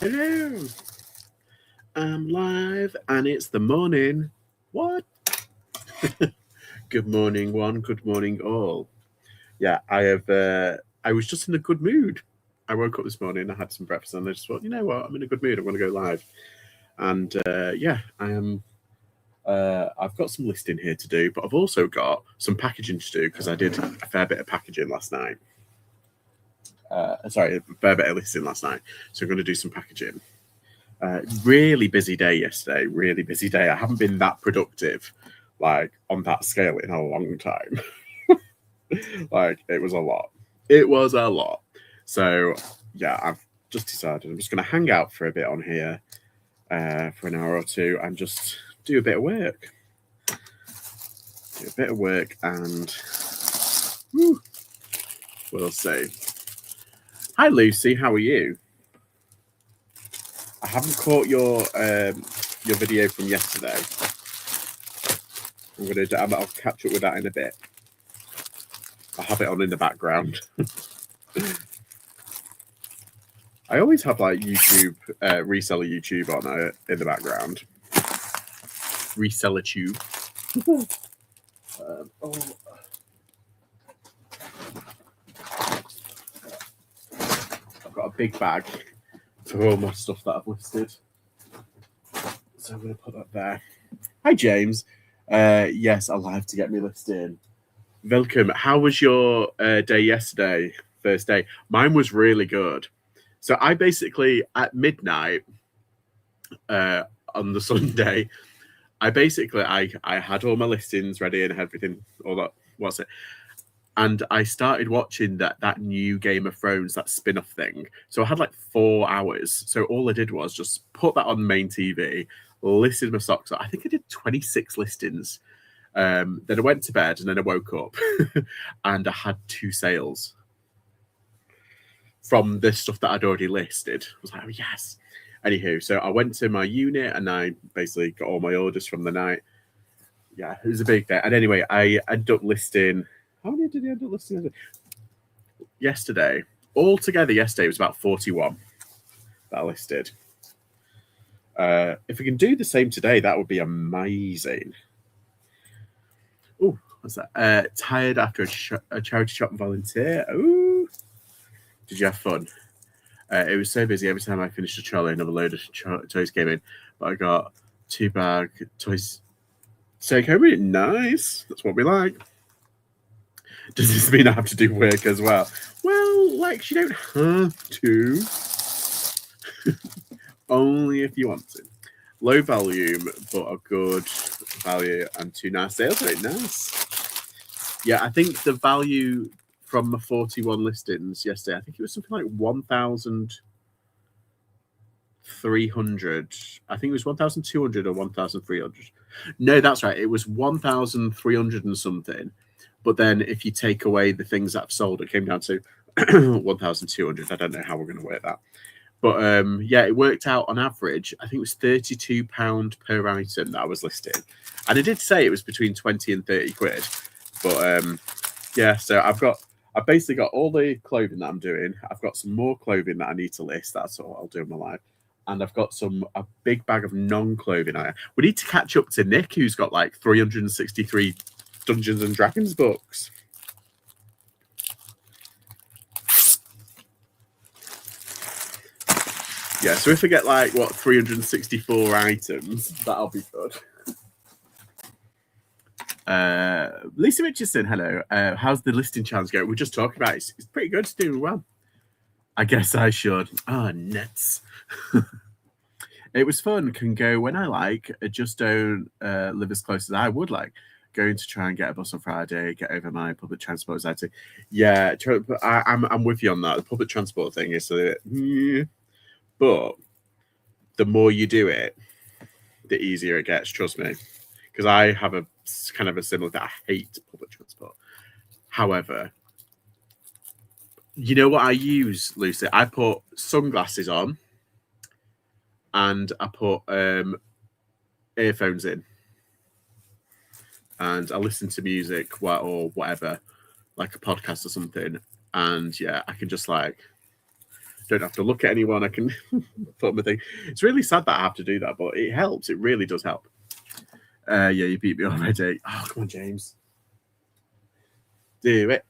Hello. I'm live and it's the morning. What? Good morning, one. Good morning, all. Yeah, I was just in a good mood. I woke up this morning, I had some breakfast, and I just thought, you know what? I'm in a good mood. I want to go live. And yeah, I am. I've got some listing here to do, but I've also got some packaging to do because I did a fair bit of packaging last night. Sorry, a fair bit of listing last night. So I'm going to do some packaging. Really busy day yesterday. Really busy day. I haven't been that productive, like on that scale, in a long time. Like it was a lot. It was a lot. So yeah, I've just decided I'm just going to hang out for a bit on here for an hour or two and just do a bit of work. Do a bit of work and we'll see. Hi Lucy, how are you? I haven't caught your video from yesterday. I'll catch up with that in a bit. I have it on in the background. I always have like YouTube, reseller YouTube on in the background. Reseller tube. I've got a big bag for all my stuff that I've listed. So I'm going to put that there. Hi, James. Yes, alive to get me listed. Welcome. How was your day yesterday? First day. Mine was really good. So I basically, at midnight on the Sunday, I had all my listings ready and everything, all that, what's it? And I started watching that new Game of Thrones, that spin-off thing. So I had like 4 hours. So all I did was just put that on main TV, listed my stocks. I think I did 26 listings. Then I went to bed and then I woke up and I had 2 sales from the stuff that I'd already listed. I was like, oh, yes. Anywho, so I went to my unit and I basically got all my orders from the night. Yeah, it was a big day. And anyway, I ended up listing... How many did I end up listing yesterday? Altogether, yesterday was about 41 that I listed. If we can do the same today, that would be amazing. Oh, what's that? Tired after a charity shop volunteer. Ooh. Did you have fun? It was so busy. Every time I finished a trolley, another load of toys came in. But I got 2 bag toys. Take home. Nice. That's what we like. Does this mean I have to do work as well? Well, like, you don't have to. Only if you want to. Low volume, but a good value and 2 nice sales. Very nice. Yeah, I think the value from the 41 listings yesterday, I think it was something like 1,300. I think it was 1,200 or 1,300. No, that's right. It was 1,300 and something. But then if you take away the things that I've sold, it came down to 1,200. I don't know how we're going to work that. But yeah, it worked out on average. I think it was £32 per item that I was listing. And I did say it was between 20 and 30 quid. But yeah, so I've basically got all the clothing that I'm doing. I've got some more clothing that I need to list. That's all I'll do in my life. And I've got a big bag of non-clothing. We need to catch up to Nick, who's got like 363 Dungeons and Dragons books. Yeah, so if I get like, 364 items, that'll be good. Lisa Richardson, hello. How's the listing challenge going? We're just talking about it. It's pretty good. It's doing well. I guess I should. Nuts. It was fun. Can go when I like. I just don't live as close as I would like. Going to try and get a bus on Friday, get over my public transport anxiety. Yeah, I'm with you on that. The public transport thing is but the more you do it, the easier it gets, trust me. Because I have a kind of a similar thing. I hate public transport. However, you know what I use, Lucy? I put sunglasses on and I put earphones in. And I listen to music or whatever, like a podcast or something. And yeah, I can just like Don't have to look at anyone. I can put my thing. It's really sad that I have to do that, but it helps. It really does help. Yeah, you beat me already. Oh, come on, James. Do it.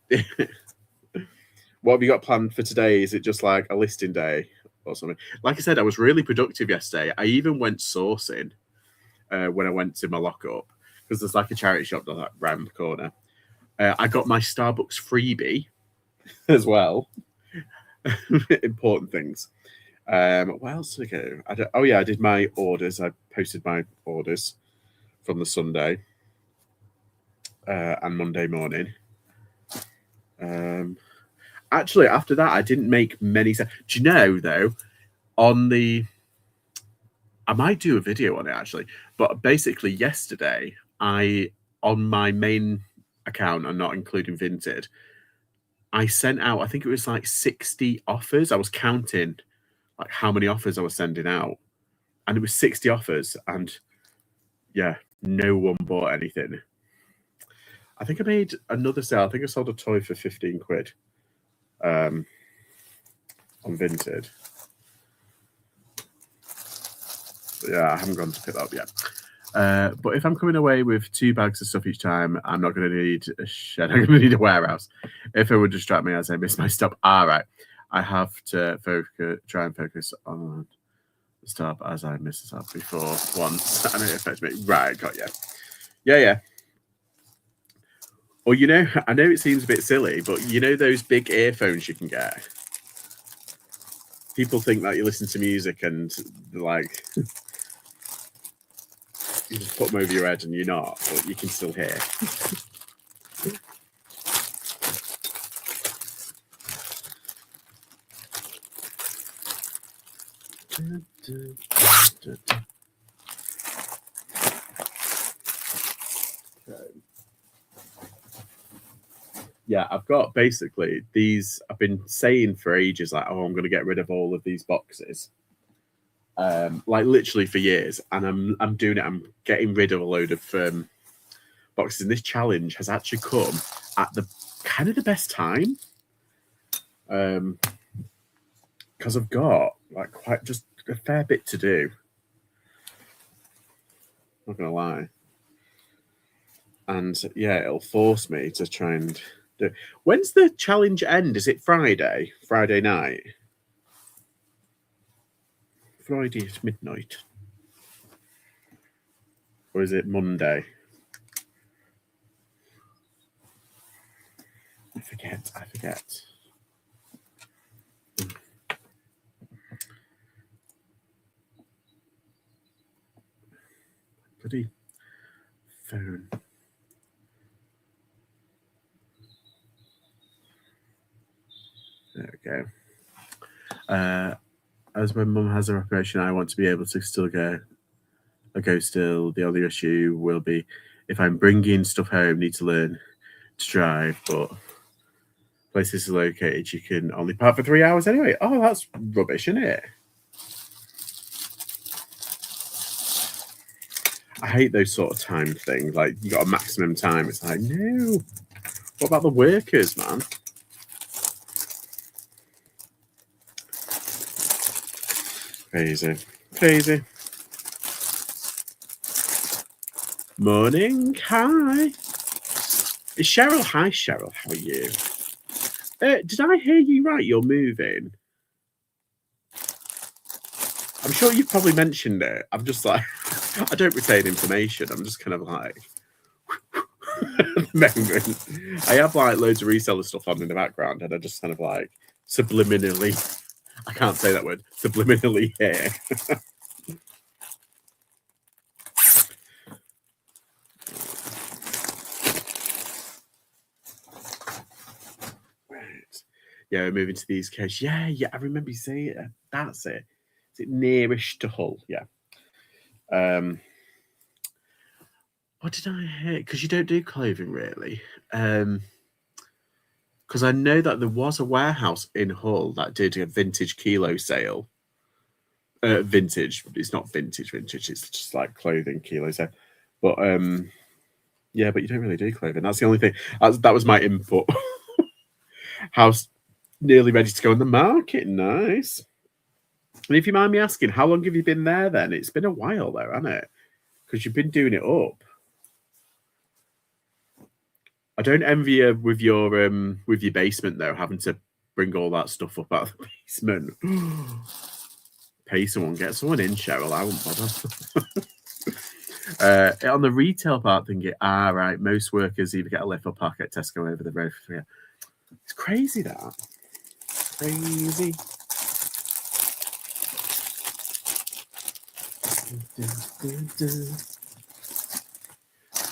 What have you got planned for today? Is it just like a listing day or something? Like I said, I was really productive yesterday. I even went sourcing when I went to my lockup, because there's like a charity shop around the corner. I got my Starbucks freebie as well. Important things. What else did I go? I did my orders. I posted my orders from the Sunday and Monday morning. Actually, after that, I didn't make many. Do you know, though, I might do a video on it, actually. But basically, yesterday, on my main account, and not including Vinted, I sent out, I think it was like 60 offers. I was counting like how many offers I was sending out. And it was 60 offers. And yeah, no one bought anything. I think I made another sale. I think I sold a toy for 15 quid on Vinted. But yeah, I haven't gone to pick that up yet. But if I'm coming away with 2 bags of stuff each time, I'm not going to need a shed. I'm going to need a warehouse. If it would distract me as I miss my stop. All right. I have to try and focus on the stop as I missed the stop before once. And it affects me. Right, got you. Yeah. Or, you know, I know it seems a bit silly, but you know those big earphones you can get? People think that you listen to music and, like, you just put them over your head and you're not, but you can still hear. Yeah, I've got basically these. I've been saying for ages, like, oh, I'm going to get rid of all of these boxes, like literally for years. And I'm doing it. I'm getting rid of a load of boxes. And this challenge has actually come at the kind of the best time, because I've got like quite just a fair bit to do. Not gonna lie. And yeah, it'll force me to try and do. When's the challenge end? Is it Friday? Friday night? Friday at midnight? Or is it Monday? I forget. Bloody phone. There we go. As my mum has an operation, I want to be able to still go still. The only issue will be if I'm bringing stuff home, need to learn to drive, but places are located, you can only park for 3 hours anyway. Oh, that's rubbish, isn't it? I hate those sort of time things. Like, you got a maximum time. It's like, no. What about the workers, man? Crazy. Morning. Hi. It's Cheryl. Hi, Cheryl. How are you? Did I hear you right? You're moving. I'm sure you've probably mentioned it. I'm just like, I don't retain information. I'm just kind of like, at the moment. I have like loads of reseller stuff on in the background, and I just kind of like subliminally, I can't say that word, subliminally hear. Right. Yeah, we're moving to the East Coast. Yeah, I remember you saying it. That's it. Is it nearish to Hull? Yeah. What did I hear? Because you don't do clothing, really. Because I know that there was a warehouse in Hull that did a vintage kilo sale. Vintage. It's not vintage. It's just like clothing kilo sale. But yeah, but you don't really do clothing. That's the only thing. That was my input. Nearly ready to go on the market. Nice. And if you mind me asking, how long have you been there then? It's been a while though, hasn't it? Because you've been doing it up. I don't envy you with your basement though, having to bring all that stuff up out of the basement. Pay someone, get someone in, Cheryl. I wouldn't bother. On the retail part thingy, right. Most workers either get a lift or park at Tesco over the road for 3 hours. It's crazy that. Crazy.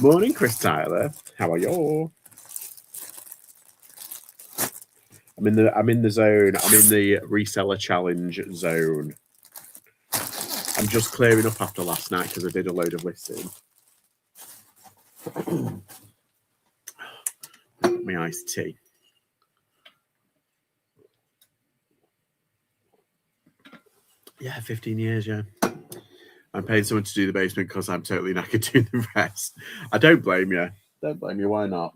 Morning, Chris Tyler. How are you? I'm in the zone. I'm in the reseller challenge zone. I'm just clearing up after last night because I did a load of listing. My iced tea. Yeah, 15 years, yeah. I'm paying someone to do the basement because I'm totally knackered doing the rest. I don't blame you. Don't blame you. Why not?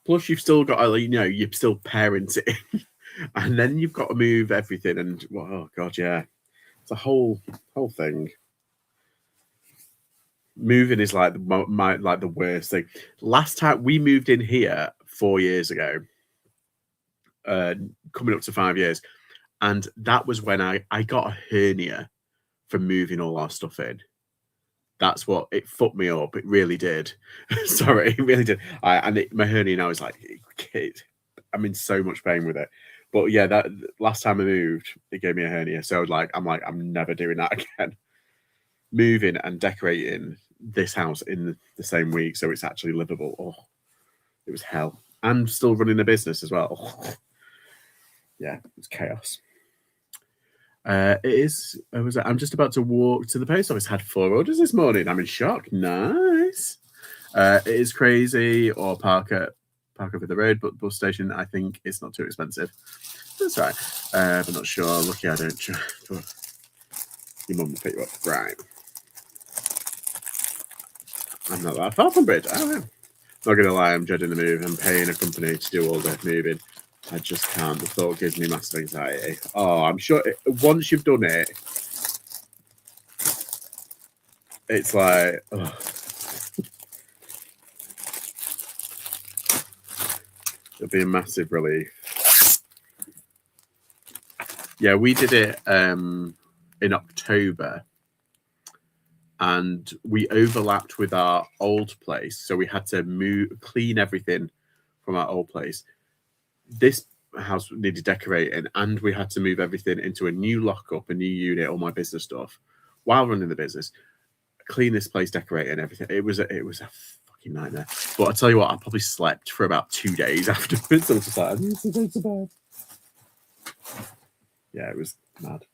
Plus, you've still got, you're still parenting. And then you've got to move everything. And, oh, God, yeah. It's a whole thing. Moving is like the worst thing. Last time we moved in here 4 years ago, coming up to 5 years, and that was when I got a hernia from moving all our stuff in. That's what it fucked me up. It really did. Sorry, it really did. My hernia now is like, I'm in so much pain with it. But yeah, that last time I moved, it gave me a hernia. So I'm never doing that again. Moving and decorating this house in the same week, so it's actually livable. Oh, it was hell. And still running a business as well. Yeah, it's chaos. I'm just about to walk to the post office. Had 4 orders this morning. I'm in shock. Nice. It is crazy. Or park over the road, but bus station, I think it's not too expensive. That's right. But not sure. Lucky I don't. Your mum will pick you up. Right. I'm not that far from Bridge. I don't know. Not gonna lie, I'm dreading the move. I'm paying a company to do all the moving. I just can't. The thought gives me massive anxiety. Oh, I'm sure once you've done it, it's like, it'll be a massive relief. Yeah, we did it in October, and we overlapped with our old place, so we had to clean everything from our old place. This house needed decorating, and we had to move everything into a new lockup, a new unit, all my business stuff, while running the business. Clean this place, decorate and everything. It was a fucking nightmare. But I tell you what, I probably slept for about 2 days afterwards. I was just like, I need to go to bed. Yeah, it was mad.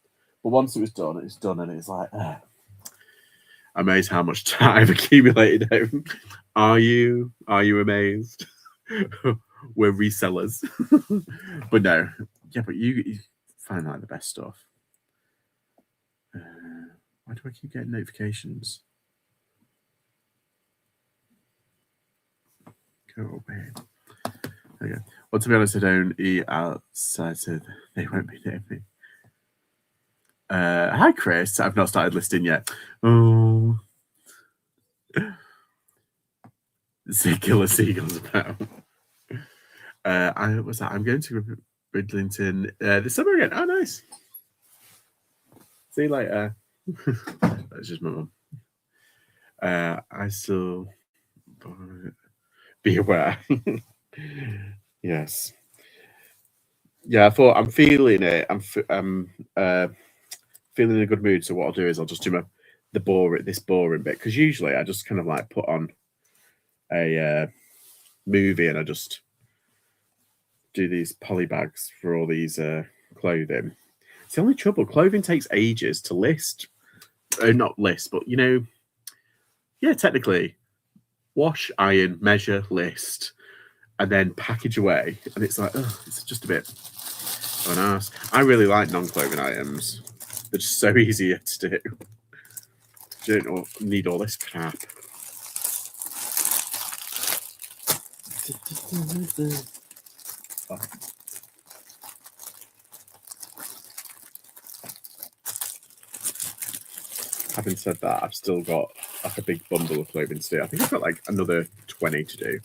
But once it was done, and it's like, amazed how much time I've accumulated home. Are you amazed? We're resellers. But no, yeah, but you find like the best stuff. Why do I keep getting notifications? Go away. Okay. Well, to be honest, I don't eat outside, so they won't be near me. Hi, Chris. I've not started listing yet. Oh. Killer seagulls about. I'm going to Bridlington this summer again. Oh, nice. See you later. That's just my mum. I still be aware. Yes. Yeah, I thought I'm feeling it. I'm feeling in a good mood. So what I'll do is I'll just do this boring bit, because usually I just kind of like put on a movie and I just do these poly bags for all these clothing. It's the only trouble. Clothing takes ages to list. Not list, but yeah, technically wash, iron, measure, list, and then package away. And it's like, it's just a bit of an ass. I really like non-clothing items. They're just so easier to do. You don't need all this crap. Having said that, I've still got like a big bundle of clothing to do. I think I've got like another 20 to do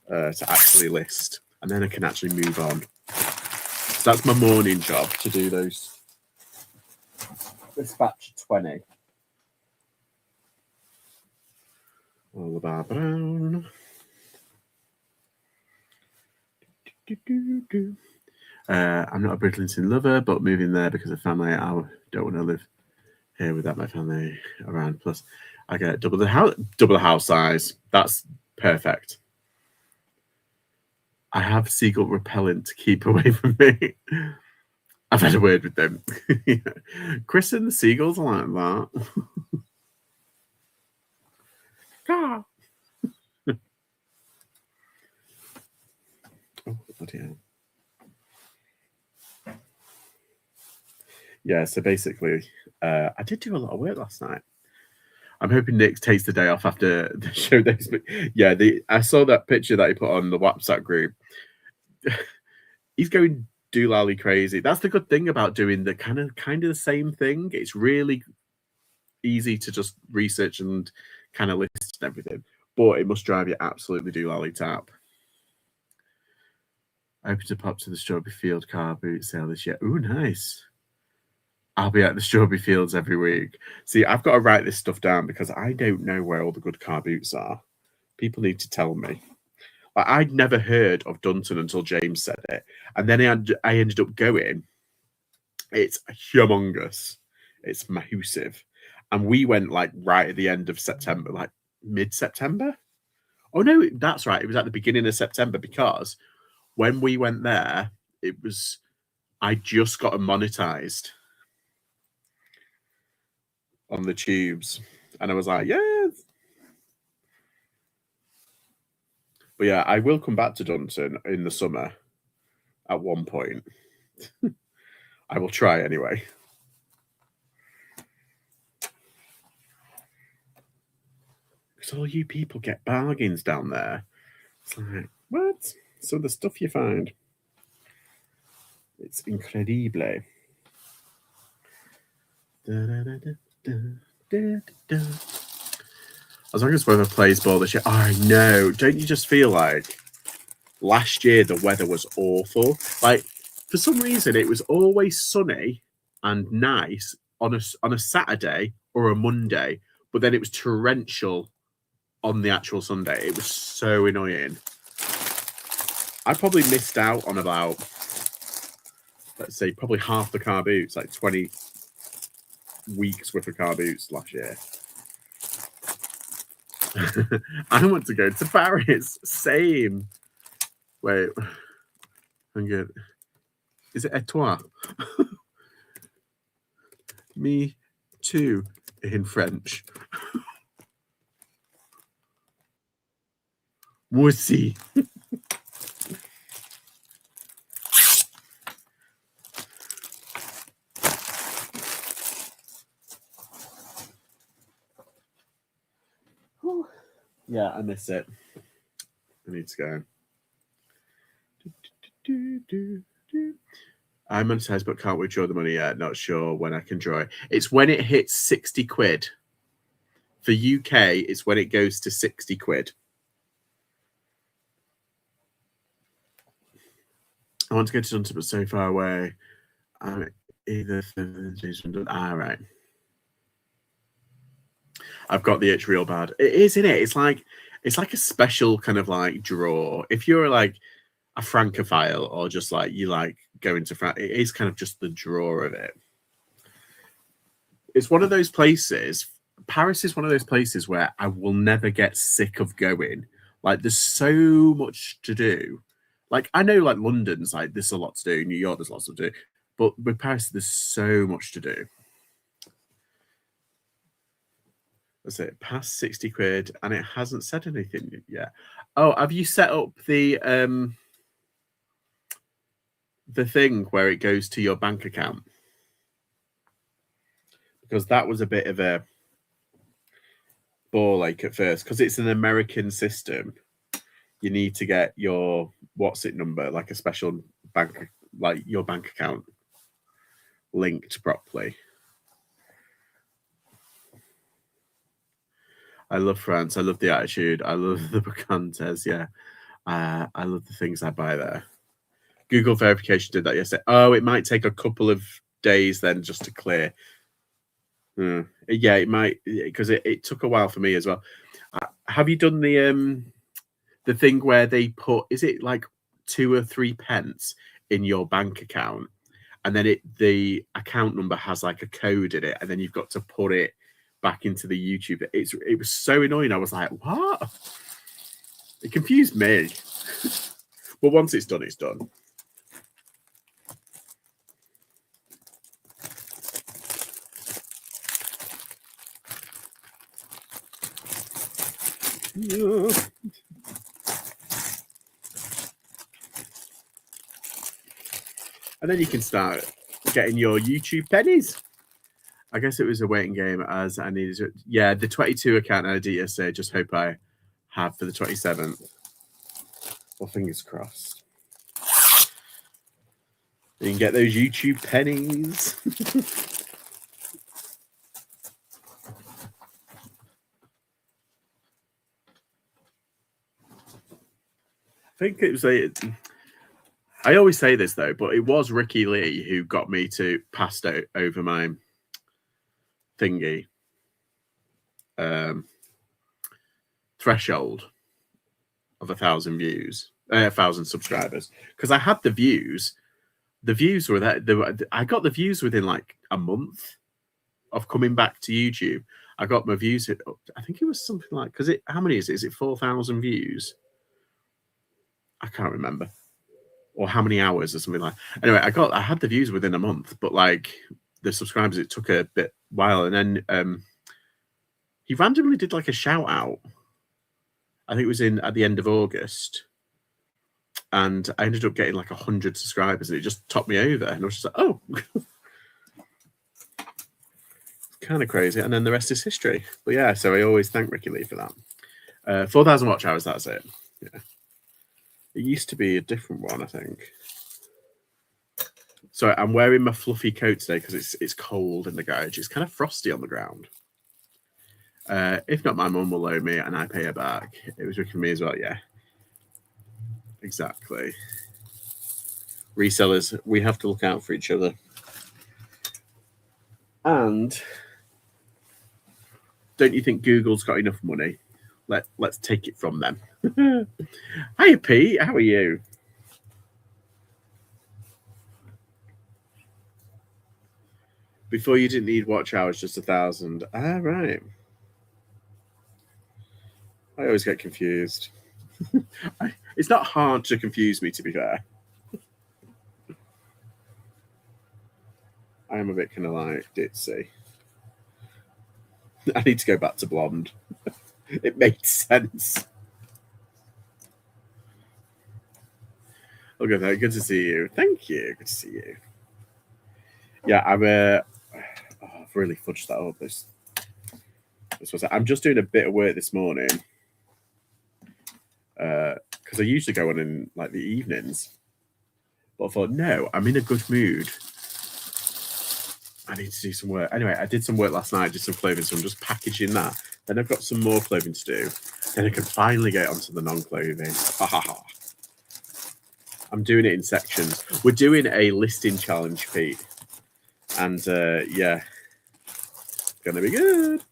to actually list, and then I can actually move on. So that's my morning job, to do this batch of 20. Oliver Brown. I'm not a Bridlington lover, but moving there because of family. I don't want to live here without my family around. Plus, I get double the house size. That's perfect. I have seagull repellent to keep away from me. I've had a word with them. Chris and the seagulls are like that. Ah. Oh, bloody hell. Yeah, so basically, I did do a lot of work last night. I'm hoping Nick takes the day off after the show days. But yeah, I saw that picture that he put on the WhatsApp group. He's going doolally crazy. That's the good thing about doing the kind of the same thing. It's really easy to just research and kind of list and everything, but it must drive you absolutely doolally tap. I hope to pop to the Strawberry Field car boot sale this year. Ooh, nice. I'll be at the Strawberry Fields every week. See, I've got to write this stuff down because I don't know where all the good car boots are. People need to tell me. Like, I'd never heard of Dunton until James said it. And then I ended up going. It's humongous. It's massive. And we went like right at the end of September, like mid-September. Oh, no, that's right. It was at the beginning of September because when we went there, I just got monetized on the tubes. And I was like, yeah. But yeah, I will come back to Dunton in the summer at one point. I will try anyway. Because all you people get bargains down there. It's like, what? Some of the stuff you find. It's incredible. As long as weather plays ball this year. Oh, I know. Don't you just feel like last year the weather was awful? Like, for some reason, it was always sunny and nice on a Saturday or a Monday, but then it was torrential on the actual Sunday. It was so annoying. I probably missed out on about, let's say, probably half the car boots, like 20 weeks worth of car boots last year. I want to go to Paris. Same. Wait. I'm good. Is it et toi? Me too in French. Moi aussi. Yeah, I miss it. I need to go. I'm monetized but can't withdraw the money yet. Not sure when I can draw it. It's when it hits 60 quid. For UK, it's when it goes to 60 quid. I want to go to Dunton, but so far away. Either right. I've got the itch real bad. It is, isn't it? It's like a special kind of like draw. If you're like a francophile or just like you like going to France, it is kind of just the draw of it. It's one of those places. Paris is one of those places where I will never get sick of going. Like, there's so much to do. Like, I know, like, London's like there's a lot to do. New York, there's lots to do. But with Paris, there's so much to do. That's it. Past 60 quid, and it hasn't said anything yet. Oh, have you set up the thing where it goes to your bank account? Because that was a bit of a ball ache at first, because it's an American system. you need to get your what's it number, like a special bank, like your bank account linked properly. I love France. I love the attitude. I love the Bacantes. Yeah. I love the things I buy there. Google verification did that yesterday. Oh, it might take a couple of days then just to clear. Yeah, it might, because it took a while for me as well. Have you done the thing where they put, is it like 2 or 3 pence in your bank account, and then the account number has like a code in it, and then you've got to put it back into the YouTube? It was so annoying. I was like, what? It confused me. But once it's done, it's done. Yeah. And then you can start getting your YouTube pennies. I guess it was a waiting game as I needed to. Yeah, the 22 account I did yesterday. Just hope I have for the 27th. Well, fingers crossed. You can get those YouTube pennies. I think it was I always say this though, but it was Ricky Lee who got me to pass over my thingy threshold of 1,000 views, 1,000 subscribers, because I had the views. The views were that I got the views within like a month of coming back to YouTube. I got my views. I think it was something like, because how many is it? Is it 4,000 views? I can't remember. Or how many hours or something like. Anyway, I had the views within a month, but like the subscribers, it took a bit while, and then he randomly did like a shout out. I think it was at the end of August, and I ended up getting like 100 subscribers, and it just topped me over, and I was just like, oh, kind of crazy. And then the rest is history. But yeah, so I always thank Ricky Lee for that. 4,000 watch hours. That's it. Yeah. It used to be a different one, I think. So I'm wearing my fluffy coat today because it's cold in the garage. It's kind of frosty on the ground. If not, my mum will loan me and I pay her back. It was Ricky and me as well, yeah. Exactly. Resellers, we have to look out for each other. And don't you think Google's got enough money? Let's take it from them. Hiya, Pete. How are you? Before you didn't need watch hours, just 1,000. Ah, right. I always get confused. It's not hard to confuse me, to be fair. I am a bit kind of like ditzy. I need to go back to blonde. It makes sense. Okay, good to see you. Thank you. Good to see you. Yeah, I've really fudged that up. This was. I'm just doing a bit of work this morning because I usually go on in like the evenings. But I thought, no, I'm in a good mood. I need to do some work. Anyway, I did some work last night, did some clothing, so I'm just packaging that. Then I've got some more clothing to do. Then I can finally get onto the non-clothing. I'm doing it in sections. We're doing a listing challenge, Pete. And yeah, gonna be good.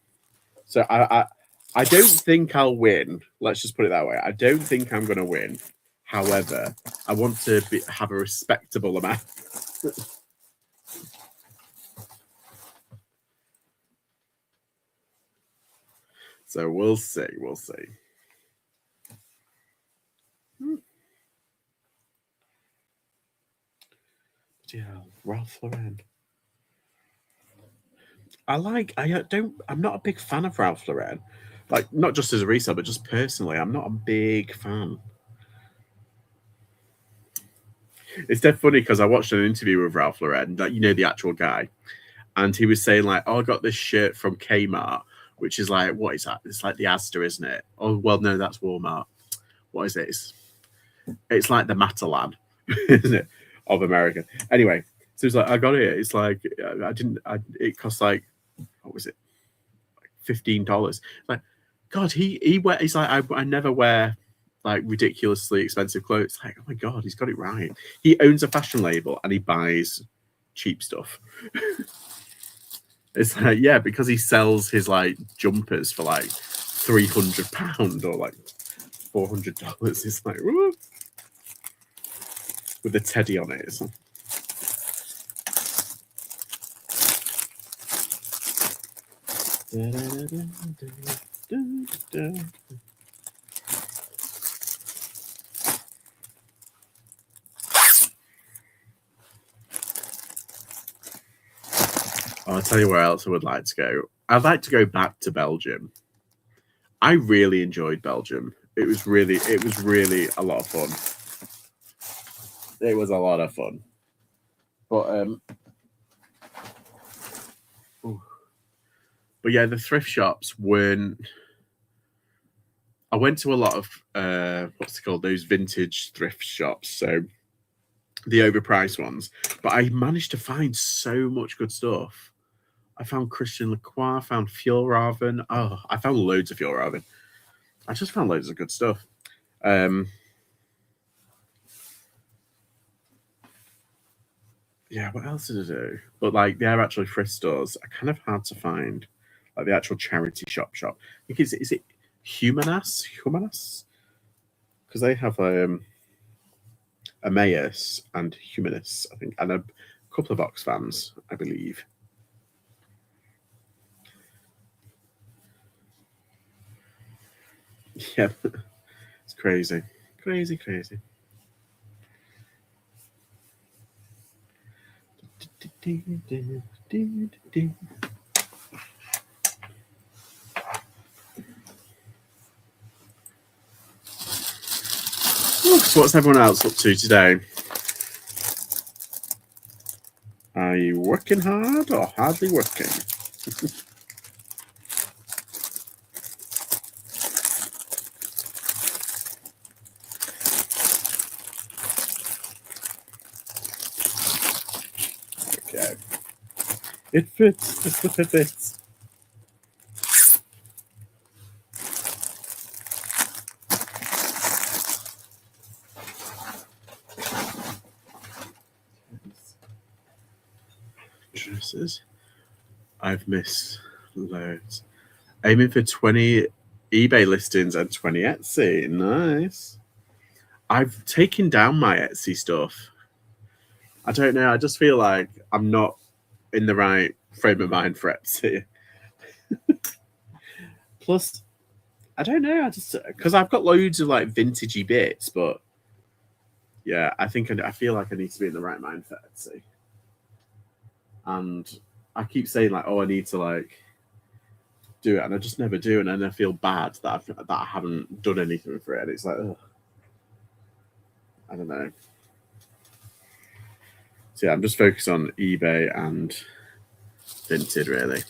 So I don't think I'll win. Let's just put it that way. I don't think I'm gonna win. However, I want to have a respectable amount. So we'll see. We'll see. Yeah, Ralph Lauren. I'm not a big fan of Ralph Lauren. Like, not just as a reseller, but just personally, I'm not a big fan. It's dead funny because I watched an interview with Ralph Lauren, like, you know, the actual guy, and he was saying like, "Oh, I got this shirt from Kmart," which is like, what is that? It's like the Asda, isn't it? Oh, well, no, that's Walmart. what is it? It's like the Matalan, isn't it, of America? Anyway, so it's like I got it. It's like it cost like, what was it, like $15? Like, God, he wear. He's like, I never wear like ridiculously expensive clothes. Like, oh my God, he's got it right. He owns a fashion label and he buys cheap stuff. It's like, yeah, because he sells his like jumpers for like £300 or like $400. It's like, whoa, with a teddy on it. I'll tell you where else I would like to go. I'd like to go back to Belgium. I really enjoyed Belgium. It was really a lot of fun. It was a lot of fun. But yeah, the thrift shops weren't. I went to a lot of what's it called? Those vintage thrift shops. So the overpriced ones. But I managed to find so much good stuff. I found Christian Lacroix, I found Fjallraven. Oh, I found loads of Fjallraven. I just found loads of good stuff. Yeah, what else did I do? But like they're actually thrift stores. I kind of hard to find like the actual charity shop. I think is it Humanas? Because they have Emmaus and Humanus, I think, and a couple of Oxfams, I believe. Yeah, it's crazy. So what's everyone else up to today? Are you working hard or hardly working? Okay. It fits. It fits. Dresses. I've missed loads. Aiming for 20 eBay listings and 20 Etsy. Nice. I've taken down my Etsy stuff. I don't know. I just feel like I'm not in the right frame of mind for Etsy. Plus, I don't know. I just because I've got loads of like vintagey bits, but yeah, I feel like I need to be in the right mind for Etsy. And I keep saying like, oh, I need to like do it, and I just never do, and then I feel bad that I haven't done anything for it. And it's like, ugh. I don't know. So yeah, I'm just focused on eBay and Vinted really.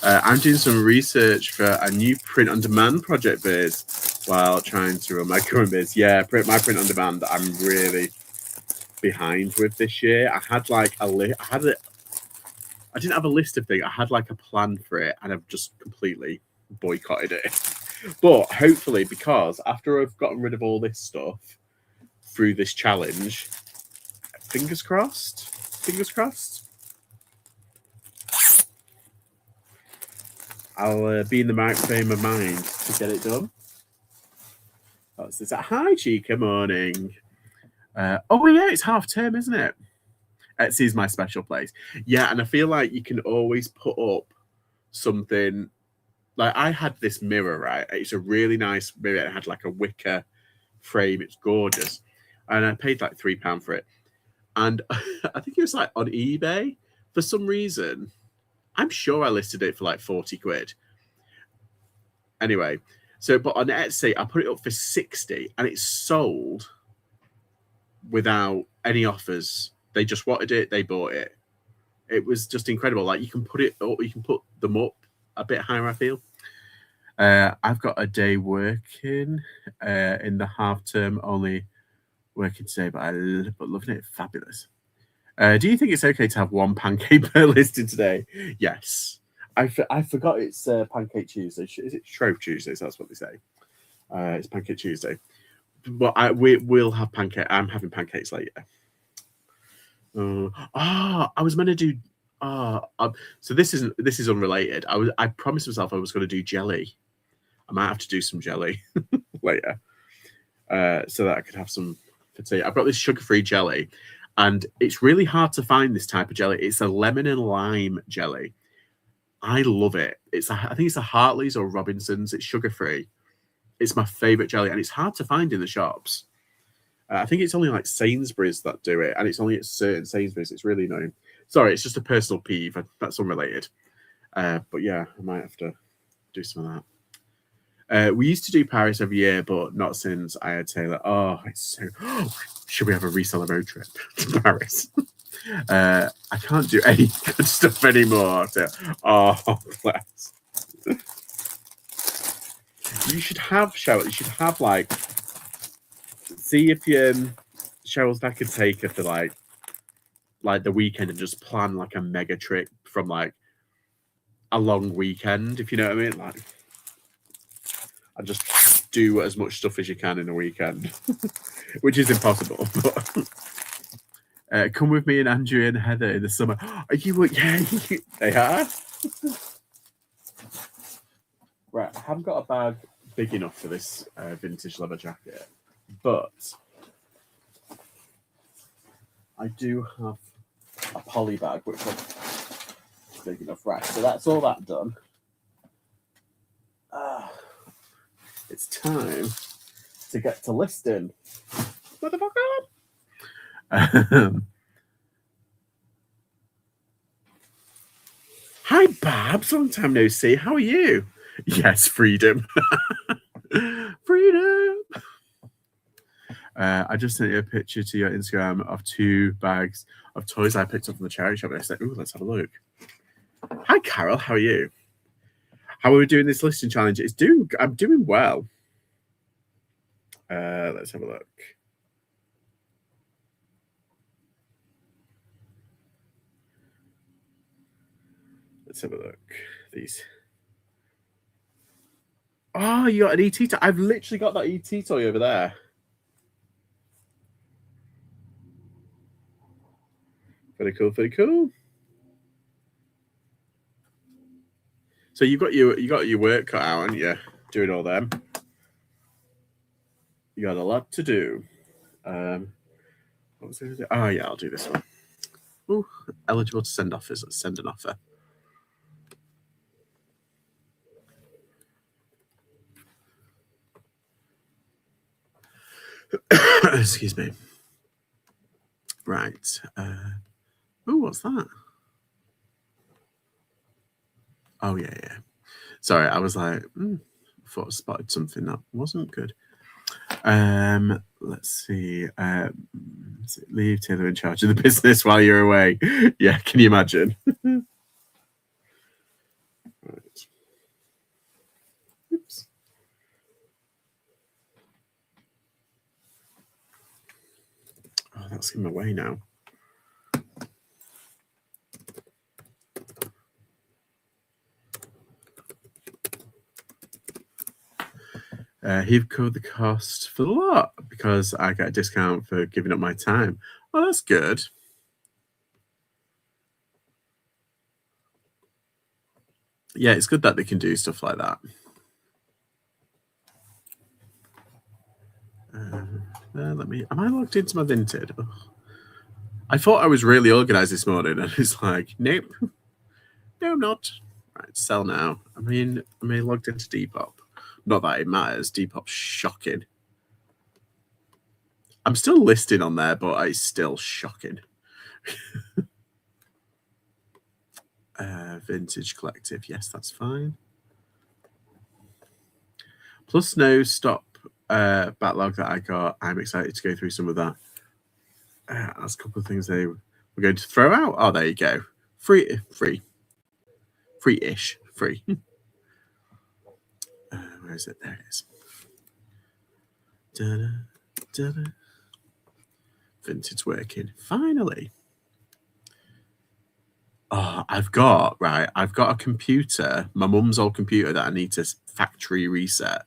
I'm doing some research for a new print-on-demand project biz while trying to run my current biz. Yeah, my print-on-demand I'm really behind with this year. I had like I didn't have a list of things. I had like a plan for it, and I've just completely boycotted it. But hopefully, because after I've gotten rid of all this stuff through this challenge, fingers crossed, I'll be in the right frame of mind to get it done. That's this. Hi, Chica. Morning. Oh, yeah, it's half term, isn't it? Etsy's my special place. Yeah, and I feel like you can always put up something. Like I had this mirror, right? It's a really nice mirror. It had like a wicker frame. It's gorgeous. And I paid like £3 for it. And I think it was like on eBay for some reason. I'm sure I listed it for like 40 quid. Anyway, but on Etsy, I put it up for 60 and it sold without any offers. They just wanted it, they bought it. It was just incredible. Like you can put them up a bit higher, I feel. I've got a day working in the half term, only working today, but loving it. Fabulous. Do you think it's okay to have one pancake per listing today? Yes. I forgot it's Pancake Tuesday. Is it Shrove Tuesdays? That's what they say. It's Pancake Tuesday. But we'll have pancake. I'm having pancakes later. I was meant to do. So this is unrelated. I promised myself I was going to do jelly. I might have to do some jelly later, so that I could have some for tea. I've got this sugar-free jelly, and it's really hard to find this type of jelly. It's a lemon and lime jelly. I love it. I think it's a Hartley's or Robinson's. It's sugar-free. It's my favorite jelly, and it's hard to find in the shops. I think it's only like Sainsbury's that do it, and it's only at certain Sainsbury's. It's really annoying. Sorry, it's just a personal peeve. That's unrelated. But yeah, I might have to do some of that. We used to do Paris every year, but not since I had Taylor. Oh, it's so. Should we have a reseller road trip to Paris? I can't do any good stuff anymore. So, oh, bless. You should have Cheryl. You should have like. See if Cheryl's back could take her for like the weekend and just plan like a mega trip from like a long weekend, if you know what I mean. Like, and just do as much stuff as you can in a weekend, which is impossible. But come with me and Andrew and Heather in the summer. Are you? Yeah, they are. Right, I haven't got a bag big enough for this vintage leather jacket, but I do have a poly bag, which is big enough. Right, so that's all that done. It's time to get to listing. Motherfucker! Hi, Babs. Long time no see. How are you? Yes, freedom. Freedom. I just sent you a picture to your Instagram of 2 bags of toys I picked up from the charity shop. And I said, "Ooh, let's have a look." Hi, Carol. How are you? How are we doing this listing challenge? I'm doing well. Let's have a look. Let's have a look. These. Oh, you got an ET toy. I've literally got that ET toy over there. Very cool, very cool. So you got your work cut out, haven't you? Doing all them. You got a lot to do. What was it? Oh yeah, I'll do this one. Ooh, eligible to send offers. Let's send an offer. Excuse me. Right. Oh, what's that? Oh yeah. Sorry, I was like, I thought I spotted something that wasn't good. Let's see. Leave Taylor in charge of the business while you're away. Yeah, can you imagine? Right. Oops. Oh, that's in my way now. He've covered the cost for the lot because I get a discount for giving up my time. Oh, that's good. Yeah, it's good that they can do stuff like that. Am I logged into my Vinted? Oh. I thought I was really organized this morning, and it's like, nope. No, I'm not. Right, sell now. I logged into Depop. Not that it matters. Depop's shocking. I'm still listing on there, but it's still shocking. Vintage collective. Yes, that's fine. Plus no stop backlog that I got. I'm excited to go through some of that. That's a couple of things they were going to throw out. Oh, there you go. Free-ish. Free. Where is it? There it is. Da-da, da-da. Vintage working. Finally. Oh, I've got a computer, my mum's old computer that I need to factory reset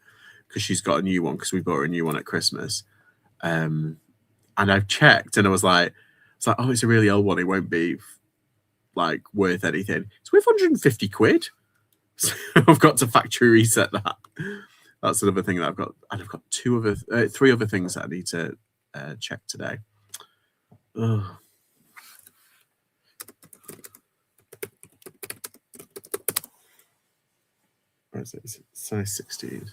because she's got a new one because we bought her a new one at Christmas. And I've checked and I was like, oh, it's a really old one. It won't be like worth anything. It's worth 150 quid. So I've got to factory reset that. That's another thing that I've got. And I've got three other things that I need to check today. Oh. Where is it? Is it size 16?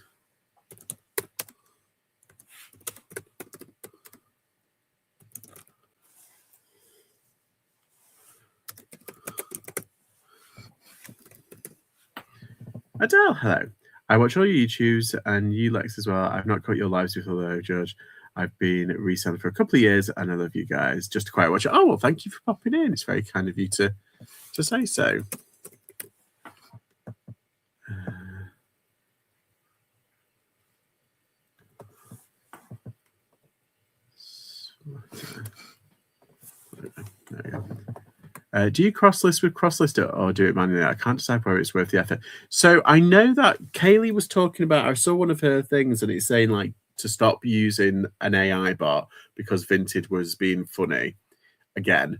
Adele, hello. I watch all your YouTubes and you Lex as well. I've not caught your lives before though, George. I've been reselling for a couple of years and I love you guys. Just to quite watch it. Oh, well, thank you for popping in. It's very kind of you to say so. There we go. Do you cross-list with cross-lister or do it manually? I can't decide whether it's worth the effort. So I know that Kaylee was talking about, I saw one of her things and it's saying like to stop using an AI bot because Vinted was being funny again.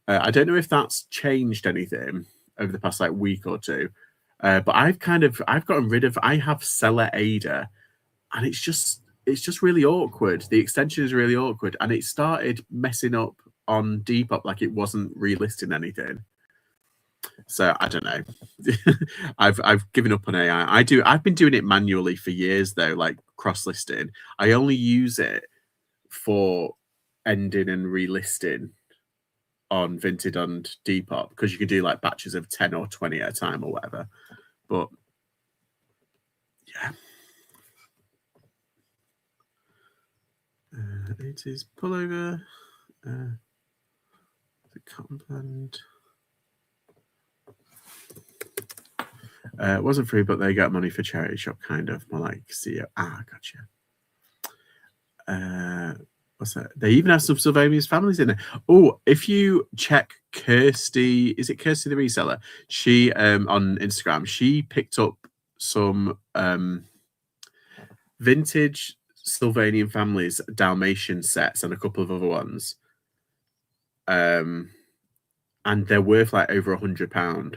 I don't know if that's changed anything over the past like week or two, but I've gotten rid of, I have Seller Ada and it's just really awkward. The extension is really awkward and it started messing up on Depop like it wasn't relisting anything. So I don't know. I've given up on AI. I've been doing it manually for years though, like cross-listing. I only use it for ending and relisting on Vinted and Depop because you can do like batches of 10 or 20 at a time or whatever. But yeah. 80s pullover. The cotton blend. It wasn't free, but they got money for charity shop, kind of. More like CEO. Gotcha. What's that? They even have some Sylvanians families in there. Oh, if you check Kirsty, is it Kirsty the reseller? She on Instagram, she picked up some vintage Sylvanian families Dalmatian sets and a couple of other ones. And they're worth like over £100.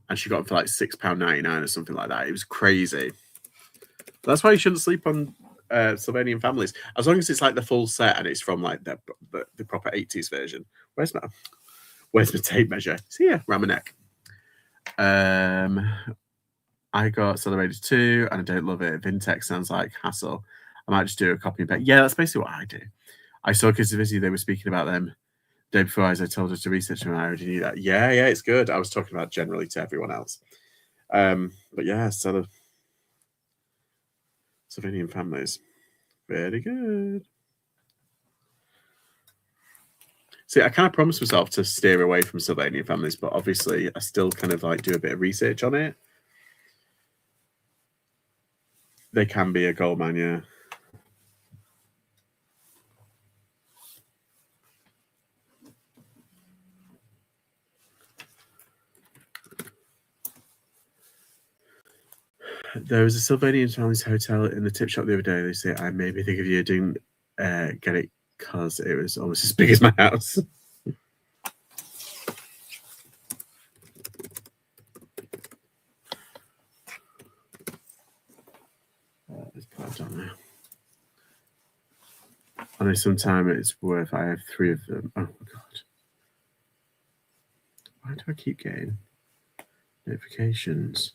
And she got them for like £6.99 or something like that. It was crazy. That's why you shouldn't sleep on Sylvanian families. As long as it's like the full set and it's from like the proper 80s version. Where's my tape measure? See here, around my neck. I got Celebrated too, and I don't love it. Vintex sounds like hassle. I might just do a copy and paste. Yeah, that's basically what I do. I saw Kids Busy, they were speaking about them the day before as I told her to research them, and I already knew that. Yeah, it's good. I was talking about generally to everyone else. But yeah, Sylvanian families. Very good. See, I kind of promised myself to steer away from Sylvanian families, but obviously I still kind of like do a bit of research on it. They can be a goldmine, yeah. There was a Sylvanian family's hotel in the tip shop the other day. They say, I made me think of you. I didn't get it because it was almost as big as my house. Let's put it down there. I know sometime it's worth, I have 3 of them. Oh, God. Why do I keep getting notifications?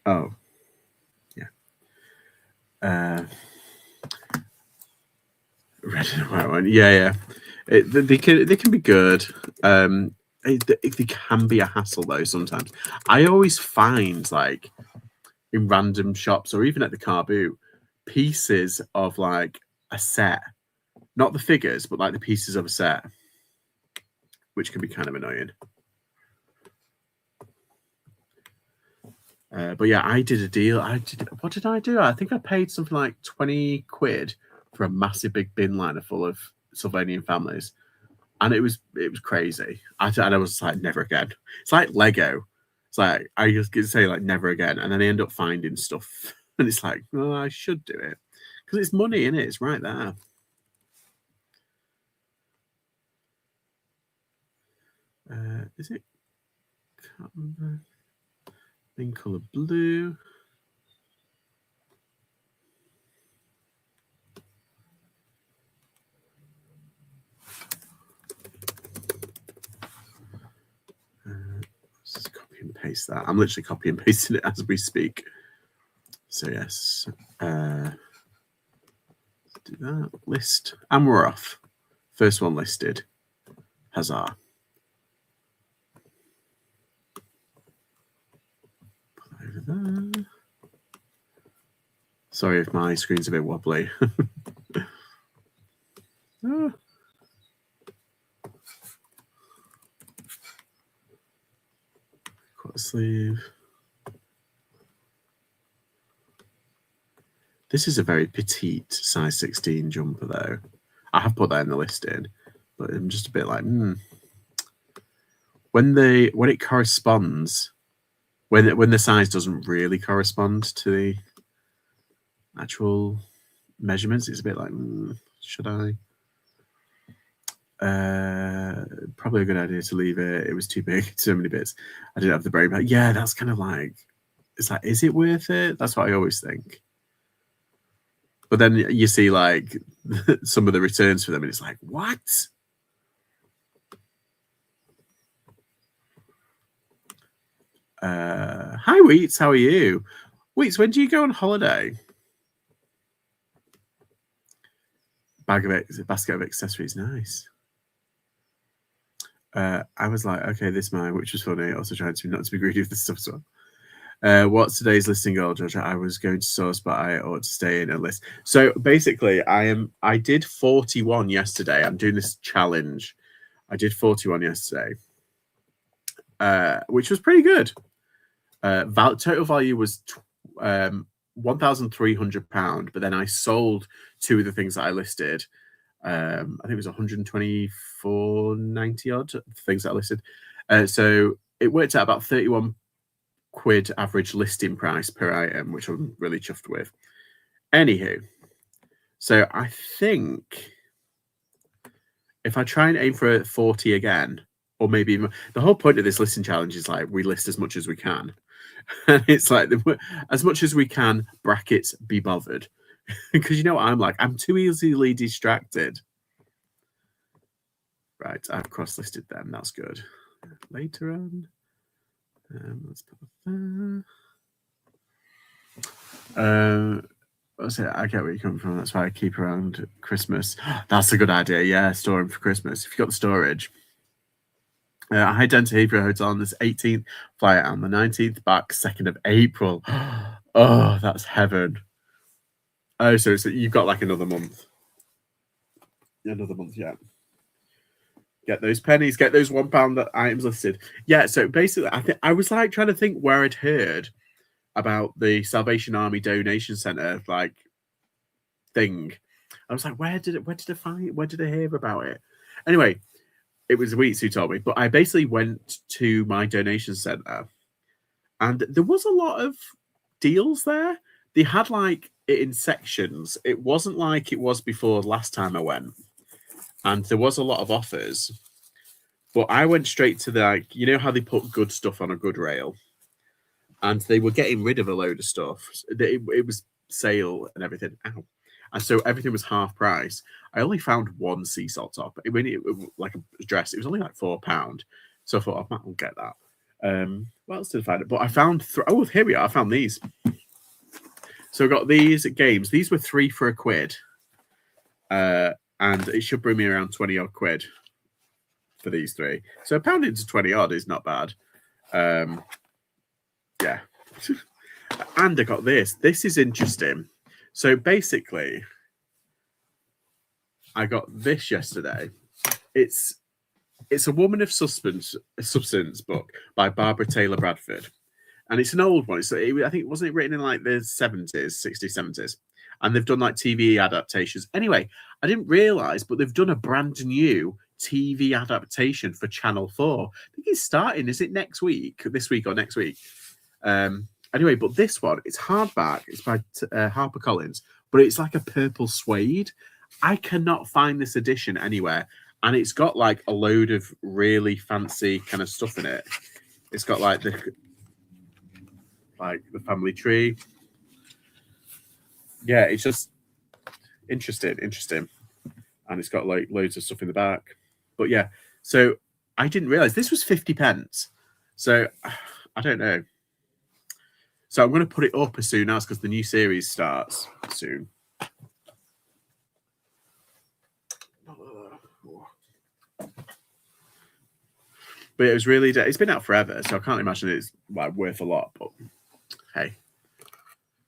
Oh, yeah. Red and white one. Yeah. They can be good. They can be a hassle though sometimes. I always find like in random shops or even at the carboot pieces of like a set, not the figures, but like the pieces of a set, which can be kind of annoying. But yeah, I did a deal. What did I do? I think I paid something like 20 quid for a massive big bin liner full of Sylvanian families. And it was crazy. And I was like, never again. It's like Lego. It's like I just get to say like never again, and then I end up finding stuff, and it's like, well, I should do it because it's money in it. It's right there. Is it in color blue? Let's copy and paste that. I'm literally copy and pasting it as we speak. So yes, do that. List, and we're off. First one listed. Huzzah. Put that over there. Sorry if my screen's a bit wobbly. Oh. Quarter sleeve. This is a very petite size 16 jumper, though. I have put that in the listing, but I'm just a bit like, when it corresponds, when the size doesn't really correspond to the actual measurements, it's a bit like, should I? Probably a good idea to leave it. It was too big, so many bits. I didn't have the brain, but yeah, that's kind of like, it's like, is it worth it? That's what I always think. But then you see like some of the returns for them, and it's like, what? Hi, Wheats. How are you? Wheats, when do you go on holiday? Basket of accessories. Nice. I was like, okay, this mine, which was funny. Also trying to not to be greedy with the stuff as well. What's today's listing goal, Georgia? I was going to source, but I ought to stay in a list. So basically, I did 41 yesterday. I'm doing this challenge. I did 41 yesterday, which was pretty good. Total value was £1,300, but then I sold two of the things that I listed. I think it was 124.90 odd things that I listed. So it worked out about 31 quid average listing price per item, which I'm really chuffed with. Anywho, so I think if I try and aim for 40 again, or maybe even, the whole point of this listing challenge is like we list as much as we can. And it's like as much as we can, brackets, be bothered. Because you know what I'm like, I'm too easily distracted. Right, I've cross-listed them. That's good. Later on. Let's put that there. I get where you're coming from. That's why I keep around Christmas. That's a good idea. Yeah, store them for Christmas. If you've got the storage. I head down to Heathrow Hotel on this 18th, fly out on the 19th, back 2nd of April. Oh, that's heaven. Oh, so you've got like another month. Another month, yeah. Get those pennies, get those £1 items listed. Yeah, so basically, I was like trying to think where I'd heard about the Salvation Army donation center like thing. I was like, where did I hear about it? Anyway, it was Wheats who told me, but I basically went to my donation center, and there was a lot of deals there. They had like it in sections. It wasn't like it was before last time I went, and there was a lot of offers. But I went straight to the, like, you know how they put good stuff on a good rail, and they were getting rid of a load of stuff. It was sale and everything. Ow. And so everything was half price. I only found one sea salt top. It was like a dress. It was only like £4. So I thought, I might well get that. What else did I find? But I found, here we are. I found these. So I got these games. These were 3 for £1. And it should bring me around 20 odd quid for these 3. So £1 into 20 odd is not bad. Yeah. And I got this. This is interesting. So basically, I got this yesterday. It's a Woman of Substance book by Barbara Taylor Bradford. and it's an old one. I think wasn't it written in like the 70s, 60s, 70s, and they've done like TV adaptations. Anyway, I didn't realize, but they've done a brand new TV adaptation for Channel 4. I think it's starting. Is it next week? This week or next week? Anyway, but this one, it's hardback. It's by HarperCollins, but it's like a purple suede. I cannot find this edition anywhere, and it's got like a load of really fancy kind of stuff in it. It's got like the family tree. Yeah, it's just interesting, and it's got like loads of stuff in the back. But yeah, so I didn't realize this was 50p. So I don't know. So I'm going to put it up as soon as, because the new series starts soon. But it was really, it's been out forever, so I can't imagine it's like worth a lot. But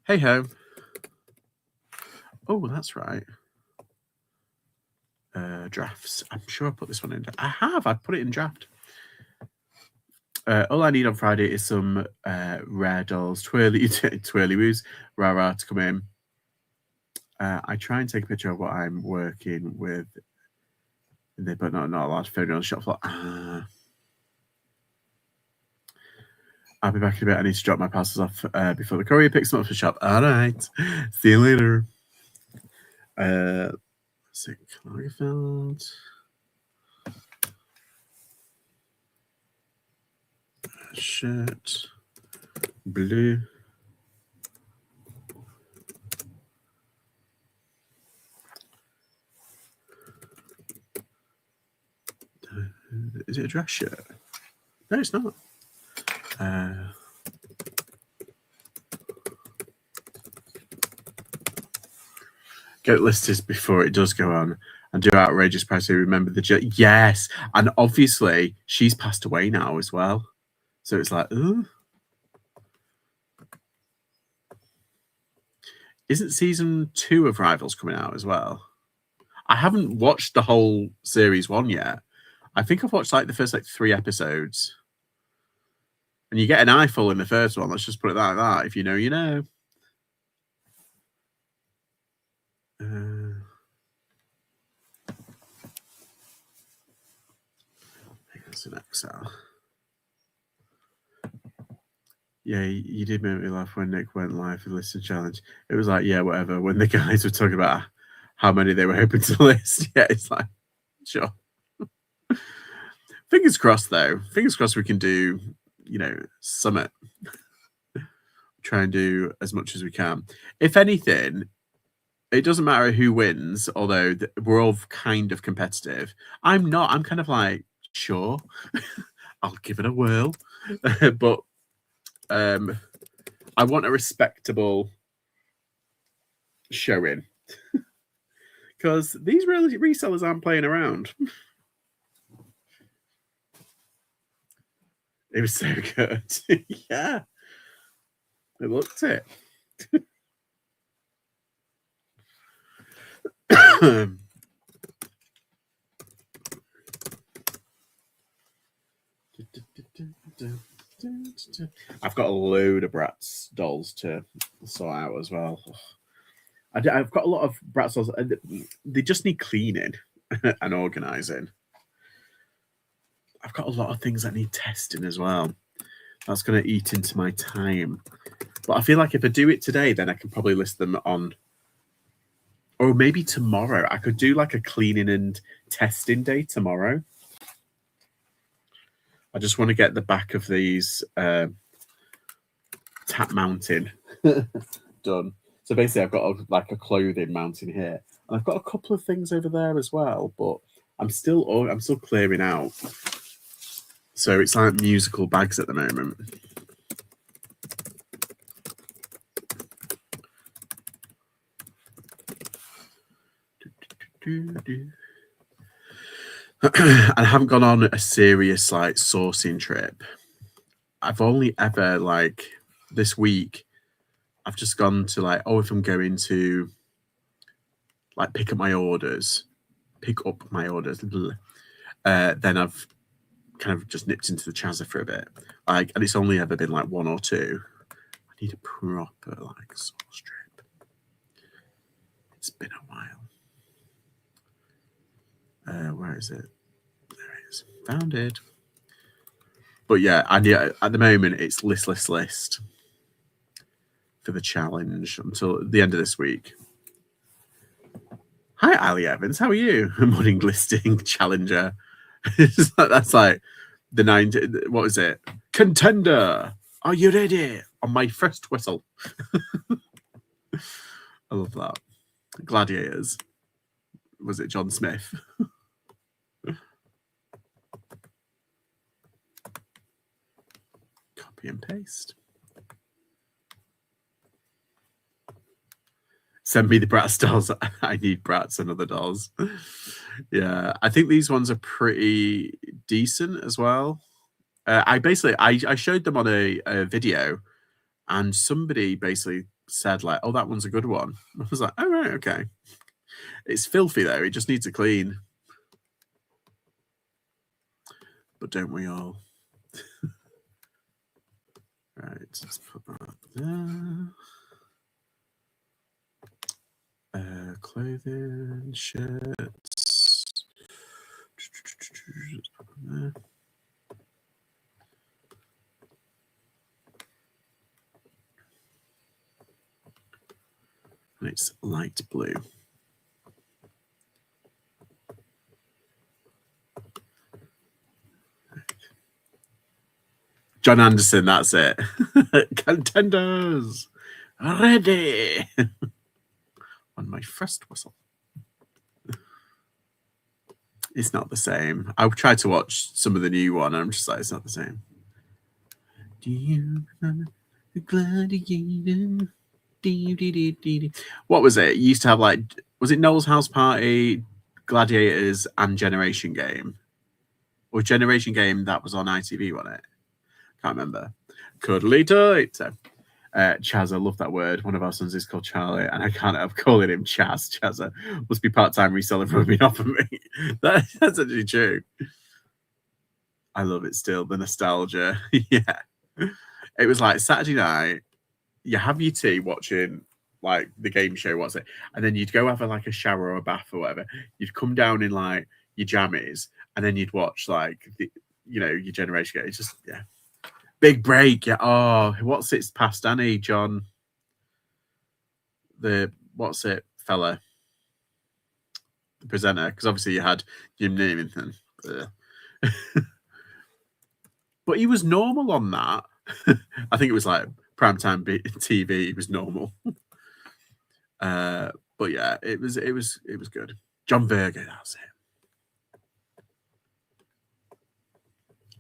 hey ho. Oh, that's right. Drafts. I'm sure I put this one in. I have. I put it in draft. All I need on Friday is some rare dolls, twirly woos, rah to come in. I try and take a picture of what I'm working with, but not allowed to phone on the shop floor. I'll be back in a bit. I need to drop my parcels off before the courier picks them up for the shop. All right. See you later. Lagerfeld. Shirt. Blue. Is it a dress shirt? No, it's not. Get listed before it does go on and do outrageous price. Remember the yes, and obviously she's passed away now as well, so it's like, ooh. Isn't season 2 of Rivals coming out as well? I haven't watched the whole series 1 yet. I think I've watched like the first 3 episodes. And you get an eyeful in the first one. Let's just put it like that. If you know, you know. I think that's an Excel. Yeah, you did make me laugh when Nick went live for the listing challenge. It was like, yeah, whatever. When the guys were talking about how many they were hoping to list, yeah, it's like, sure. Fingers crossed, though. Fingers crossed we can do, summit. Try and do as much as we can. If anything, it doesn't matter who wins, although we're all kind of competitive. I'm not. I'm kind of like, sure, I'll give it a whirl. But I want a respectable showing. Because these resellers aren't playing around. It was so good. Yeah. I looked it. I've got a load of Bratz dolls to sort out as well. I've got a lot of Bratz dolls. They just need cleaning and organising. I've got a lot of things that need testing as well. That's going to eat into my time. But I feel like if I do it today, then I can probably list them on... Or maybe tomorrow. I could do like a cleaning and testing day tomorrow. I just want to get the back of these tap mounting done. So basically, I've got a clothing mounting here. And I've got a couple of things over there as well, but I'm still clearing out. So it's like musical bags at the moment. And I haven't gone on a serious sourcing trip. I've only ever this week, I've just gone to if I'm going to pick up my orders, then I've kind of just nipped into the Chazza for a bit. Like, and it's only ever been like one or two. I need a proper like source strip. It's been a while. Where is it? There it is. Found it. But yeah, and yeah, at the moment it's list for the challenge until the end of this week. Hi, Ali Evans. How are you? Morning listing challenger. That's like the 90. What is it? Contender. Are you ready? On my first whistle. I love that. Gladiators. Was it John Smith? Copy and paste. Send me the Bratz dolls. I need Bratz and other dolls. Yeah, I think these ones are pretty decent as well. I showed them on a video, and somebody basically said like, "Oh, that one's a good one." I was like, "Oh right, okay." It's filthy though; it just needs a clean. But don't we all? Right, let's put that there. Clothing, shirts. Let's put them there. And it's light blue. John Anderson, that's it. Contenders, ready. On my first whistle. It's not the same. I tried to watch some of the new one, and I'm just like, it's not the same. Do you remember the gladiator? What was it? You used to have like, was it Noel's House Party, Gladiators, and Generation Game? Or Generation Game that was on ITV, wasn't it? Can't remember. Cuddly tight. Chaz, I love that word. One of our sons is called Charlie, and I can't help calling him Chaz. Chaz must be part-time reseller rubbing off of me. That's actually true. I love it still. The nostalgia. Yeah. It was like Saturday night, you have your tea watching like the game show, what's it? And then you'd go have like a shower or a bath or whatever. You'd come down in like your jammies, and then you'd watch like your Generation Game. It's just, yeah. Big break, yeah. Oh, what's it past Annie, John? What's it, fella? The presenter, because obviously you had Jim Newington. But he was normal on that. I think it was like primetime TV. He was normal. But yeah, it was good. John Virgo, that's it.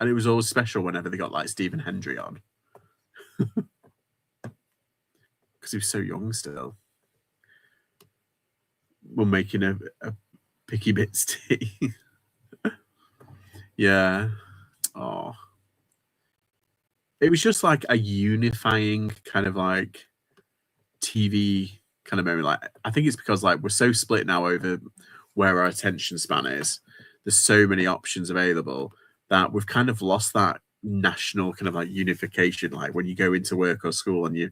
And it was always special whenever they got like Stephen Hendry on. Because he was so young still. We're making a picky bits tea. Yeah. Oh. It was just like a unifying kind of like TV kind of moment. Like, I think it's because like we're so split now over where our attention span is. There's so many options available that we've kind of lost that national kind of like unification. Like when you go into work or school and you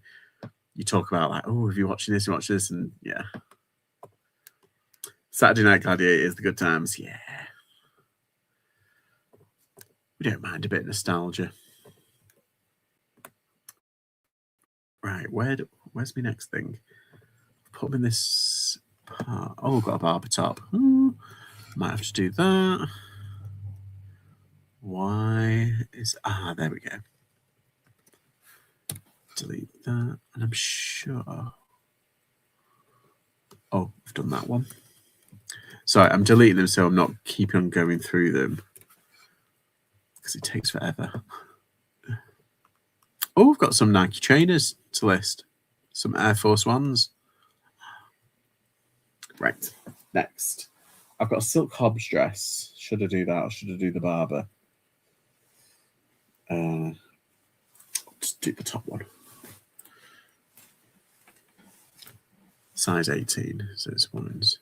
talk about like, oh, have you watching this? You watch this, and yeah. Saturday Night Gladiators, the good times, yeah. We don't mind a bit of nostalgia. Right, where's my next thing? Put them in this part. Oh, I've got a barber top. Might have to do that. Why is... there we go. Delete that. And I'm sure... Oh, I've done that one. Sorry, I'm deleting them so I'm not keeping on going through them. Because it takes forever. Oh, we've got some Nike trainers to list. Some Air Force Ones. Right, next. I've got a silk Hobbs dress. Should I do that or should I do the barber? Just do the top one. Size 18, so this one's...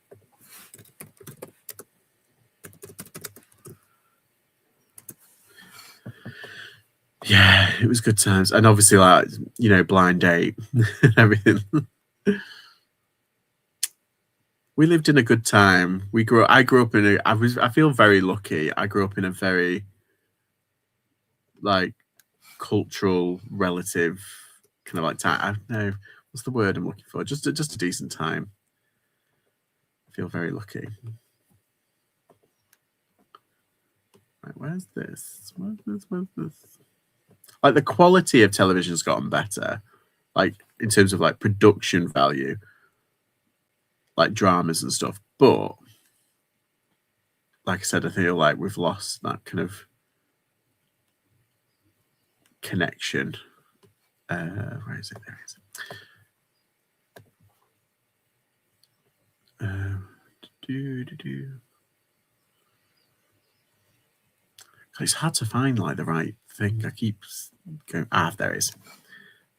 Yeah, it was good times. And obviously, like, you know, blind date and everything. We lived in a good time. I grew up in I feel very lucky. I grew up in a very, like, cultural, relative kind of like time. I don't know what's the word I'm looking for. Just a decent time. I feel very lucky. Right, where's this? Where's this? Like, the quality of television's gotten better, like in terms of like production value, like dramas and stuff. But like I said, I feel like we've lost that kind of connection. Where is it? There it is. It's hard to find like the right thing. I keep going. There it is.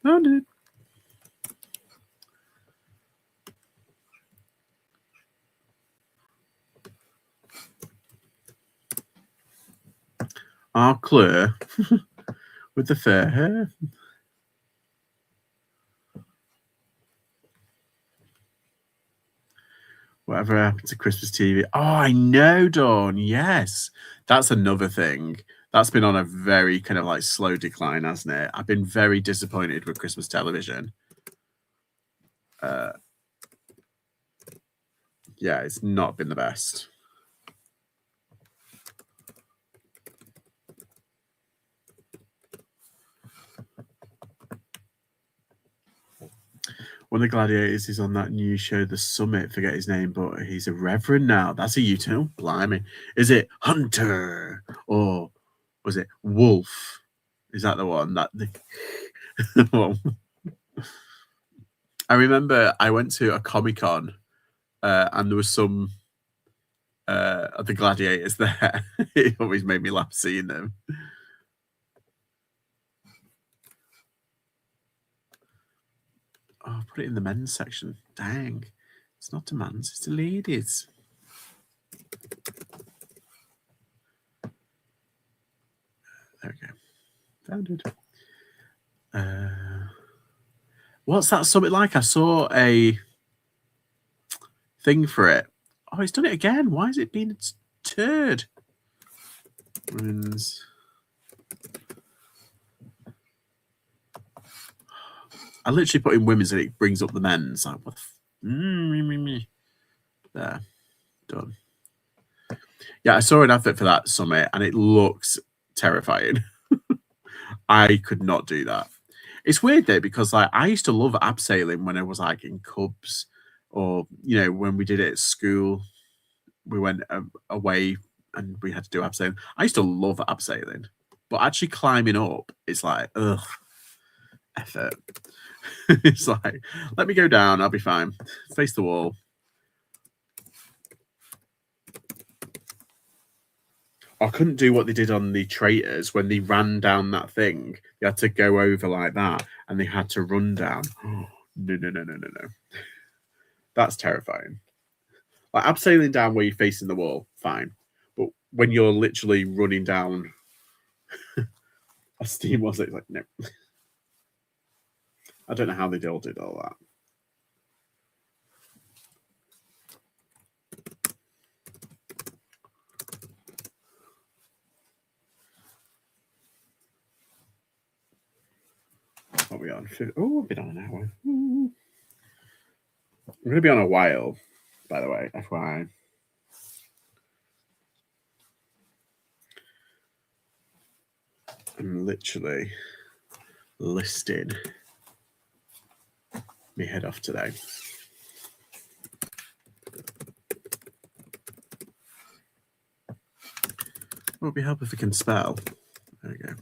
Found it. Our Claire with the fair hair. Whatever happened to Christmas TV? Oh, I know, Dawn. Yes. That's another thing. That's been on a very kind of like slow decline, hasn't it? I've been very disappointed with Christmas television. Yeah, it's not been the best. One of the gladiators is on that new show, The Summit. Forget his name, but he's a reverend now. That's a U-turn. Blimey. Is it Hunter or was it Wolf? Is that the one? I remember I went to a Comic-Con and there was some of the gladiators there. It always made me laugh seeing them. Oh, put it in the men's section. Dang. It's not the men's, it's the ladies. There we go. Found it. What's that summit like? I saw a thing for it. Oh, it's done it again. Why is it being a turd? Women's. I literally put in women's and it brings up the men's. Like, what the there. Done. Yeah, I saw an advert for that summit and it looks terrifying. I could not do that. It's weird though, because like I used to love abseiling when I was like in Cubs, or you know, when we did it at school, we went away and we had to do abseiling. I used to love abseiling, but actually climbing up is like, ugh, effort. It's like, let me go down, I'll be fine. Face the wall. I couldn't do what they did on the Traitors when they ran down that thing. They had to go over like that and they had to run down. No. That's terrifying. Like abseiling down where you're facing the wall, fine. But when you're literally running down a steam was it like, no. I don't know how they all did all that. What are we on? Oh, we've been on an hour. I'm going to be on a while, by the way, FYI. I'm literally listing me head off today. It would be helpful if we can spell. There we go.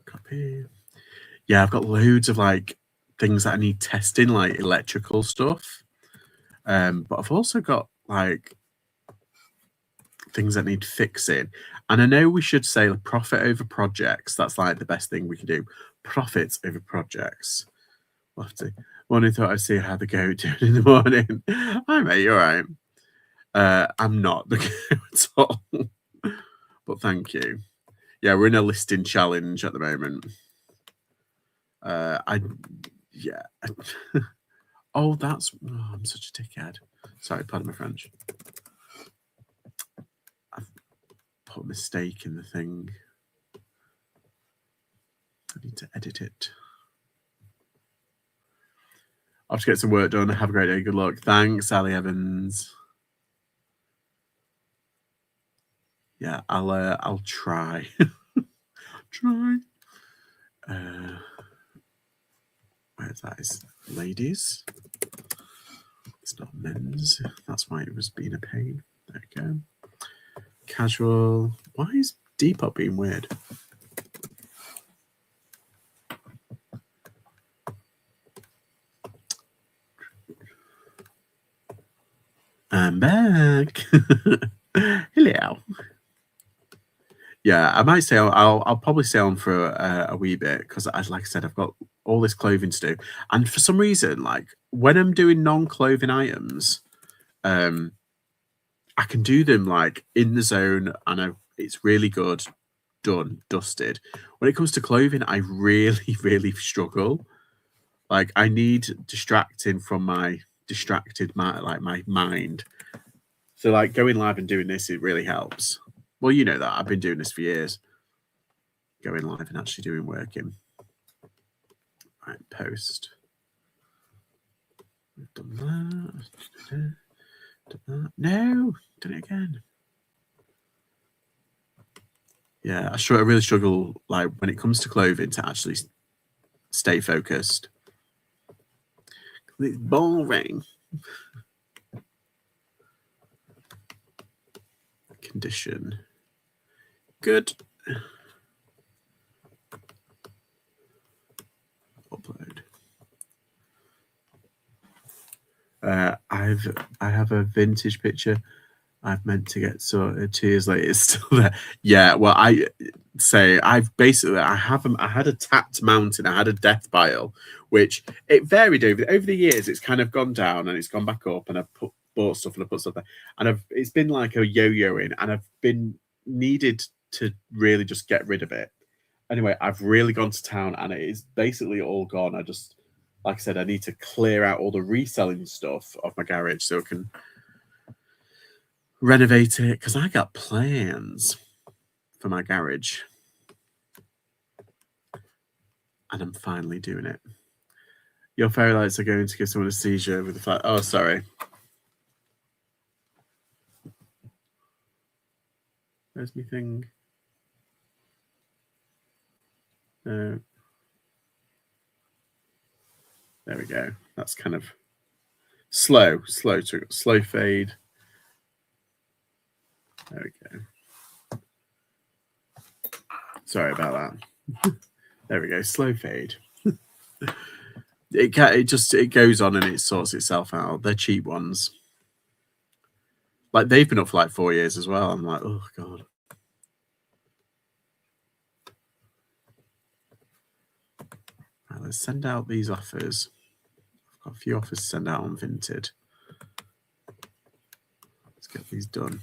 Copy. Yeah, I've got loads of like things that I need testing, like electrical stuff. But I've also got like things that need fixing. And I know we should say profit over projects. That's like the best thing we can do. Profits over projects. We'll have to. Morning thought I'd see how the goat doing in the morning. Hi mate, you're right. I'm not the girl at all. But thank you. Yeah, we're in a listing challenge at the moment. Oh, I'm such a dickhead. Sorry, pardon my French. I've put a mistake in the thing. I need to edit it. I'll have to get some work done. Have a great day. Good luck. Thanks, Sally Evans. Yeah, I'll try. Try. Where's that? Is ladies? It's not men's. That's why it was being a pain. There we go. Casual. Why is Depop being weird? I'm back. Hello. Yeah, I might say I'll probably stay on for a wee bit because, like I said, I've got all this clothing to do, and for some reason, like when I'm doing non-clothing items, I can do them like in the zone, and it's really good, done, dusted. When it comes to clothing, I really, really struggle. Like I need distracting from my my mind. So like going live and doing this, it really helps. Well, you know that I've been doing this for years. Going live and actually doing working. Right, post. We've done that. Done that. No, done it again. Yeah, I really struggle, like when it comes to clothing, to actually stay focused. It's boring. Condition. Good. Upload. I have a vintage picture I've meant to get sorted 2 years later. It's still there. Yeah, well, I had a tapped mountain. I had a death pile, which it varied over the years. It's kind of gone down and it's gone back up, and I've bought stuff and I put stuff there, and it's been like a yo-yoing, and I've been needed to really just get rid of it. Anyway, I've really gone to town, and it is basically all gone. I just, like I said, I need to clear out all the reselling stuff off my garage so I can renovate it, because I got plans for my garage, and I'm finally doing it. Your fairy lights are going to give someone a seizure with the flat. Oh, sorry. Where's my thing? No. There we go. That's kind of slow fade. There we go. Sorry about that. There we go. Slow fade. It goes on and it sorts itself out. They're cheap ones. Like they've been up for like 4 years as well. I'm like, oh god. Right, let's send out these offers. I've got a few offers to send out on Vinted. Let's get these done.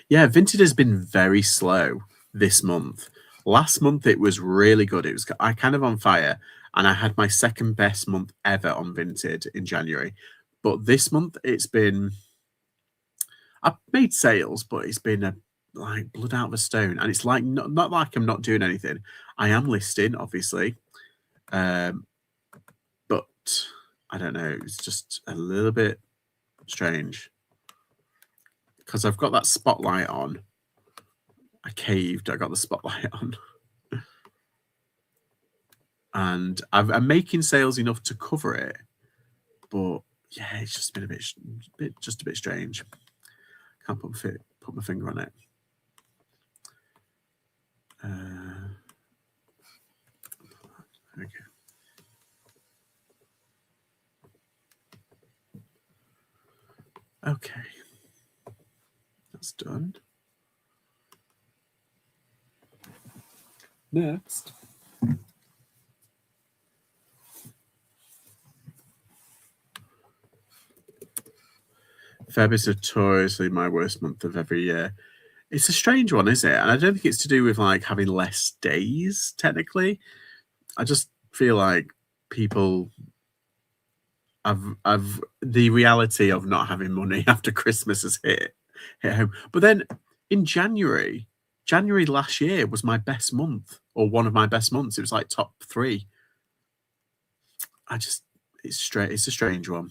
Yeah, Vinted has been very slow this month. Last month it was really good. I kind of on fire, and I had my second best month ever on Vinted in January. But this month I've made sales, but it's been like blood out of a stone, and it's like not like I'm not doing anything. I am listing, obviously, but I don't know. It's just a little bit strange because I've got that spotlight on. I caved. I got the spotlight on. And I'm making sales enough to cover it, but yeah, it's just been a bit strange. Can't put my finger on it. Okay. Okay, that's done. Next. Feb is notoriously my worst month of every year. It's a strange one, isn't it? And I don't think it's to do with like having less days, technically. I just feel like people have the reality of not having money after Christmas has hit home. But then in January last year was my best month, or one of my best months. It was like top 3. It's a strange one.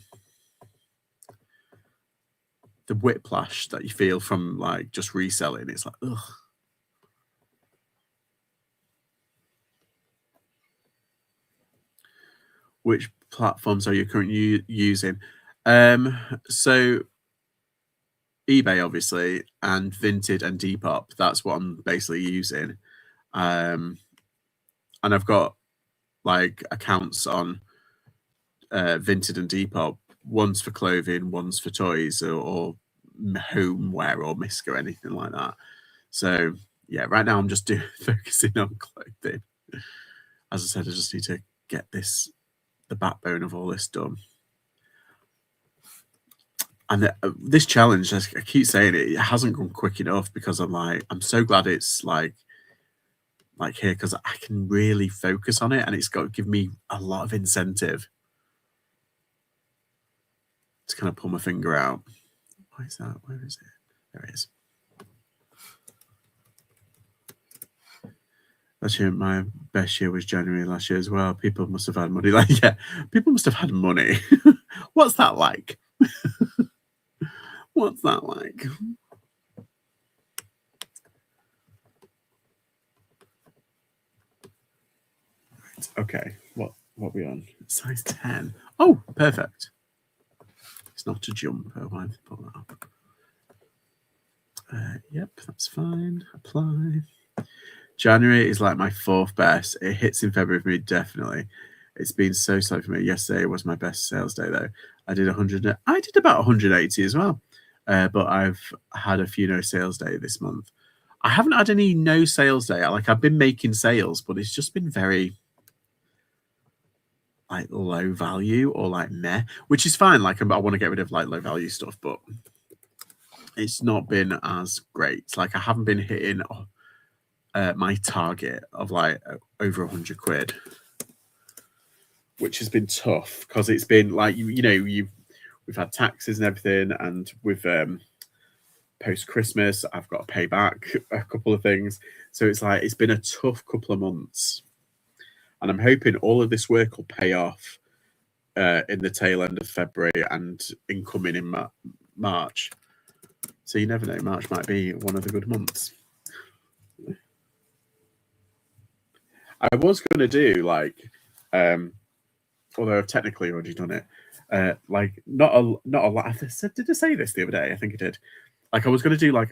The whiplash that you feel from like just reselling, it's like, ugh. Which platforms are you currently using? So eBay, obviously, and Vinted and Depop. That's what I'm basically using. And I've got like accounts on Vinted and Depop. One's for clothing, one's for toys or homeware or Misk or anything like that. So yeah, right now I'm just focusing on clothing. As I said, I just need to get the backbone of all this done. And this challenge, I keep saying it hasn't gone quick enough, because I'm so glad it's like here, because I can really focus on it, and it's got to give me a lot of incentive to kind of pull my finger out. Why is that? Where is it? There it is. Actually, my best year was January last year as well. People must have had money. People must have had money. What's that like? What's that like? Right, okay, what are we on? Size 10. Oh, perfect. It's not a jumper. Why have they put that up? Yep, that's fine. Apply. January is like my 4th best. It hits in February for me, definitely. It's been so slow for me. Yesterday was my best sales day, though. I did about 180 as well. But I've had a few no sales day this month. I haven't had any no sales day. I've been making sales, but it's just been very like low value or like meh, which is fine. I want to get rid of like low value stuff, but it's not been as great. I haven't been hitting my target of like over 100 quid, which has been tough, because it's been like we've had taxes and everything, and with post Christmas I've got to pay back a couple of things, so it's been a tough couple of months, and I'm hoping all of this work will pay off in the tail end of February and incoming in March. So you never know, March might be one of the good months. I was going to do although I've technically already done it, not a lot. Did I say this the other day? I think I did. I was going to do a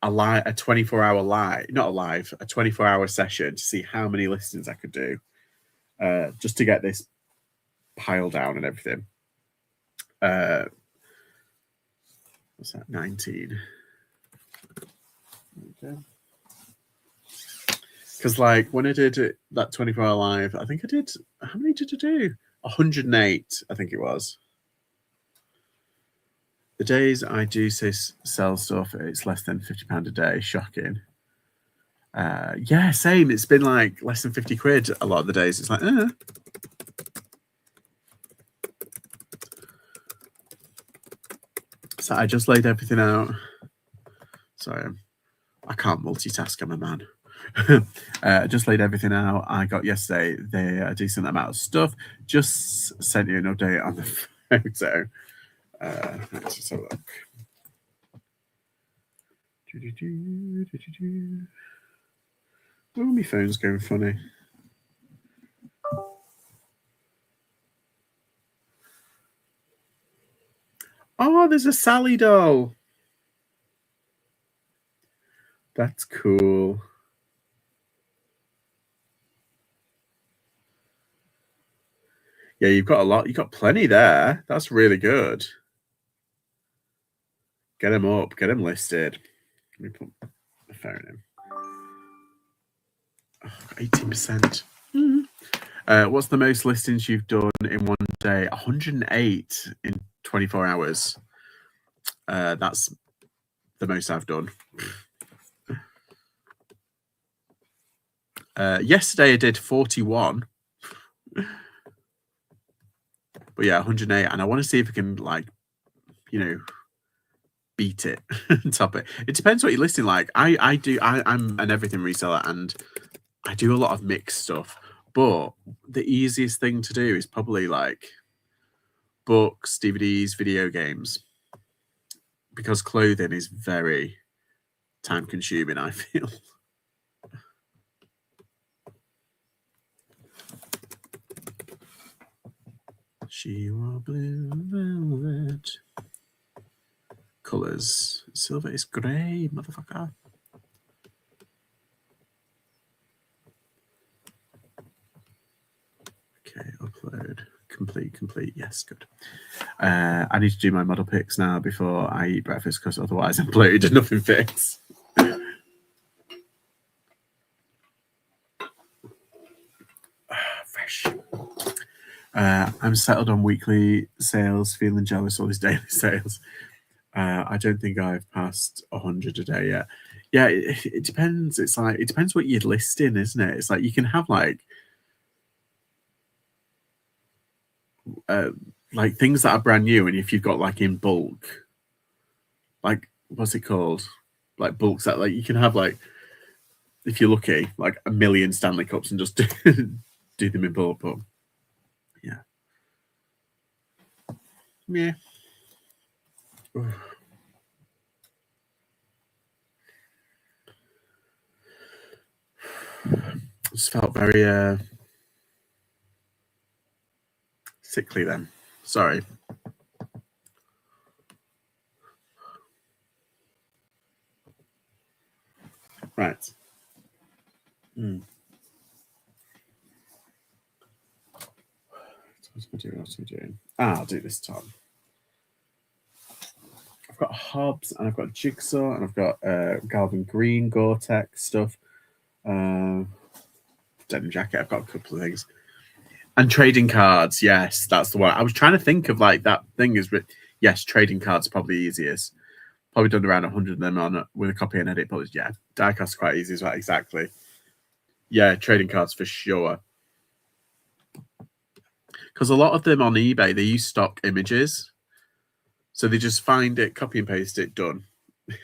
24-hour live, not a live, a 24-hour session to see how many listings I could do, just to get this pile down and everything. What's that? 19. Okay. Because when I did that 24-hour live, I think I did. How many did I do? 108, I think it was. The days I do sell stuff, it's less than £50 a day. Shocking. Yeah, same. It's been like less than 50 quid a lot of the days. It's like, So I just laid everything out. Sorry, I can't multitask. I'm a man. I just laid everything out. I got yesterday a decent amount of stuff. Just sent you an update on the photo. Let's just have a look. Oh, my phone's going funny. Oh, there's a Sally doll. That's cool. Yeah, you've got a lot. You've got plenty there. That's really good. Get them up. Get them listed. Let me put the phone in. 18%. What's the most listings you've done in one day? 108 in 24 hours. That's the most I've done. Yesterday I did 41. But yeah, 108. And I want to see if I can, like, you know, beat it, top it. It depends what you're listing like. I'm an everything reseller and I do a lot of mixed stuff. But the easiest thing to do is probably like books, DVDs, video games. Because clothing is very time consuming, I feel. She wore blue velvet. Colours. Silver is grey, motherfucker. Okay, upload. Complete. Yes, good. I need to do my model picks now before I eat breakfast because otherwise I'm bloated and nothing fits. Fresh. I'm settled on weekly sales, feeling jealous all these daily sales. I don't think I've passed 100 a day yet. Yeah, it depends. It's like, it depends what you're listing, isn't it? It's like you can have like things that are brand new, and if you've got like in bulk, like what's it called? Like bulks that like you can have like, if you're lucky, like 1 million Stanley Cups and just do them in bulk. But yeah. Yeah. Just felt very sickly then. Sorry. Right. What am I doing? I'll do this time. I've got Hobbs and I've got Jigsaw and I've got Galvin Green Gore-Tex stuff. Denim jacket. I've got a couple of things. And trading cards. Yes, that's the one. I was trying to think of like that thing is. Yes, trading cards probably easiest. Probably done around 100 of them on with a copy and edit. But yeah, diecast quite easy as well. Exactly. Yeah, trading cards for sure. Because a lot of them on eBay, they use stock images. So they just find it, copy and paste it, done.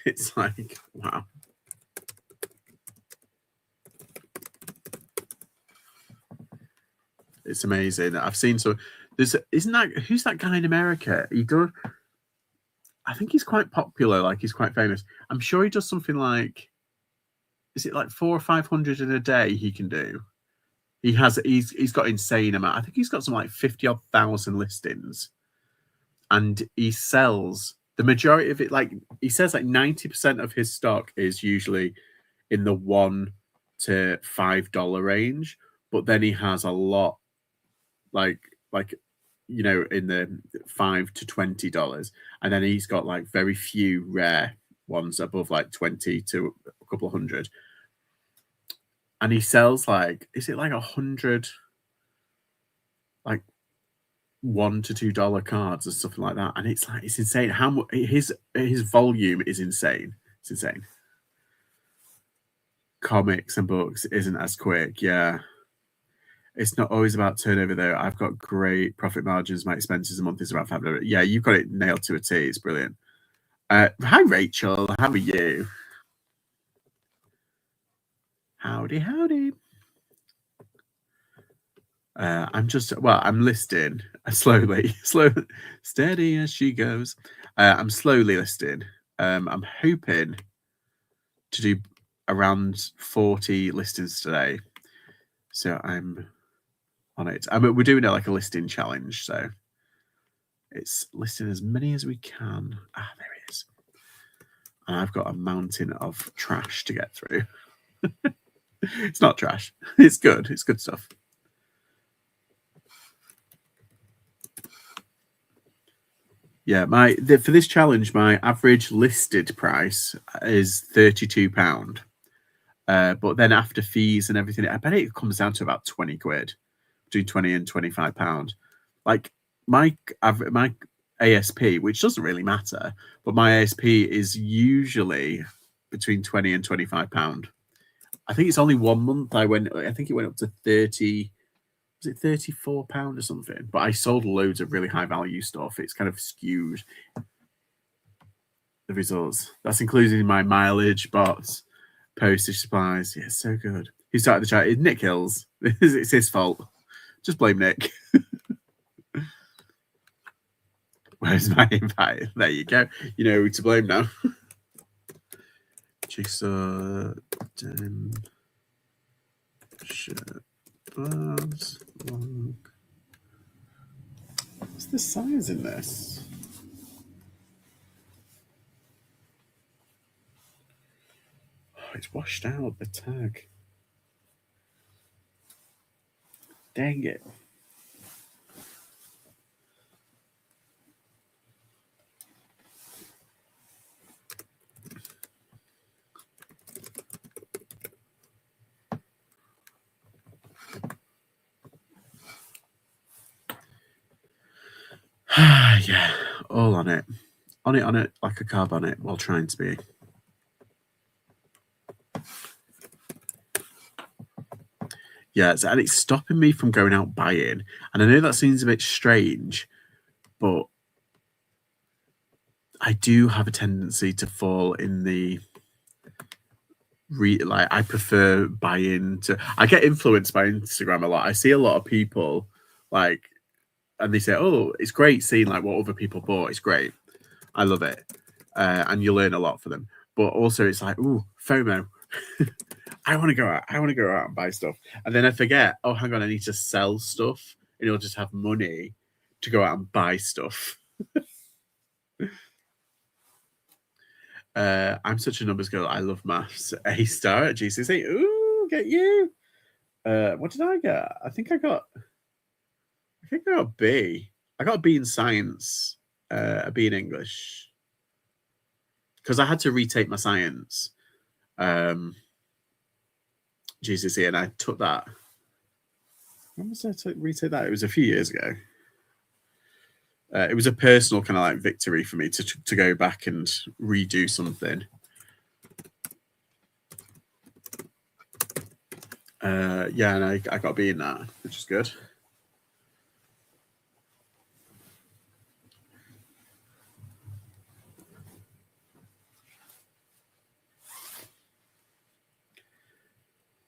It's like, wow. It's amazing. I've seen who's that guy in America? I think he's quite popular, like he's quite famous. I'm sure he does something like, is it like 400 or 500 in a day he can do? He's got insane amount. I think he's got some like 50,000 listings. And he sells the majority of it, like he says like 90% of his stock is usually in the $1 to $5 range, but then he has a lot like in the $5 to $20, and then he's got like very few rare ones above like 20 to a couple of hundred, and he sells like, is it like 100 like $1 to $2 cards or something like that, and it's like, it's insane how much his volume is insane. It's insane. Comics and books isn't as quick. Yeah, it's not always about turnover though. I've got great profit margins. My expenses a month is around $5. Yeah, you've got it nailed to a T. It's brilliant. Hi Rachel, how are you? Howdy. I'm listing slowly, steady as she goes. I'm slowly listing. I'm hoping to do around 40 listings today. So I'm on it. We're doing like a listing challenge, so it's listing as many as we can. There it is. And I've got a mountain of trash to get through. It's not trash. It's good. It's good stuff. Yeah, for this challenge, my average listed price is £32. But then after fees and everything, I bet it comes down to about 20 quid, between 20 and £25. Like my ASP, which doesn't really matter, but my ASP is usually between £20 and £25. I think it's only 1 month I think it went up to 30, was it £34 or something? But I sold loads of really high value stuff. It's kind of skewed the results. That's including my mileage, bots, postage, supplies. Yeah, so good. Who started the chat? Nick Hills. It's his fault. Just blame Nick. Where's my invite? There you go. You know who to blame now. Jigsaw, shirt, gloves, long. What's the size in this? Oh, it's washed out, the tag. Dang it. Yeah, all on it. On it, like a carb on it, while trying to be. Yeah, and it's stopping me from going out buying. And I know that seems a bit strange, but I do have a tendency to fall in the like I prefer buying to. I get influenced by Instagram a lot. I see a lot of people like, and they say, "Oh, it's great seeing like what other people bought. It's great. I love it," and you learn a lot for them. But also, it's like, "Ooh, FOMO." I want to go out. I want to go out and buy stuff, and then I forget. Oh, hang on, I need to sell stuff in order to have money to go out and buy stuff. I'm such a numbers girl. I love maths. A star at GCSE. Ooh, get you. What did I get? I think I got a B. I got a B in science, a B in English, because I had to retake my science GCSE, and I took that. When was I to retake that? It was a few years ago. It was a personal kind of like victory for me to go back and redo something. Yeah, and I got a B in that, which is good.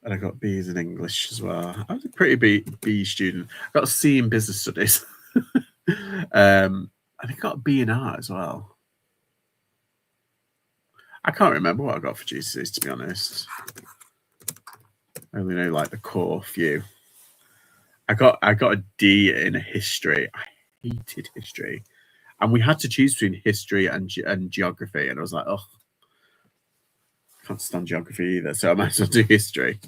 And I got B's in English as well. I was a pretty B student. I got a C in business studies. I think I got a B in art as well. I can't remember what I got for GCSEs, to be honest. I only know like the core few. I got a D in history. I hated history, and we had to choose between history and geography, and I was like, oh, I can't stand geography either, so I might as well do history.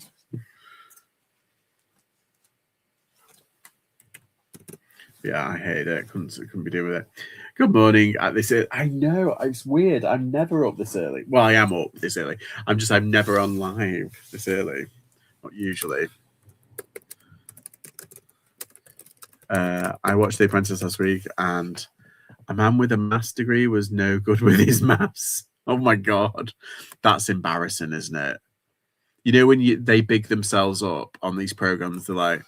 Yeah, I hate it. Couldn't be doing with it. Good morning at this. I know it's weird. I'm never up this early. Well, I am up this early. I'm never on live this early. Not usually. I watched The Apprentice last week, and a man with a maths degree was no good with his maths. Oh my god, that's embarrassing, isn't it? You know when they big themselves up on these programs, they're like,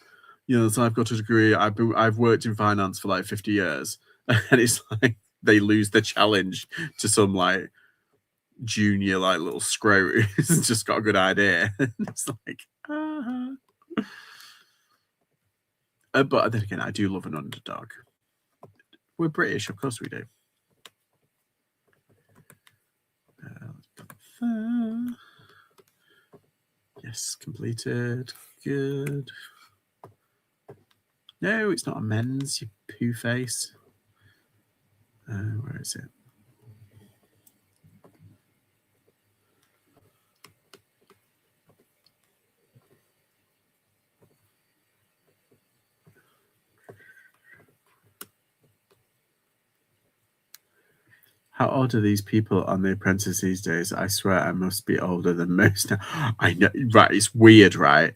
you know, so I've got a degree. I've worked in finance for like 50 years, and it's like they lose the challenge to some like junior like little scrote who's just got a good idea. It's like, but then again, I do love an underdog. We're British, of course we do. Yes, completed. Good. No, it's not a men's, you poo face. Where is it? How old are these people on The Apprentice these days? I swear I must be older than most now. I know, right? It's weird, right?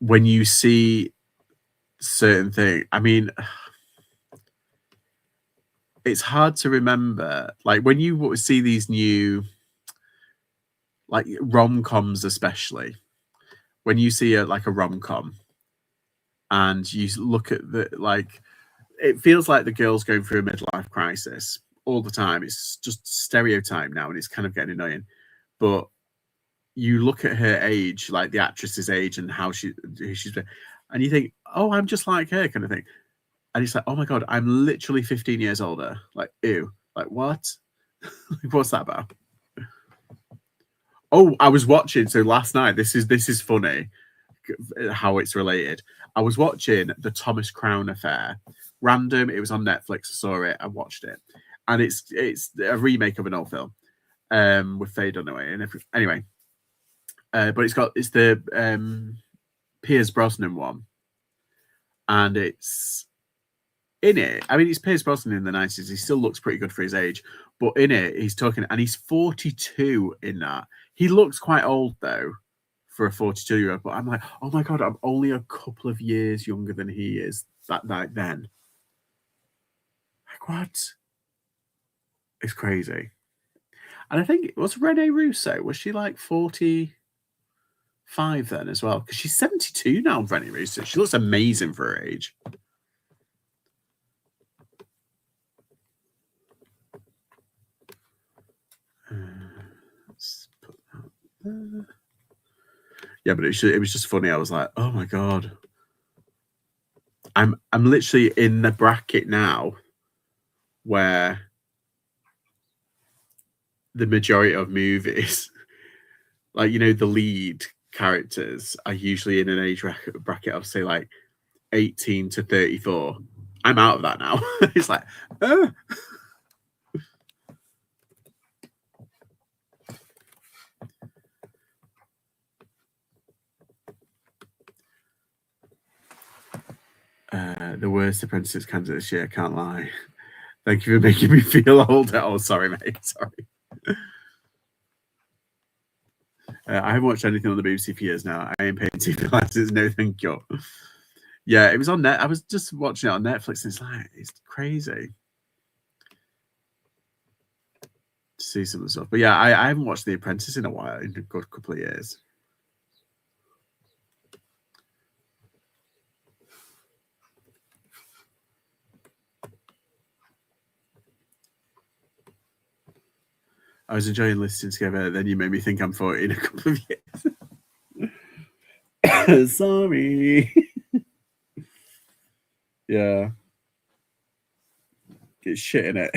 When you see certain things, I mean, it's hard to remember. Like when you see these new, like rom-coms, especially when you see a rom-com and you look at the, like, it feels like the girl's going through a midlife crisis all the time. It's just stereotype now, and it's kind of getting annoying. But you look at her age, like the actress's age, and who she's been, and you think, oh, I'm just like her, kind of thing. And it's like, oh my god, I'm literally 15 years older. Like, ew. Like, what? What's that about? Oh, I was watching. So last night, this is funny how it's related. I was watching the Thomas Crown Affair. Random. It was on Netflix. I saw it. I watched it, and it's a remake of an old film, with Faye Dunaway and anyway. But it's the Piers Brosnan one, and it's in it. I mean, it's Piers Brosnan in the 90s. He still looks pretty good for his age, but in it, he's talking, and he's 42 in that. He looks quite old though for a 42-year-old, but I'm like, oh my god, I'm only a couple of years younger than he is that night then. Like, what? It's crazy. And I think it was Rene Russo. Was she like 45 then as well? Because she's 72 now, Rene Russo. She looks amazing for her age. Let's put that there. Yeah, but it was just funny. I was like, oh my god. I'm literally in the bracket now where the majority of movies, like, you know, the lead characters are usually in an age bracket of, say, like 18 to 34. I'm out of that now. It's like, oh. The worst Apprentice candidate this year, can't lie. Thank you for making me feel older. Oh, sorry, mate. Sorry. I haven't watched anything on the BBC for years now. I ain't paying TV licenses. No, thank you. Yeah, it was on net. I was just watching it on Netflix, and it's like, it's crazy to see some of the stuff. But yeah, I haven't watched The Apprentice in a while, in a good couple of years. I was enjoying listening together. Then you made me think I'm 40 in a couple of years. Sorry. Yeah. It's shit in it.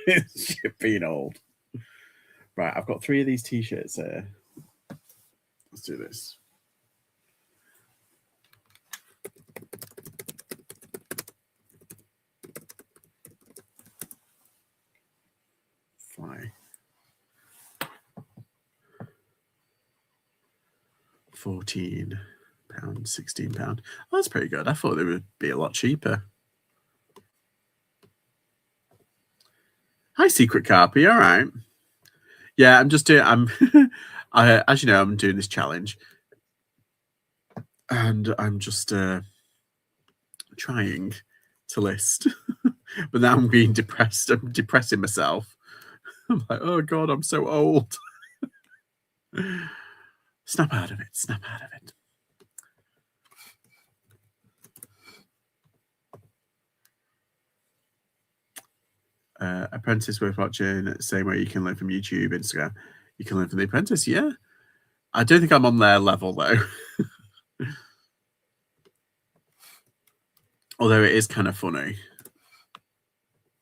It's shit being old. Right, I've got 3 of these t-shirts here. Let's do this. Fly. £14, £16. Oh, that's pretty good. I thought they would be a lot cheaper. Hi, Secret Carpy. All right. Yeah, I'm just doing. As you know, I'm doing this challenge, and I'm just trying to list. But now I'm being depressed. I'm depressing myself. I'm like, oh god, I'm so old. Snap out of it. Snap out of it. Apprentice worth watching. Same way you can learn from YouTube, Instagram. You can learn from The Apprentice. Yeah, I don't think I'm on their level though. Although it is kind of funny.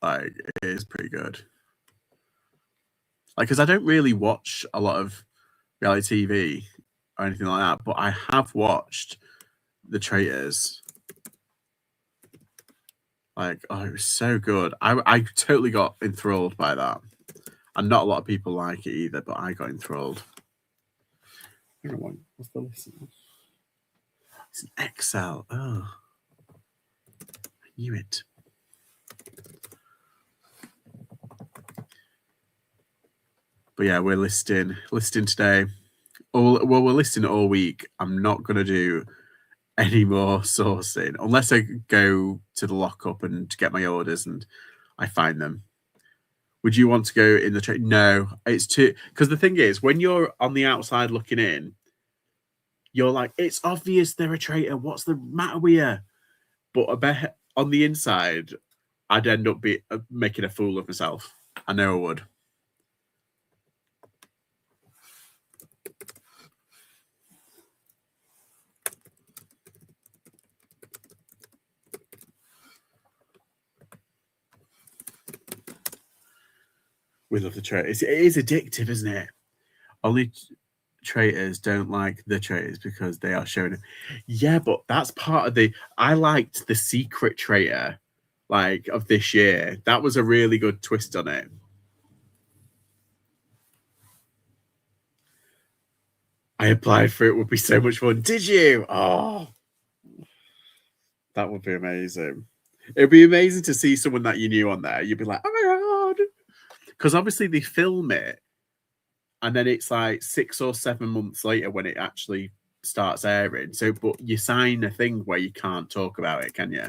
Like, it is pretty good. Like, because I don't really watch a lot of reality TV or anything like that, but I have watched The Traitors. Like, oh, it was so good. I totally got enthralled by that. And not a lot of people like it either, but I got enthralled. I don't know what's the list? It's an Excel. Oh, I knew it. But yeah, we're listing today. Well, we're listing all week. I'm not going to do any more sourcing unless I go to the lockup and get my orders and I find them. Would you want to go in the trade? No, it's too, because the thing is, when you're on the outside looking in, you're like, it's obvious they're a traitor. What's the matter with you? But I bet on the inside, I'd end up making a fool of myself. I know I would. We love the traitors. It is addictive, isn't it? Only traitors don't like the traitors because they are showing it. Yeah, but that's part of the. I liked the secret traitor, like of this year. That was a really good twist on it. I applied for it. Would be so much fun. Did you? Oh, that would be amazing. It'd be amazing to see someone that you knew on there. You'd be like, oh my god, because obviously they film it, and then it's like 6 or 7 months later when it actually starts airing. So, but you sign a thing where you can't talk about it, can you?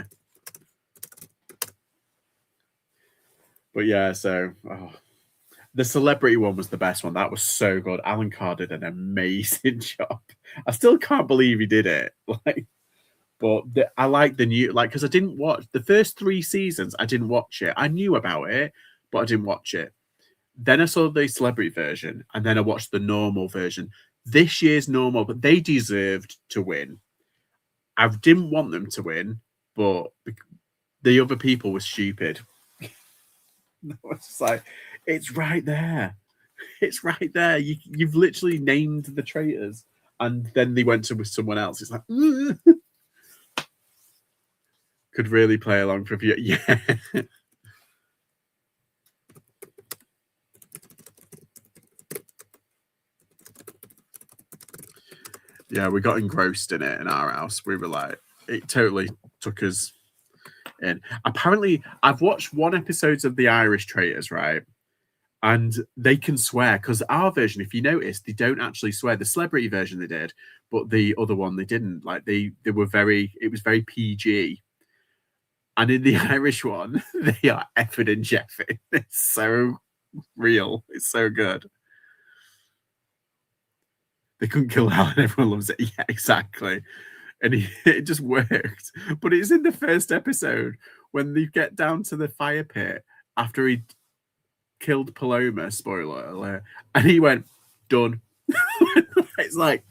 But yeah, so the celebrity one was the best one. That was so good. Alan Carr did an amazing job. I still can't believe he did it. Like, but I like the new, like, because I didn't watch the first 3 seasons. I didn't watch it. I knew about it, but I didn't watch it. Then I saw the celebrity version, and then I watched the normal version. This year's normal, but they deserved to win. I didn't want them to win, but the other people were stupid. It's like, it's right there. It's right there. You've literally named the traitors, and then they went to someone else. It's like, could really play along for you. Yeah. Yeah, we got engrossed in it in our house. We were like, it totally took us in. Apparently, I've watched 1 episode of The Irish Traitors, right? And they can swear, because our version, if you notice, they don't actually swear. The celebrity version they did, but the other one they didn't. Like they were it was very PG. And in the Irish one, they are effing and jeffing. It's so real. It's so good. They couldn't kill Alan. Everyone loves it. Yeah, exactly. And it just worked. But it's in the first episode when they get down to the fire pit after he killed Paloma, spoiler alert, and he went, done. It's like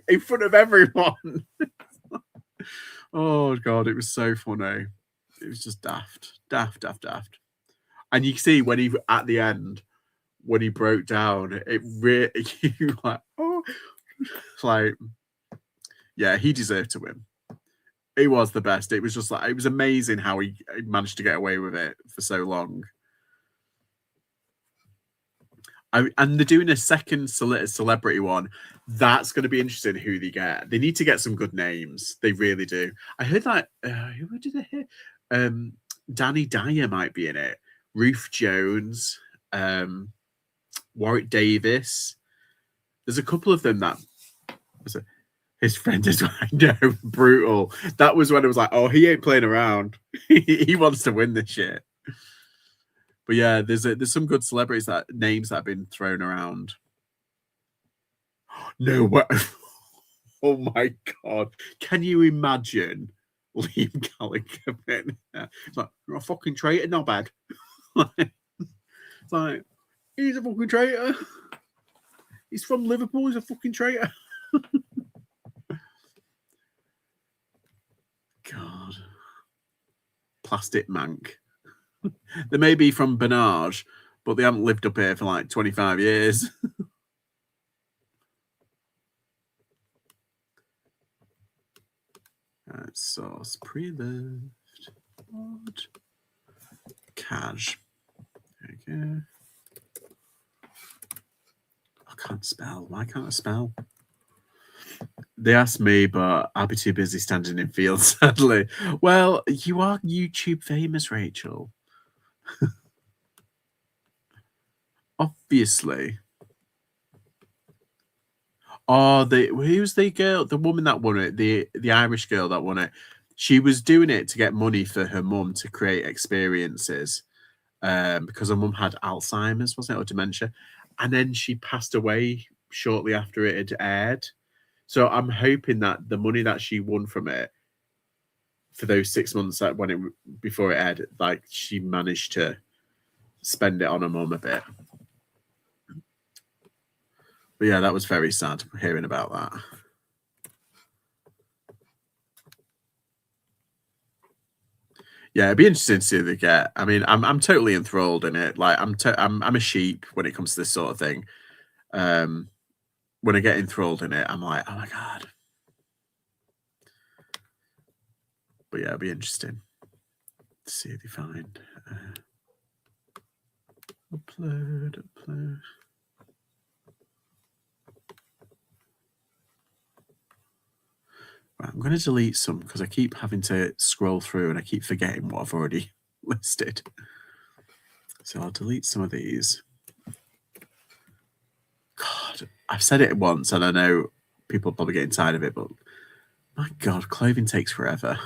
in front of everyone. Oh god, it was so funny. It was just daft. And you see when he at the end, when he broke down, it really you like, oh, like, yeah, he deserved to win. He was the best. It was just like, it was amazing how he managed to get away with it for so long. And they're doing a second celebrity one. That's going to be interesting who they get. They need to get some good names. They really do. I heard that, who did I hear? Danny Dyer might be in it. Ruth Jones, Warwick Davis. There's a couple of them that his friend is, I know, brutal. That was when it was like, oh, he ain't playing around. He wants to win this shit. But yeah, there's some good celebrities names that have been thrown around. No, what? Oh my god! Can you imagine Liam Gallagher being there? It's like, you're a fucking traitor, not bad. It's like, he's a fucking traitor. He's from Liverpool. He's a fucking traitor. God, plastic mank. They may be from Bernard, but they haven't lived up here for like 25 years. Source pre-loved. Cash. There we go. I can't spell. Why can't I spell? They asked me, but I'll be too busy standing in fields, sadly. Well, you are YouTube famous, Rachel. Obviously. Oh, who's the girl? The woman that won it, the Irish girl that won it. she was doing it to get money for her mum to create experiences, because her mum had Alzheimer's, wasn't it, or dementia, and then she passed away shortly after it had aired. So I'm hoping that the money that she won from it for those 6 months that before it aired, like she managed to spend it on her mum a bit. But yeah, that was very sad hearing about that. Yeah, it'd be interesting to see what they get. I mean, I'm totally enthralled in it. Like I'm a sheep when it comes to this sort of thing. When I get enthralled in it, I'm like, oh my god. But yeah, it'll be interesting to see if they find. Upload. Right, I'm going to delete some because I keep having to scroll through and I keep forgetting what I've already listed. So I'll delete some of these. God, I've said it once and I know people are probably getting tired of it, but my God, clothing takes forever.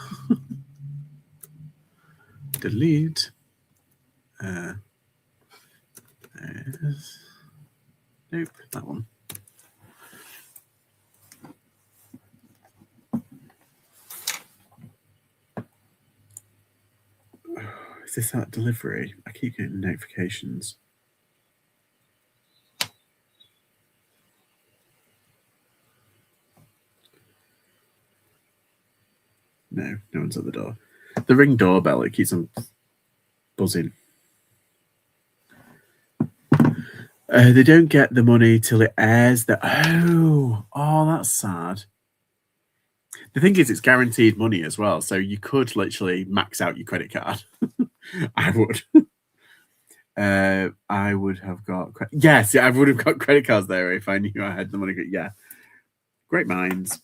Delete. Nope, that one. Is this that delivery? I keep getting notifications. No one's at the door. The Ring doorbell, it keeps on buzzing. They don't get the money till it airs. Oh, that's sad. The thing is, it's guaranteed money as well, so you could literally max out your credit card. I would. I would have got yes, I would have got credit cards there if I knew I had the money. Yeah, great minds.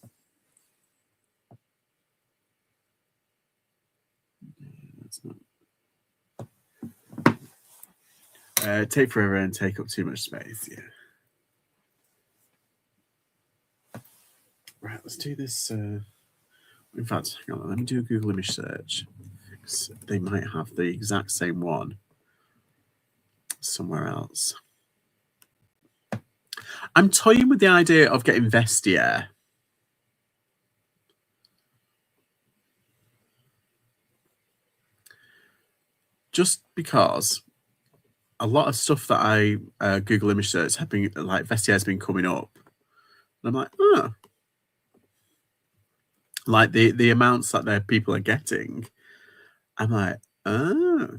That's not. Take forever and take up too much space. Yeah. Right, let's do this. In fact, hang on, let me do a Google image search. They might have the exact same one somewhere else. I'm toying with the idea of getting vestiaire. Just because a lot of stuff that I Google image search have been like vestiaire has been coming up. And I'm like, oh. Like the amounts that their people are getting. I'm like, oh.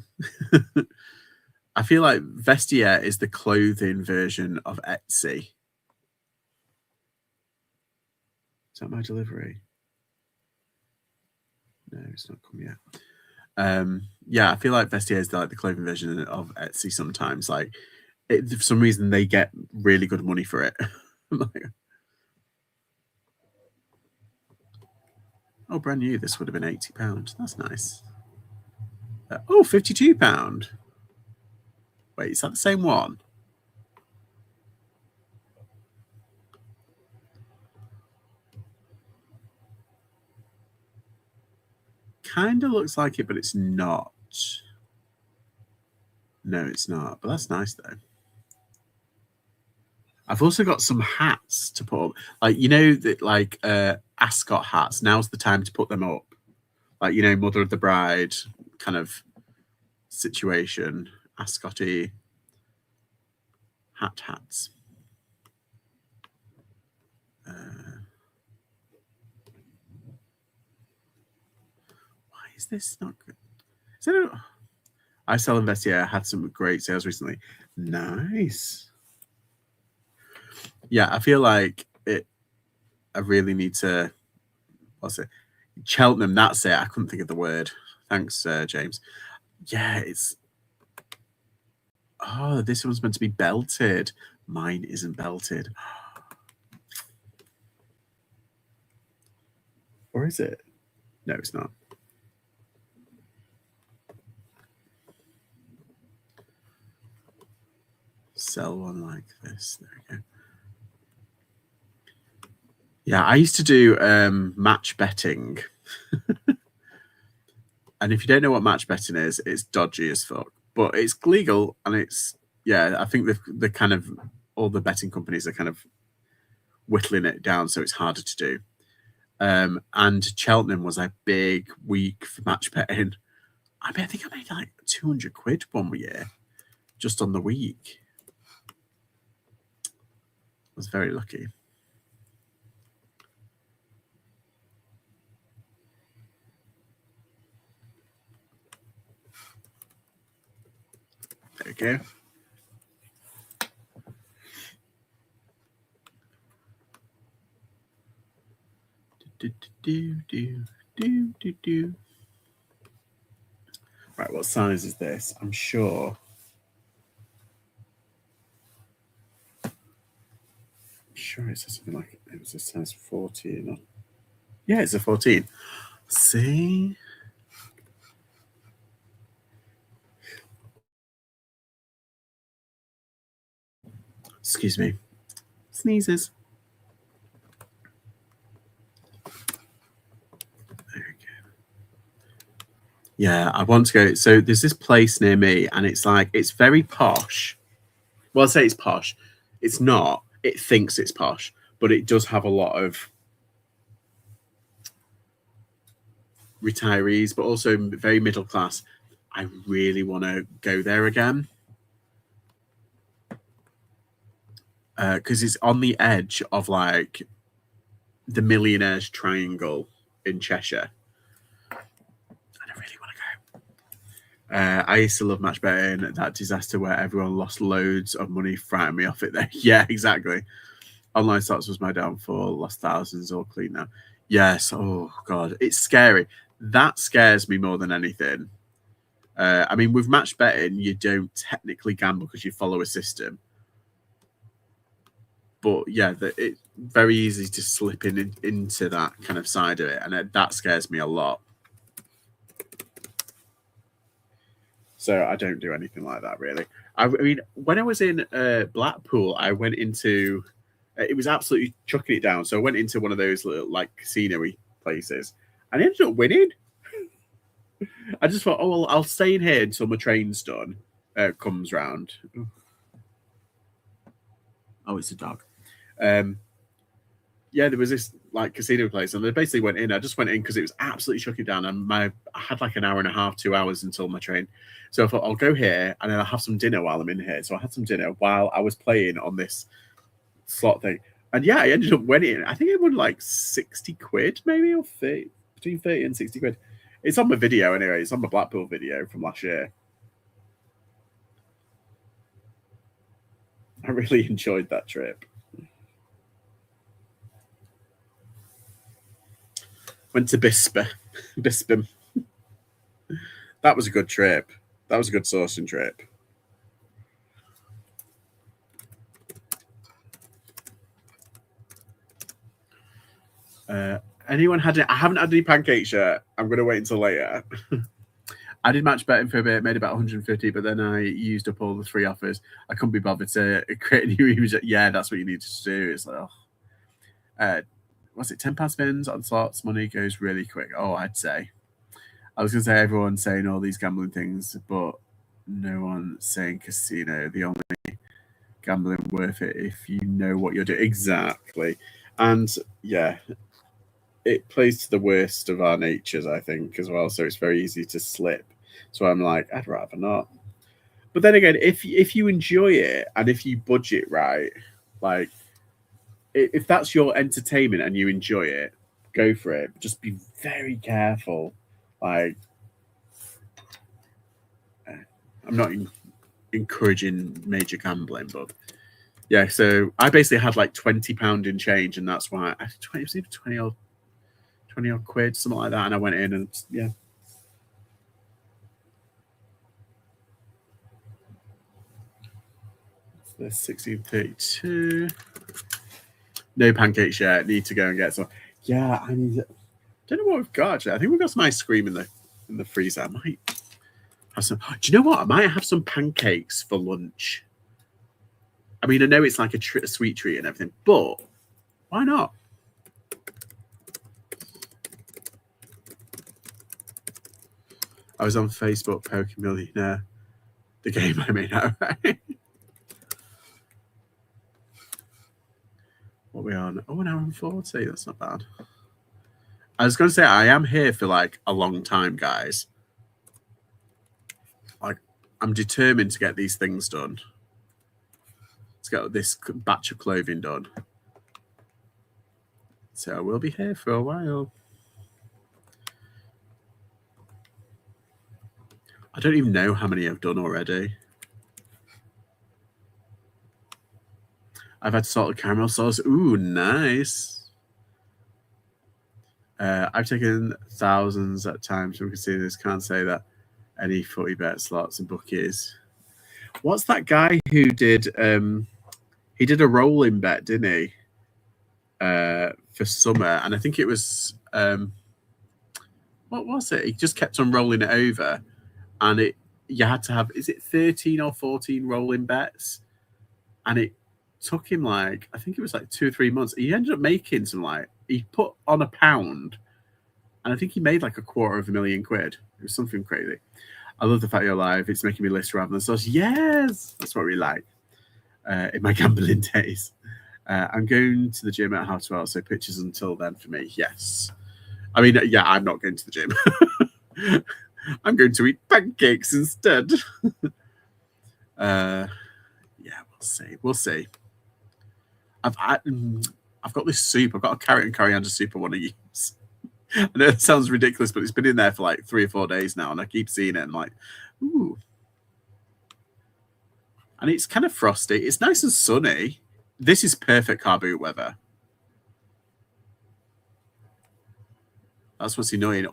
I feel like vestiaire is the clothing version of Etsy. Is that my delivery? No, it's not come yet. Yeah, I feel like vestiaire is like the clothing version of Etsy sometimes. Like, for some reason, they get really good money for it. Oh, brand new. This would have been £80. That's nice. Oh, £52. Wait, is that the same one? Kind of looks like it, but it's not. No, it's not. But that's nice, though. I've also got some hats to put up. Like, you know, like ascot hats. Now's the time to put them up. Like, you know, Mother of the Bride kind of situation. Ascot-y hats. Why is this not good? I sell and vestiaire. Had some great sales recently. Nice. Yeah, I feel like I really need to. What's it? Cheltenham. That's it. I couldn't think of the word. Thanks, James. Yeah, it's. Oh, this one's meant to be belted. Mine isn't belted. Or is it? No, it's not. Sell one like this. There we go. Yeah, I used to do match betting. And if you don't know what match betting is, it's dodgy as fuck. But it's legal, and it's, yeah, I think the kind of, all the betting companies are kind of whittling it down so it's harder to do. And Cheltenham was a big week for match betting. I mean, I think I made like 200 quid one year just on the week. I was very lucky. There we go. Right, what size is this? I'm sure it's something like, it was a size 14. Yeah, it's a 14. See? Excuse me. Sneezes. There we go. Yeah, I want to go. So there's this place near me, and it's like, it's very posh. Well, I say it's posh. It's not. It thinks it's posh, but it does have a lot of retirees, but also very middle class. I really want to go there again. Because it's on the edge of like the Millionaires Triangle in Cheshire. And I really want to go. I used to love match betting. That disaster where everyone lost loads of money frightened me off it there. Yeah, exactly. Online stocks was my downfall. Lost thousands, all clean now. Yes. Oh, God. It's scary. That scares me more than anything. I mean, with match betting, you don't technically gamble because you follow a system. But yeah, it's very easy to slip into that kind of side of it, and that scares me a lot. So I don't do anything like that, really. I mean, when I was in Blackpool, I went into, it was absolutely chucking it down. So I went into one of those little like casino-y places, and I ended up winning. I just thought, oh, well, I'll stay in here until my train's done, comes round. Oh, it's a dog. Yeah, there was this like casino place, and they basically went in. I just went in because it was absolutely shutting down, and I had like an hour and a half, 2 hours until my train. So I thought I'll go here, and then I'll have some dinner while I'm in here. So I had some dinner while I was playing on this slot thing, and yeah, I ended up winning. I think I won like 60 quid, maybe, or 30, between 30 and 60 quid. It's on my video anyway. It's on my Blackpool video from last year. I really enjoyed that trip. Went to Bispam. That was a good trip. That was a good sourcing trip. Anyone had it? I haven't had any pancakes yet. I'm going to wait until later. I did match betting for a bit, made about 150, but then I used up all the free offers. I couldn't be bothered to create a new image. Yeah, that's what you need to do. It's like, was it £10 spins on slots? Money goes really quick. Oh, I'd say. I was going to say everyone's saying all these gambling things, but no one's saying casino. The only gambling worth it if you know what you're doing. Exactly. And yeah, it plays to the worst of our natures, I think, as well. So it's very easy to slip. So I'm like, I'd rather not. But then again, if you enjoy it and if you budget right, like if that's your entertainment and you enjoy it, go for it. Just be very careful. Like, I'm not encouraging major gambling, but yeah. So I basically had like £20 in change, and that's why I 20 or 20 odd quid, something like that. And I went in and yeah. So 1632. No pancakes yet. Need to go and get some. Yeah, I need. Don't know what we've got actually. I think we've got some ice cream in the freezer. I might have some. Do you know what? I might have some pancakes for lunch. I mean, I know it's like a sweet treat and everything, but why not? I was on Facebook, Poke Millionaire, the game I made out, right? What are we on? Oh, an hour and 40. That's not bad. I was going to say, I am here for like a long time, guys. Like, I'm determined to get these things done. Let's get this batch of clothing done. So I will be here for a while. I don't even know how many I've done already. I've had salted caramel sauce. Ooh, nice. I've taken thousands at times from casinos. Can't say that any footy bet slots and bookies. What's that guy who did? He did a rolling bet, didn't he? For summer, and I think it was what was it? He just kept on rolling it over, and you had to have, is it 13 or 14 rolling bets, and it took him like, I think it was like 2 or 3 months. He ended up making some, like, he put on £1, and I think he made like £250,000. It was something crazy. I love the fact you're live. It's making me list rather than sauce. Yes, that's what we like in my gambling days. I'm going to the gym at 12:30, so pictures until then for me. Yes. I mean, yeah, I'm not going to the gym. I'm going to eat pancakes instead. Yeah, we'll see. We'll see. I've got this soup. I've got a carrot and coriander soup I want to use. I know it sounds ridiculous, but it's been in there for like 3 or 4 days now, and I keep seeing it and I'm like, ooh. And it's kind of frosty. It's nice and sunny. This is perfect carboot weather. That's what's annoying.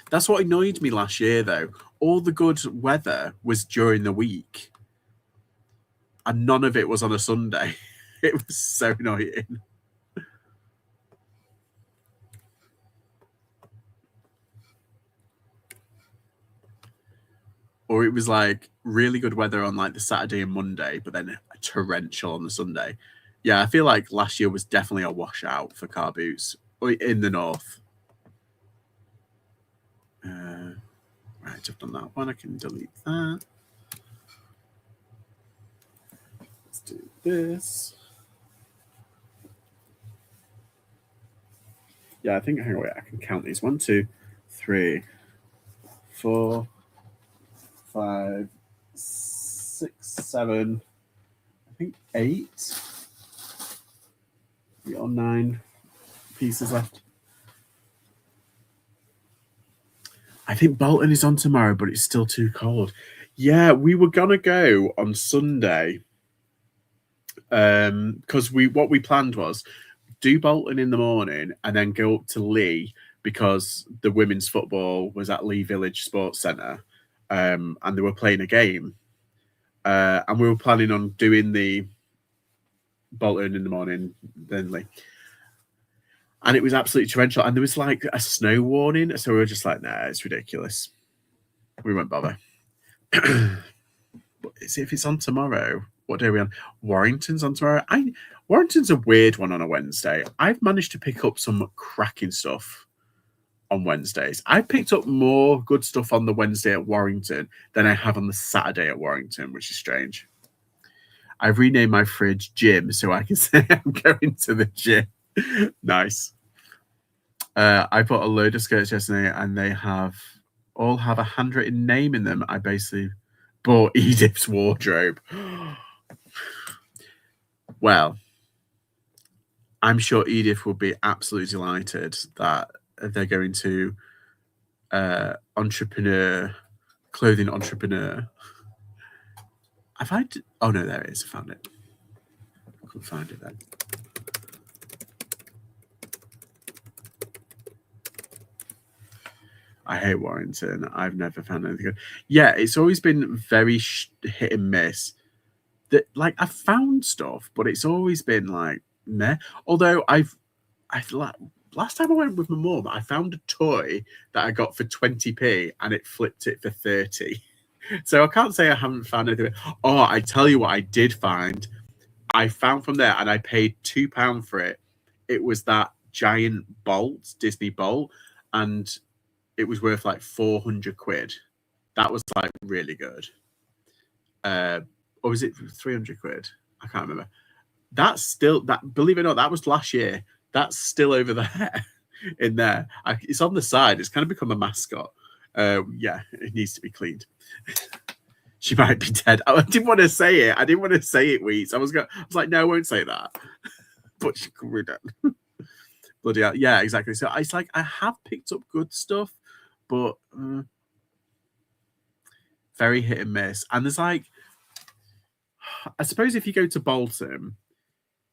That's what annoyed me last year, though. All the good weather was during the week, and none of it was on a Sunday. It was so annoying. Or it was like really good weather on like the Saturday and Monday, but then torrential on the Sunday. Yeah, I feel like last year was definitely a washout for car boots in the north. Right, I've done that one. I can delete that. Let's do this. Yeah, I think, hang on, wait, I can count these. 1, 2, 3, 4, 5, 6, 7, I think 8. 8 or 9 pieces left. I think Bolton is on tomorrow, but it's still too cold. Yeah, we were gonna go on Sunday. Because what we planned was do Bolton in the morning and then go up to Lee, because the women's football was at Lee Village Sports Centre, and they were playing a game. And we were planning on doing the Bolton in the morning, then Lee. And it was absolutely torrential. And there was like a snow warning. So we were just like, nah, it's ridiculous. We won't bother. But if it's on tomorrow, what day are we on? Warrington's on tomorrow. Warrington's a weird one on a Wednesday. I've managed to pick up some cracking stuff on Wednesdays. I picked up more good stuff on the Wednesday at Warrington than I have on the Saturday at Warrington, which is strange. I've renamed my fridge Gym so I can say I'm going to the gym. Nice. I bought a load of skirts yesterday, and they all have a handwritten name in them. I basically bought Edith's wardrobe. Well, I'm sure Edith will be absolutely delighted that they're going to clothing entrepreneur. Oh no, there it is. I found it. I couldn't find it then. I hate Warrington. I've never found anything good. Yeah, it's always been very hit and miss. That, like, I've found stuff, but it's always been like meh. Although last time I went with my mum, I found a toy that I got for 20p and it flipped it for 30. So I can't say I haven't found anything. Oh, I tell you what I did find. I found from there, and I paid £2 for it. It was that giant bolt, Disney bolt, and it was worth like 400 quid. That was like really good. Or was it 300 quid? I can't remember. That's still, that, believe it or not, that was last year. That's still over there in there. It's on the side. It's kind of become a mascot. Yeah, it needs to be cleaned. She might be dead. I didn't want to say it. I didn't want to say it, Weeds. I was like, no, I won't say that. But she could be dead. Bloody hell. Yeah, exactly. So it's like I have picked up good stuff, but very hit and miss. And there's like, I suppose if you go to Bolton,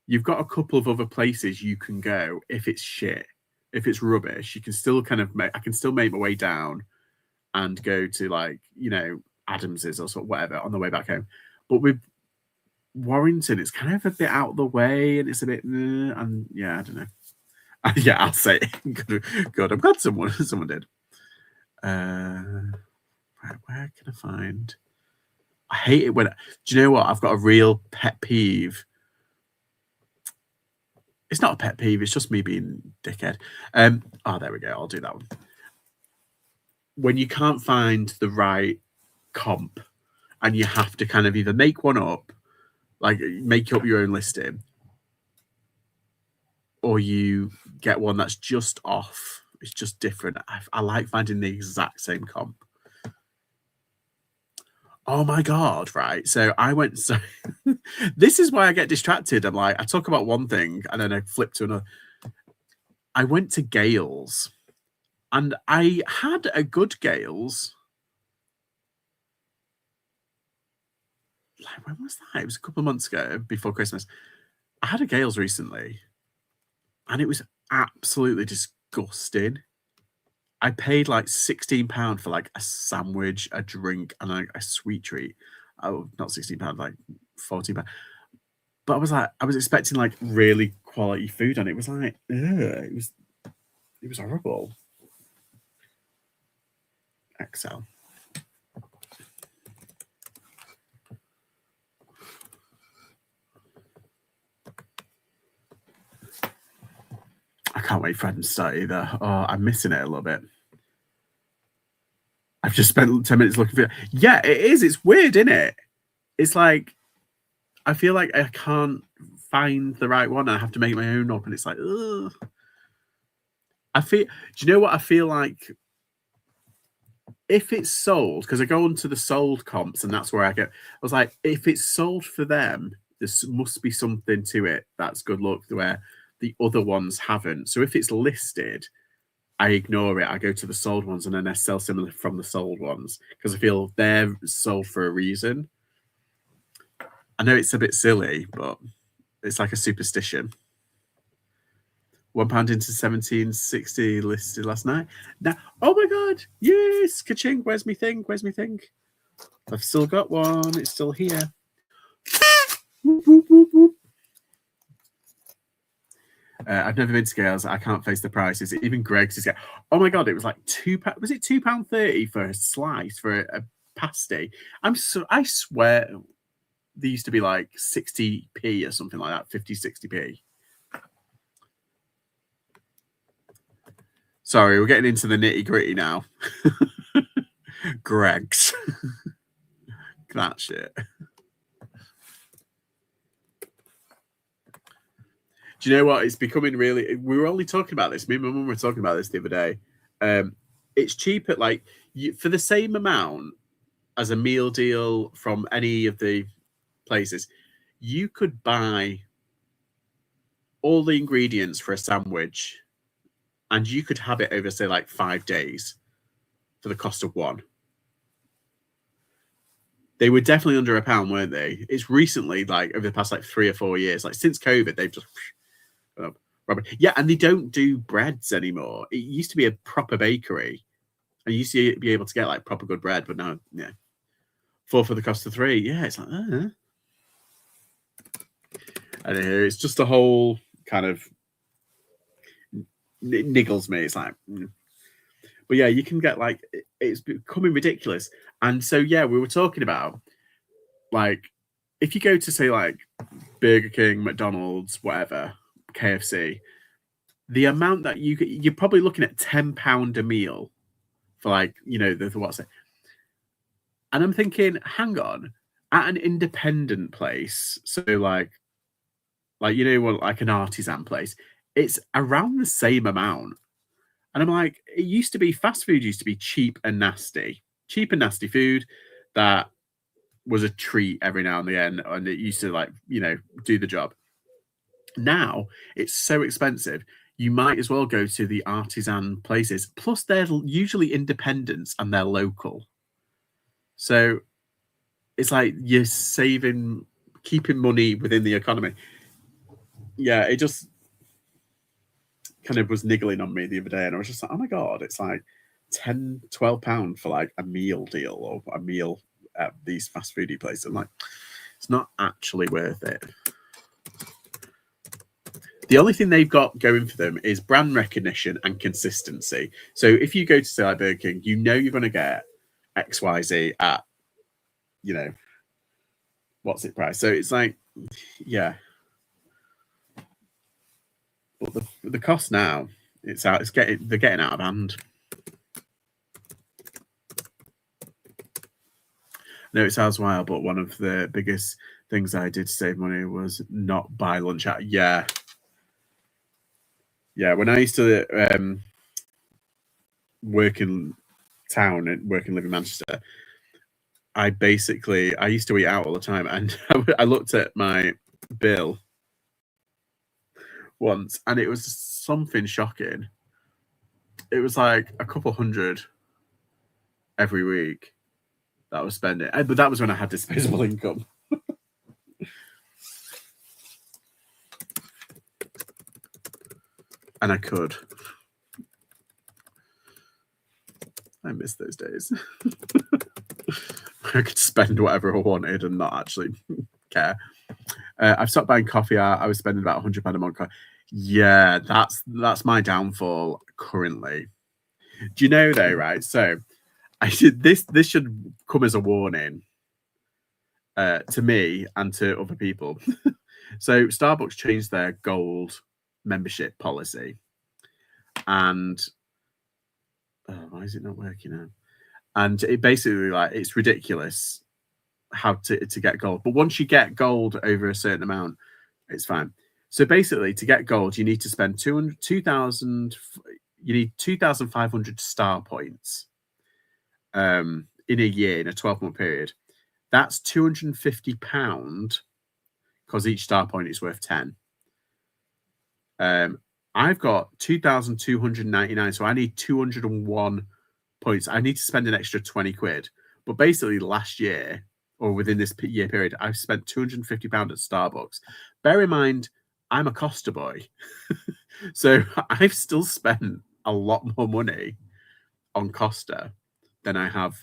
you've got a couple of other places you can go if it's shit. If it's rubbish, you can still kind of I can still make my way down and go to, like, you know, Adams's or sort of whatever on the way back home. But with Warrington, it's kind of a bit out of the way, and it's a bit, and yeah, I don't know. Yeah, I'll say it. Good. I'm glad someone did. Right, where can I find? I hate it when. Do you know what? I've got a real pet peeve. It's not a pet peeve. It's just me being dickhead. Oh, there we go. I'll do that one. When you can't find the right comp, and you have to kind of either make one up, like make up your own listing, or you get one that's just off. It's just different. I like finding the exact same comp. Oh my God, right. So I went, so this is why I get distracted. I'm like, I talk about one thing and then I flip to another. I went to Gales and I had a good Gales. Like, when was that? It was a couple of months ago before Christmas. I had a Gales recently and it was absolutely disgusting. I paid like £16 for like a sandwich, a drink, and like a sweet treat. Oh, not £16, like £14. But I was expecting like really quality food, and it was like, it was horrible. Excel. I can't wait for Adam to start either. Oh, I'm missing it a little bit. I've just spent 10 minutes looking for it. Yeah, it is. It's weird, isn't it? It's like, I feel like I can't find the right one. I have to make my own up, and it's like, ugh. Do you know what I feel like? If it's sold, because I go onto the sold comps, and that's where I was like, if it's sold for them, there must be something to it that's good luck where the other ones haven't. So if it's listed, I ignore it. I go to the sold ones, and then I sell similar from the sold ones because I feel they're sold for a reason. I know it's a bit silly, but it's like a superstition. £1 into 17.60 listed last night. Now, oh my God, yes, ka-ching. Where's me thing? Where's me thing? I've still got one. It's still here. Whoop, whoop, whoop, whoop. I've never been to Scales. I can't face the prices. Even Greg's is. Oh my God, it was like £2. Was it £2.30 for a slice for a pasty? I swear they used to be like 60p or something like that, 50, 60p. Sorry, we're getting into the nitty gritty now. Greg's. That shit. Do you know what? It's becoming really. We were only talking about this. Me and my mum were talking about this the other day. It's cheap at like for the same amount as a meal deal from any of the places. You could buy all the ingredients for a sandwich, and you could have it over, say, like 5 days for the cost of one. They were definitely under £1, weren't they? It's recently, like over the past like 3 or 4 years, like since COVID, they've just. Yeah, and they don't do breads anymore. It used to be a proper bakery, and you used to be able to get like proper good bread, but now, yeah, 4 for the cost of 3. Yeah, it's like, and it's just a whole kind of niggles me. It's like, but yeah, you can get like it's becoming ridiculous. And so yeah, we were talking about like if you go to say like Burger King, McDonald's, whatever, KFC, the amount that you're probably looking at £10 a meal for like, you know, the what's it? And I'm thinking, hang on, at an independent place, so like you know what, like an artisan place, it's around the same amount. And I'm like, it used to be fast food used to be cheap and nasty food that was a treat every now and then, and it used to like, you know, do the job. Now it's so expensive. You might as well go to the artisan places. Plus, they're usually independents and they're local. So it's like you're keeping money within the economy. Yeah, it just kind of was niggling on me the other day, and I was just like, oh my God, it's like £10-12 for like a meal deal or a meal at these fast foodie places. I'm like, it's not actually worth it. The only thing they've got going for them is brand recognition and consistency. So if you go to say like Burger King, you know you're going to get XYZ at, you know, what's it price. So it's like, yeah. But the cost now, they're getting out of hand. No, it sounds wild, but one of the biggest things I did to save money was not buy lunch out. Yeah. Yeah, when I used to work in town and live in Manchester, I used to eat out all the time, and I looked at my bill once, and it was something shocking. It was like a couple hundred every week that I was spending, but that was when I had disposable income. And I could. I miss those days. I could spend whatever I wanted and not actually care. I've stopped buying coffee. I was spending about £100 a month. Yeah, that's my downfall currently. Do you know though, right? So I should this should come as a warning to me and to other people. So Starbucks changed their gold membership policy, and why is it not working now? And it basically, like, it's ridiculous how to get gold. But once you get gold over a certain amount, it's fine. So basically, to get gold, you need to spend 2,000. You need 2,500 star points in a year, in a 12-month period. That's £250 because each star point is worth 10. I've got 2,299, so I need 201 points. I need to spend an extra 20 quid. But basically, last year, or within this year period, I've spent £250 at Starbucks. Bear in mind, I'm a Costa boy. So I've still spent a lot more money on Costa than I have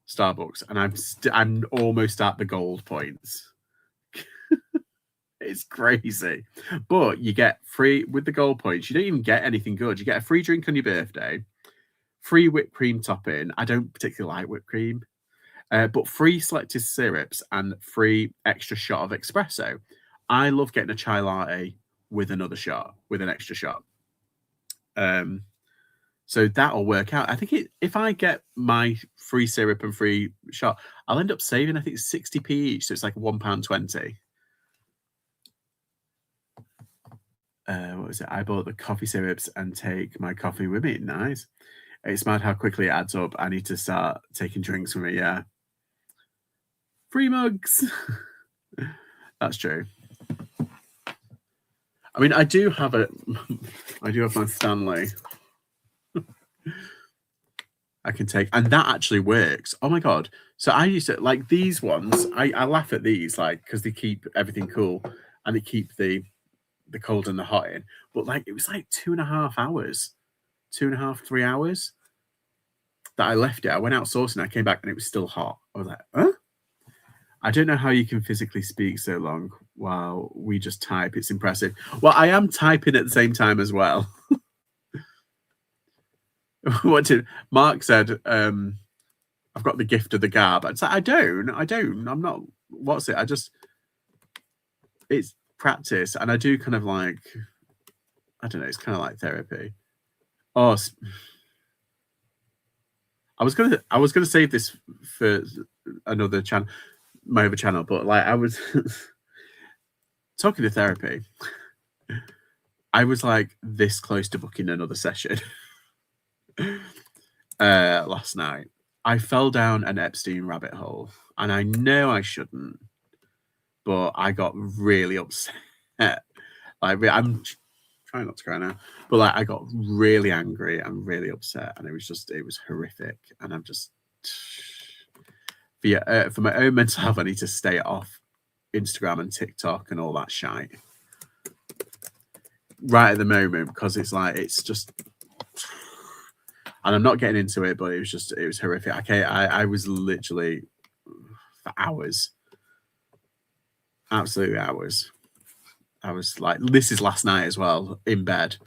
Starbucks. And I'm almost at the gold points. It's crazy. But you get free with the gold points. You don't even get anything good. You get a free drink on your birthday, free whipped cream topping. I don't particularly like whipped cream, but free selected syrups and free extra shot of espresso. I love getting a chai latte with another shot, with an extra shot. So that'll work out. I think if I get my free syrup and free shot, I'll end up saving, I think, 60p each. So it's like £1.20. What was it? I bought the coffee syrups and take my coffee with me. Nice. It's mad how quickly it adds up. I need to start taking drinks with me. Yeah. Free mugs. That's true. I mean, I do have my Stanley. I can take, and that actually works. Oh my God. So I used to like these ones. I laugh at these, like, because they keep everything cool and they keep the cold and the hot in. But like, it was like 2.5 hours, 2.5, 3 hours that I left it. I went out sourcing, I came back and it was still hot. I was like, huh? I don't know how you can physically speak so long while we just type. It's impressive. Well, I am typing at the same time as well. What did Mark said? I've got the gift of the gab. It's like, I don't. I'm not. What's it? It's practice, and I do kind of like. I don't know. It's kind of like therapy. Oh, I was gonna save this for another channel, my other channel, but like I was talking to therapy. I was like this close to booking another session last night. I fell down an Epstein rabbit hole, and I know I shouldn't, but I got really upset. Like I'm trying not to cry now, but like I got really angry and really upset, and it was horrific. And I'm just for my own mental health, I need to stay off Instagram and TikTok and all that shite right at the moment, because it's just, and I'm not getting into it, but it was horrific. Okay, I was literally for hours, absolutely hours. I was like, this is last night as well, in bed.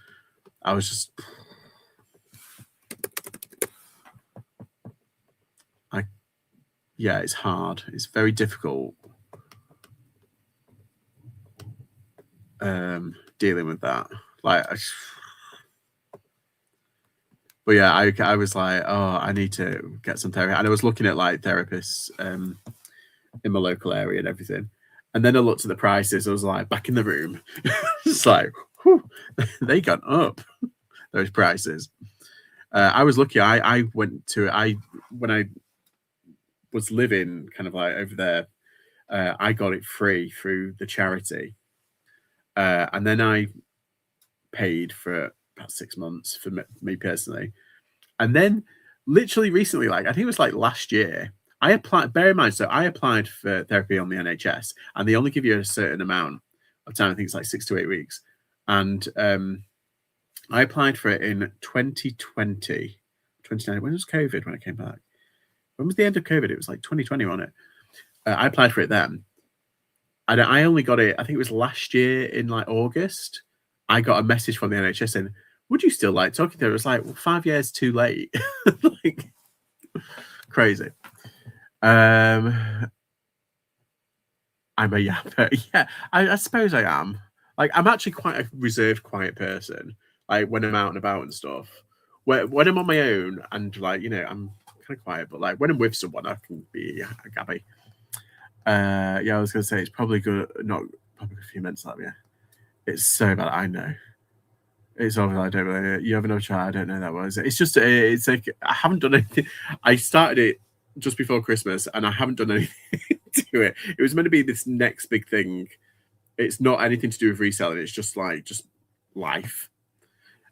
I was just, yeah, it's hard. It's very difficult dealing with that. Like, but yeah, I was like, oh, I need to get some therapy. And I was looking at like therapists in my local area and everything. And then I looked at the prices. I was like, back in the room. It's like, whew, they got up, those prices. I was lucky. I went to, when I was living kind of like over there, I got it free through the charity. And then I paid for about 6 months for me personally. And then literally recently, like I think it was like last year, I applied, bear in mind, so I applied for therapy on the NHS, and they only give you a certain amount of time. I think it's like 6 to 8 weeks. And I applied for it in 2020, 2019. When was COVID when I came back? When was the end of COVID? It was like 2020, wasn't it? I applied for it then. And I only got it, I think it was last year in like August. I got a message from the NHS saying, would you still like talking to her? It was like, well, 5 years too late. Like, crazy. I'm a yapper. Yeah, I suppose I am. Like, I'm actually quite a reserved, quiet person. Like, when I'm out and about and stuff. When I'm on my own and, like, you know, I'm kind of quiet. But, like, when I'm with someone, I can be a gabby. Yeah, I was going to say, it's probably good, not probably a few minutes like, yeah. It's so bad, I know. It's obviously, I don't really, you have another child, I don't know that was. It's just, it's like, I haven't done anything. I started it just before Christmas, and I haven't done anything to it. It was meant to be this next big thing. It's not anything to do with reselling. It's just like, just life.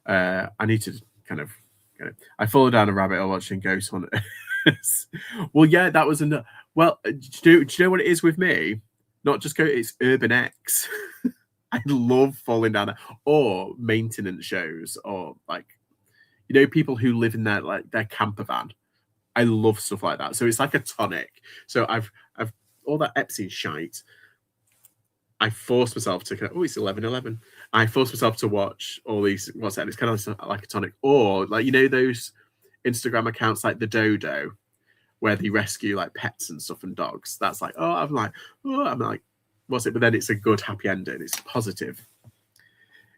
I need to kind of get it. I followed down a rabbit hole watching Ghost Hunters. Well, yeah, that was enough. Well, do you know what it is with me? Not just it's Urban X. I love falling down that, or maintenance shows, or like, you know, people who live in their camper van. I love stuff like that. So it's like a tonic. So I've all that Epstein shite. I forced myself to it's 11:11. I forced myself to watch all these. What's that? It's kind of like a tonic, or like, you know, those Instagram accounts like the Dodo, where they rescue like pets and stuff and dogs. That's like, I'm like, what's it? But then it's a good happy ending. It's positive.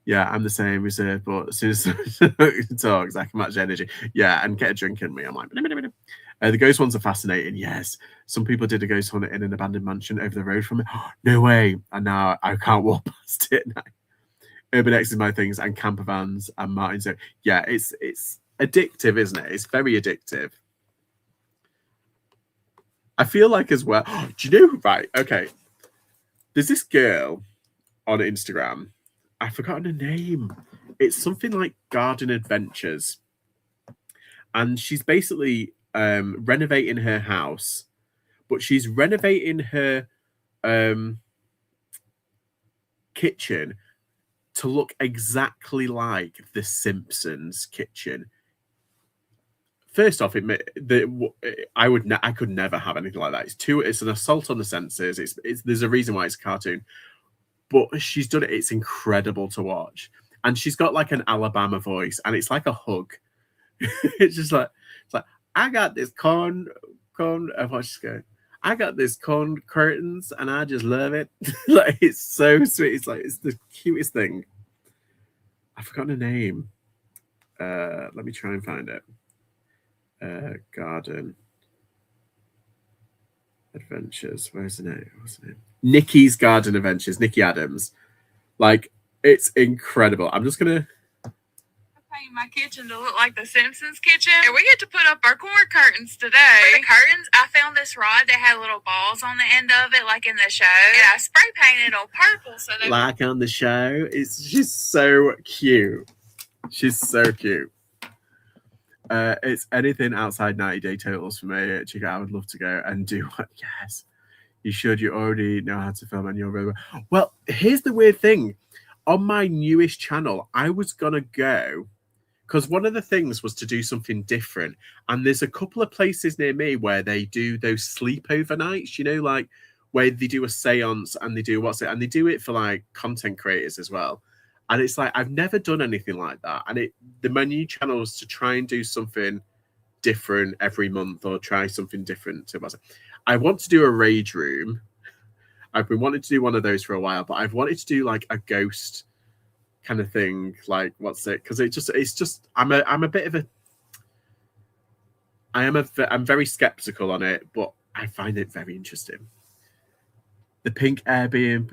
Yeah, I'm the same reserved, but as soon as it talks, I can match energy. Yeah, and get a drink in me. I'm like, the ghost ones are fascinating. Yes, some people did a ghost hunt in an abandoned mansion over the road from it. No way! And now I can't walk past it. Now. Urban X is my things, and camper vans and Martin. So yeah, it's addictive, isn't it? It's very addictive. I feel like as well. Do you know? Right? Okay. There's this girl on Instagram. I've forgotten her name. It's something like Garden Adventures. And she's basically renovating her house, but she's renovating her kitchen to look exactly like the Simpsons kitchen. First off, I could never have anything like that. It's an assault on the senses. There's a reason why it's a cartoon. But she's done it. It's incredible to watch. And she's got like an Alabama voice, and it's like a hug. It's like, I got this corn, what's she going? I got this corn curtains, and I just love it. Like, it's so sweet. It's the cutest thing. I've forgotten her name. Let me try and find it. Garden Adventures. Where's the name? What's the name? Nikki's Garden Adventures. Nikki Adams. Like, it's incredible. I'm just gonna paint my kitchen to look like the Simpsons kitchen. And we get to put up our corn curtains today. For the curtains, I found this rod that had little balls on the end of it, like in the show. And I spray painted on purple so they like on the show. She's so cute. She's so cute. It's anything outside 90-day totals for me. Chica, I would love to go and do what. Yes, you should. You already know how to film, and you're really well. Here's the weird thing: on my newest channel, I was gonna go because one of the things was to do something different. And there's a couple of places near me where they do those sleepover nights. You know, like where they do a séance and they do and they do it for like content creators as well. And it's like, I've never done anything like that. And my new channel is to try and do something different every month or try something different. I want to do a rage room. I've been wanting to do one of those for a while, but I've wanted to do like a ghost kind of thing. Like, what's it? Because I'm very skeptical on it, but I find it very interesting. The pink Airbnb.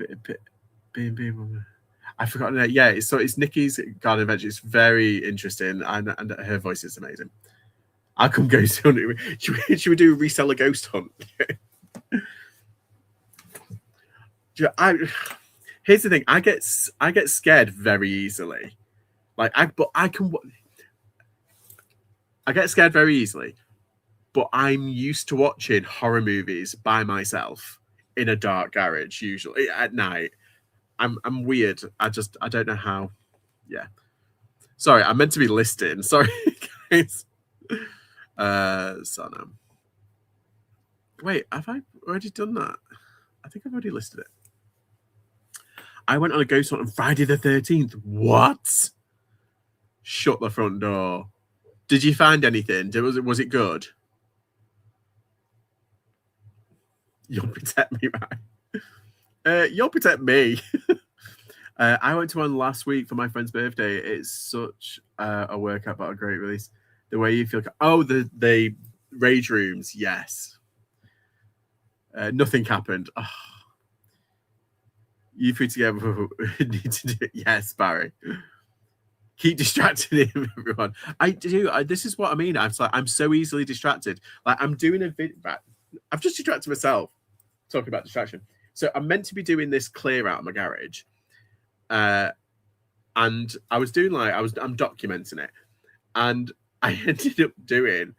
I've forgotten it. Yeah, it's Nikki's Garden Adventure. It's very interesting, and her voice is amazing. I'll come ghost hunt. Should we do a reseller ghost hunt? Here's the thing. I get scared very easily. I get scared very easily, but I'm used to watching horror movies by myself in a dark garage, usually at night. I'm weird. I don't know how. Yeah. Sorry, I meant to be listing. Sorry, guys. So no. Wait, have I already done that? I think I've already listed it. I went on a ghost hunt on Friday the 13th. What? Shut the front door. Did you find anything? Was it good? You'll protect me, right? You'll protect me. I went to one last week for my friend's birthday. It's such a workout, but a great release. The way you feel. Oh, the rage rooms. Yes. Nothing happened. Oh. You three together need to do it. Yes, Barry. Keep distracting him, everyone. I do. This is what I mean. I'm so easily distracted. Like, I'm doing a video. I've just distracted myself talking about distraction. So I'm meant to be doing this clear out of my garage. And I was doing I'm documenting it. And I ended up doing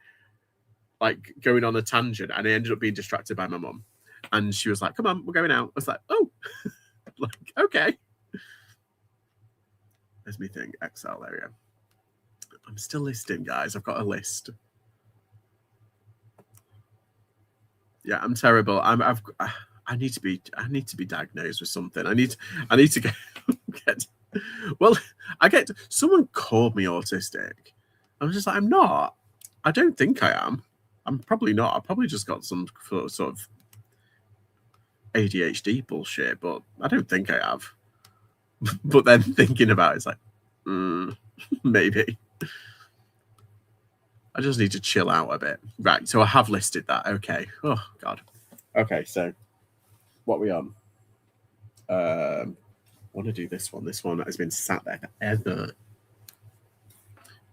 going on a tangent, and I ended up being distracted by my mum. And she was like, "Come on, we're going out." I was like, "Oh." Okay. There's me thing, Excel area. I'm still listing, guys. I've got a list. Yeah, I'm terrible. I need to be diagnosed with something. I need to get. Well, someone called me autistic. I'm just like, I'm not. I don't think I am. I'm probably not. I probably just got some sort of ADHD bullshit, but I don't think I have. But then thinking about it, it's like, maybe. I just need to chill out a bit. Right, so I have listed that. Okay. Oh, God. Okay, so what are we on? I want to do this one. This one has been sat there forever.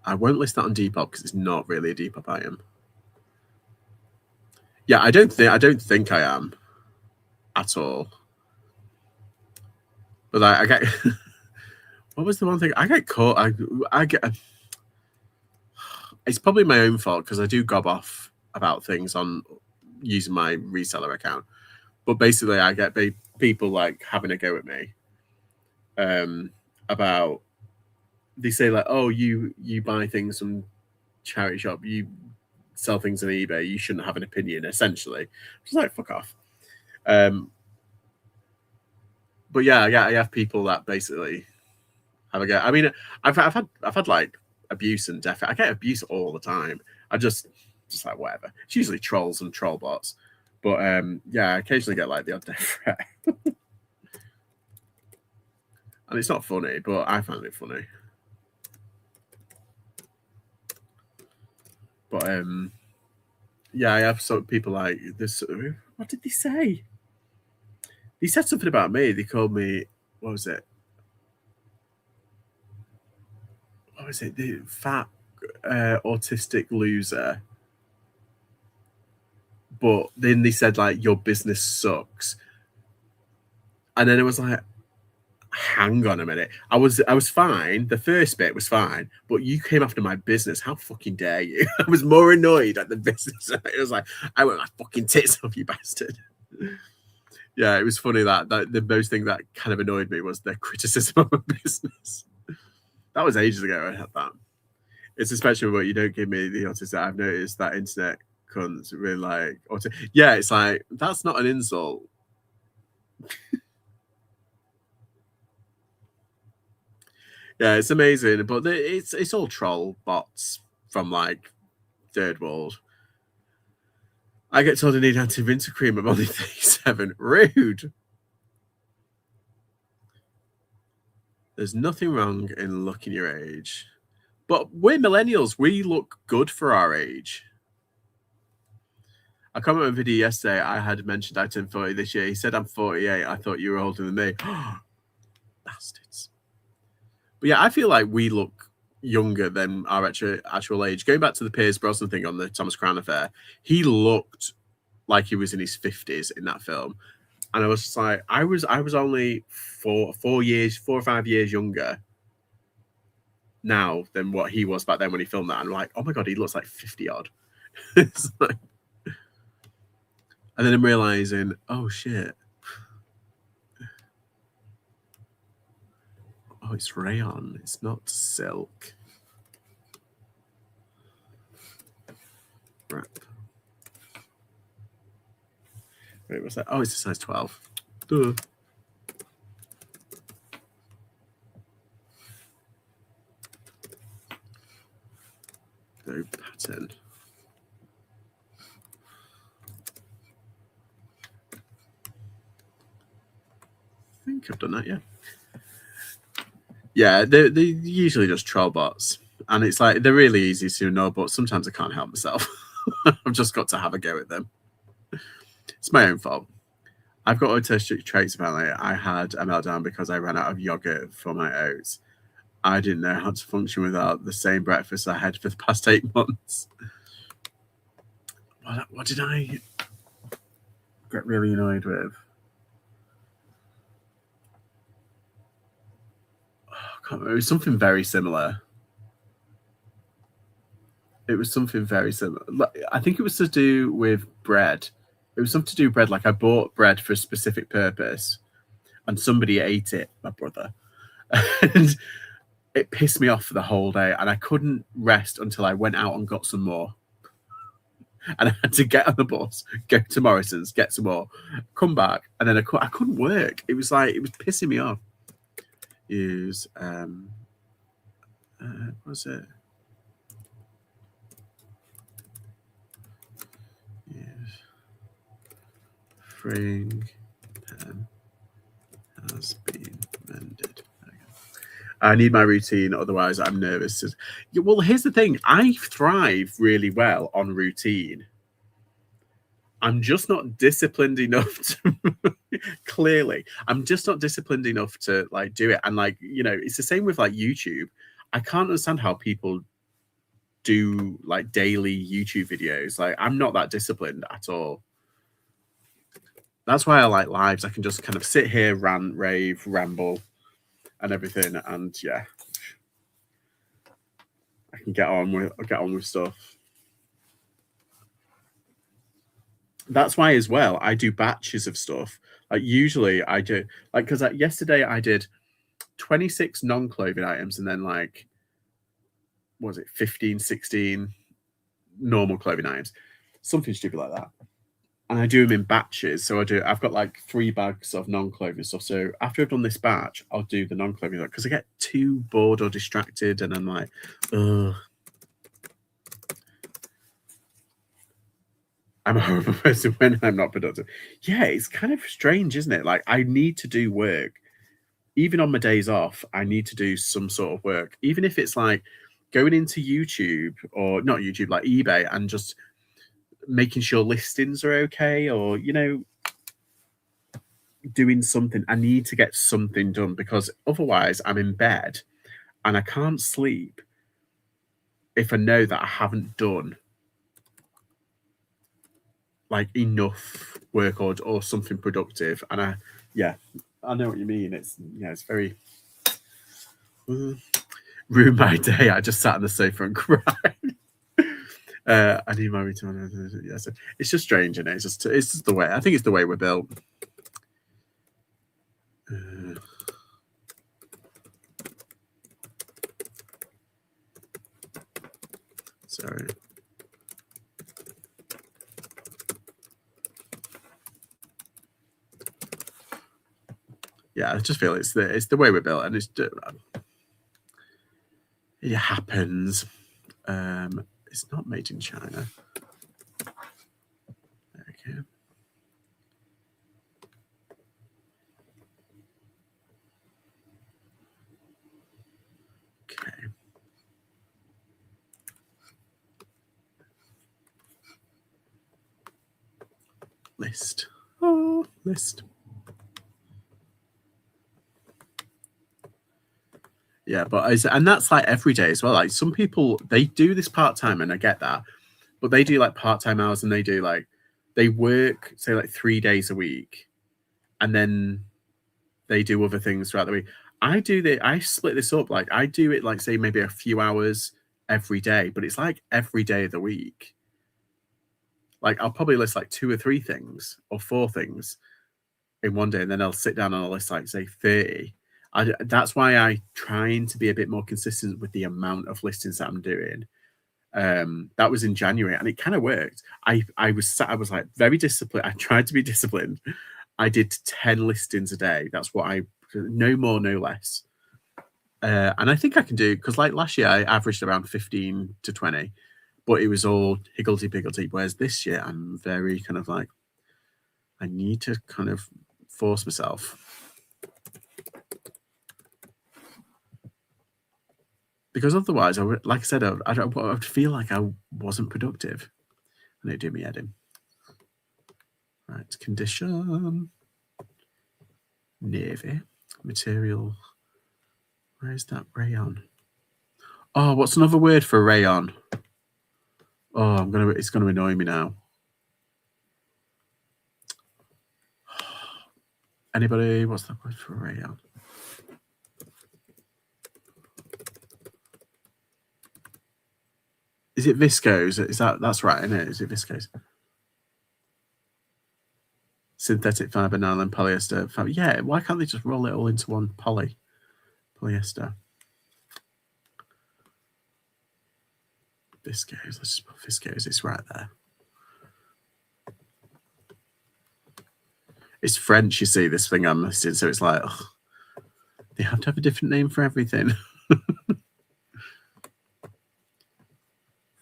I won't list that on Depop because it's not really a Depop item. Yeah, I don't think I am at all. But I get. What was the one thing I get caught? I get. It's probably my own fault because I do gob off about things on using my reseller account. But basically, I get people having a go at me about. They say "Oh, you buy things from charity shop, you sell things on eBay, you shouldn't have an opinion." Essentially, just like fuck off. But yeah, I have people that basically have a go. I mean, I've had abuse and death. I get abuse all the time. I just like whatever. It's usually trolls and troll bots. But yeah, I occasionally get the odd death threat. And it's not funny, but I find it funny. But yeah, I have some people like this. What did they say? They said something about me. They called me, what was it? What was it? The fat autistic loser. But then they said like your business sucks. And then it was like, hang on a minute. I was fine. The first bit was fine, but you came after my business. How fucking dare you? I was more annoyed at the business. It was like, I want my fucking tits off, you bastard. Yeah, it was funny that the most thing that kind of annoyed me was their criticism of my business. That was ages ago I had that. It's especially what you don't give me the autism. I've noticed that internet cunts really like yeah, it's like, that's not an insult. Yeah, it's amazing, but it's all troll bots from like third world. I get told I need anti-winter cream. I'm only 37. Rude. There's nothing wrong in looking your age. But we're millennials. We look good for our age. I commented on a video yesterday. I had mentioned I turned 40 this year. He said I'm 48. I thought you were older than me. Bastards. But yeah, I feel like we look younger than our actual age. Going back to the Piers Brosnan thing on the Thomas Crown affair, he looked like he was in his 50s in that film. And I was just like, I was only 4 or 5 years younger now than what he was back then when he filmed that. And I'm like, oh my God, he looks like 50 odd. It's like, and then I'm realizing, oh shit. Oh, it's rayon. It's not silk. Wrap. Wait, what's that? Oh, it's a size 12. Duh. No pattern. I think I've done that, yeah. Yeah, they're usually just troll bots. And it's like, they're really easy to know, but sometimes I can't help myself. I've just got to have a go at them. It's my own fault. I've got autistic traits, apparently. I had a meltdown because I ran out of yogurt for my oats. I didn't know how to function without the same breakfast I had for the past 8 months. What did I get really annoyed with? It was something very similar. It was something very similar. I think it was to do with bread. It was something to do with bread. Like I bought bread for a specific purpose and somebody ate it, my brother. And it pissed me off for the whole day. And I couldn't rest until I went out and got some more. And I had to get on the bus, go to Morrison's, get some more, come back. And then I couldn't work. It was like, it was pissing me off. Use, what was it? Fraying pen has been mended. I need my routine, otherwise I'm nervous. Well, here's the thing. I thrive really well on routine. I'm just not disciplined enough to clearly. I'm just not disciplined enough to like do it. And like, you know, it's the same with like YouTube. I can't understand how people do like daily YouTube videos. Like I'm not that disciplined at all. That's why I like lives. I can just kind of sit here, rant, rave, ramble, and everything, and yeah, I can get on with stuff. That's why, as well, I do batches of stuff. Like usually, I do like because yesterday I did 26 non-clothing items, and then like, what was it 15, 16 normal clothing items, something stupid like that. And I do them in batches. So I've got like 3 bags of non-clothing stuff. So after I've done this batch, I'll do the non-clothing because I get too bored or distracted and I'm like, ugh. I'm a horrible person when I'm not productive. Yeah, it's kind of strange, isn't it? Like I need to do work. Even on my days off, I need to do some sort of work. Even if it's like going into YouTube, or not YouTube, like eBay, and just making sure listings are okay, or, you know, doing something. I need to get something done, because otherwise I'm in bed and I can't sleep if I know that I haven't done like enough work or something productive. And I know what you mean. It's very ruined my day. I just sat on the sofa and cried. I need my return. Yes, it's just strange, and it's just the way. I think it's the way we're built. Sorry. Yeah, I just feel it's the way we're built, and it happens. It's not made in China. Okay. Okay. List. Oh, list. Yeah, and that's like every day as well. Like some people, they do this part-time, and I get that, but they do like part-time hours, and they work, say, like 3 days a week, and then they do other things throughout the week. I split this up. Like I do it like, say, maybe a few hours every day, but it's like every day of the week. Like I'll probably list like 2 or 3 things or 4 things in one day, and then I'll sit down and I'll list like, say, 30. That's why I trying to be a bit more consistent with the amount of listings that I'm doing. That was in January, and it kind of worked. I was like very disciplined. I tried to be disciplined. I did 10 listings a day. That's what no more, no less. And I think I can do, because like last year I averaged around 15 to 20, but it was all higgledy-piggledy. Whereas this year I'm very kind of like, I need to kind of force myself. Because otherwise, like I said, I would feel like I wasn't productive, and it'd do me head in. Right, condition, navy, material. Where is that? Rayon. Oh, what's another word for rayon? Oh, it's gonna annoy me now. Anybody? What's that word for rayon? Is it viscose? That's right, isn't it? Is it viscose? Synthetic fiber, nylon, polyester fiber. Yeah, why can't they just roll it all into one polyester? Viscose. Let's just put viscose. It's right there. It's French, you see, this thing I'm listing, so it's like, ugh, they have to have a different name for everything.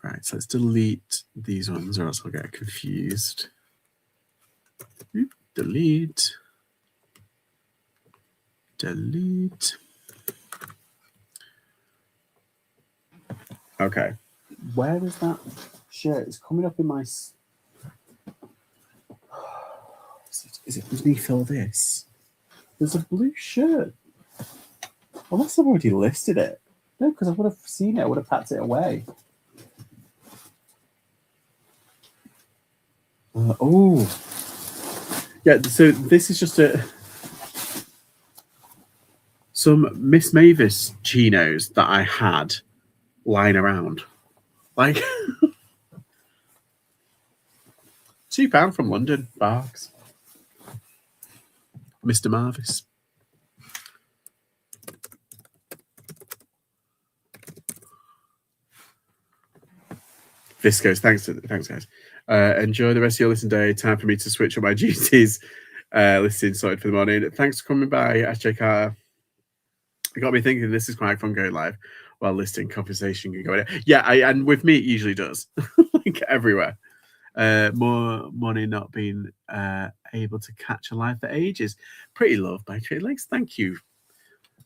Right, so let's delete these ones, or else I'll get confused. Delete. Okay. Where is that shirt? It's coming up in my... Is it underneath all this? There's a blue shirt. Unless I've already listed it. No, because I would have seen it. I would have packed it away. Oh. Yeah, so this is just some Miss Mavis chinos that I had lying around. Like £2 from London, Barks. Mr. Marvis. Viscose, thanks guys. Enjoy the rest of your listen day. Time for me to switch up my duties. Listing sorted for the morning. Thanks for coming by, SJ Carter. It got me thinking this is quite fun going live while listing conversation can go in. Yeah, and with me it usually does. Like everywhere. More money not being able to catch a live for ages. Pretty love by Trade Legs. Thank you.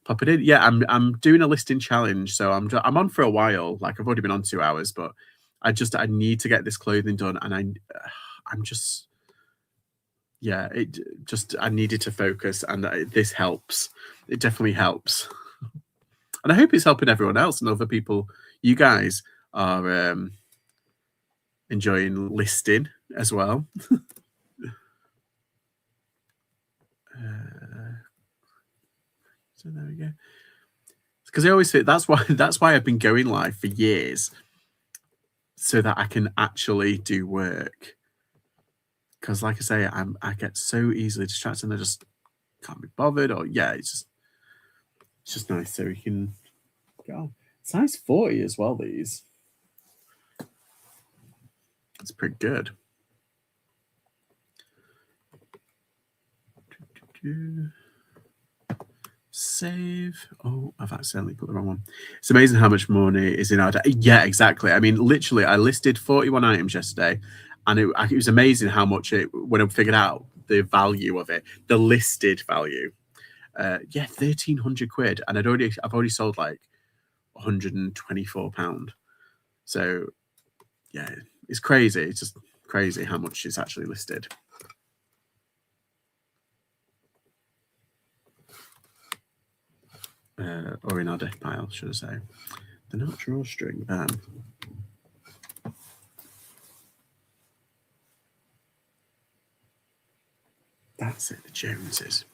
pop it in. Yeah, I'm doing a listing challenge, so I'm on for a while. Like I've already been on 2 hours, but I need to get this clothing done, and I'm just, yeah, I needed to focus, and this helps. It definitely helps, and I hope it's helping everyone else and other people. You guys are enjoying listing as well. So there we go. Because I always say that's why I've been going live for years, so that I can actually do work. Because like I say, I get so easily distracted and I just can't be bothered. Or yeah, it's just nice so we can go. Size 40 as well, these. It's pretty good. Save. Oh, I've accidentally put the wrong one. It's amazing how much money is in our day. Yeah, exactly. I mean, literally, I listed 41 items yesterday, and it was amazing how much when I figured out the value of it, the listed value. Yeah, 1,300 quid, and I've already sold like £124. So yeah, it's crazy. It's just crazy how much is actually listed. Or in our deck pile, should I say. The not drawstring. That's it, the Joneses.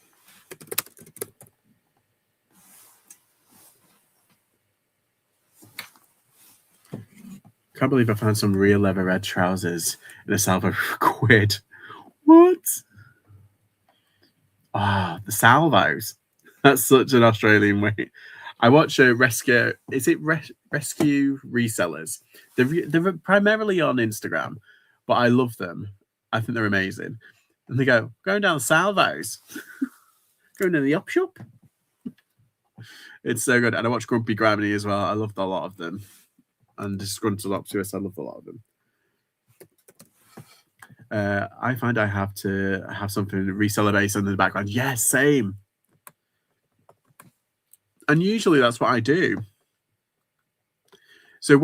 Can't believe I found some real leather red trousers in a salvo for £1. What? Ah, the salvos. That's such an Australian way. I watch a rescue. Is it rescue resellers? They're primarily on Instagram, but I love them. I think they're amazing. And they go going down the salvos, going to the op shop. It's so good. And I watch Grumpy Granny as well. I loved a lot of them. And Disgruntled Optimist, I love a lot of them. I find I have to have something reseller based in the background. Yes, same. And usually that's what I do. So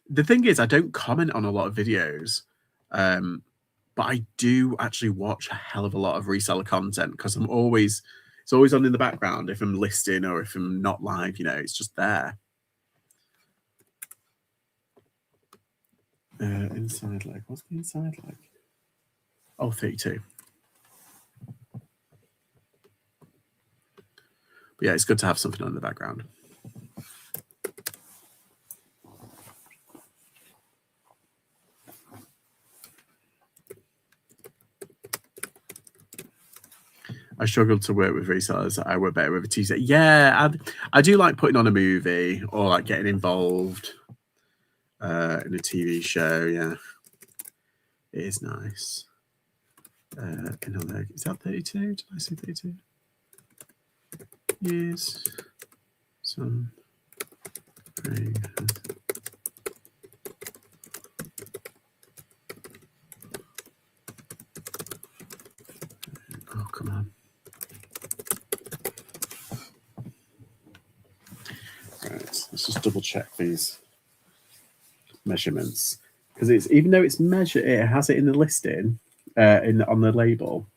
the thing is, I don't comment on a lot of videos, but I do actually watch a hell of a lot of reseller content because it's always on in the background if I'm listing or if I'm not live, it's just there. Inside leg. What's the inside leg? Oh, 32. But yeah, it's good to have something on in the background. I struggled to work with resellers. I work better with a teaser. Yeah, I do like putting on a movie or like getting involved in a TV show. Yeah, it is nice. Is that 32? Did I say 32? Yes. Some. Oh, come on. Right, let's just double check these measurements because even though it's measured, it has it in the listing, on the label.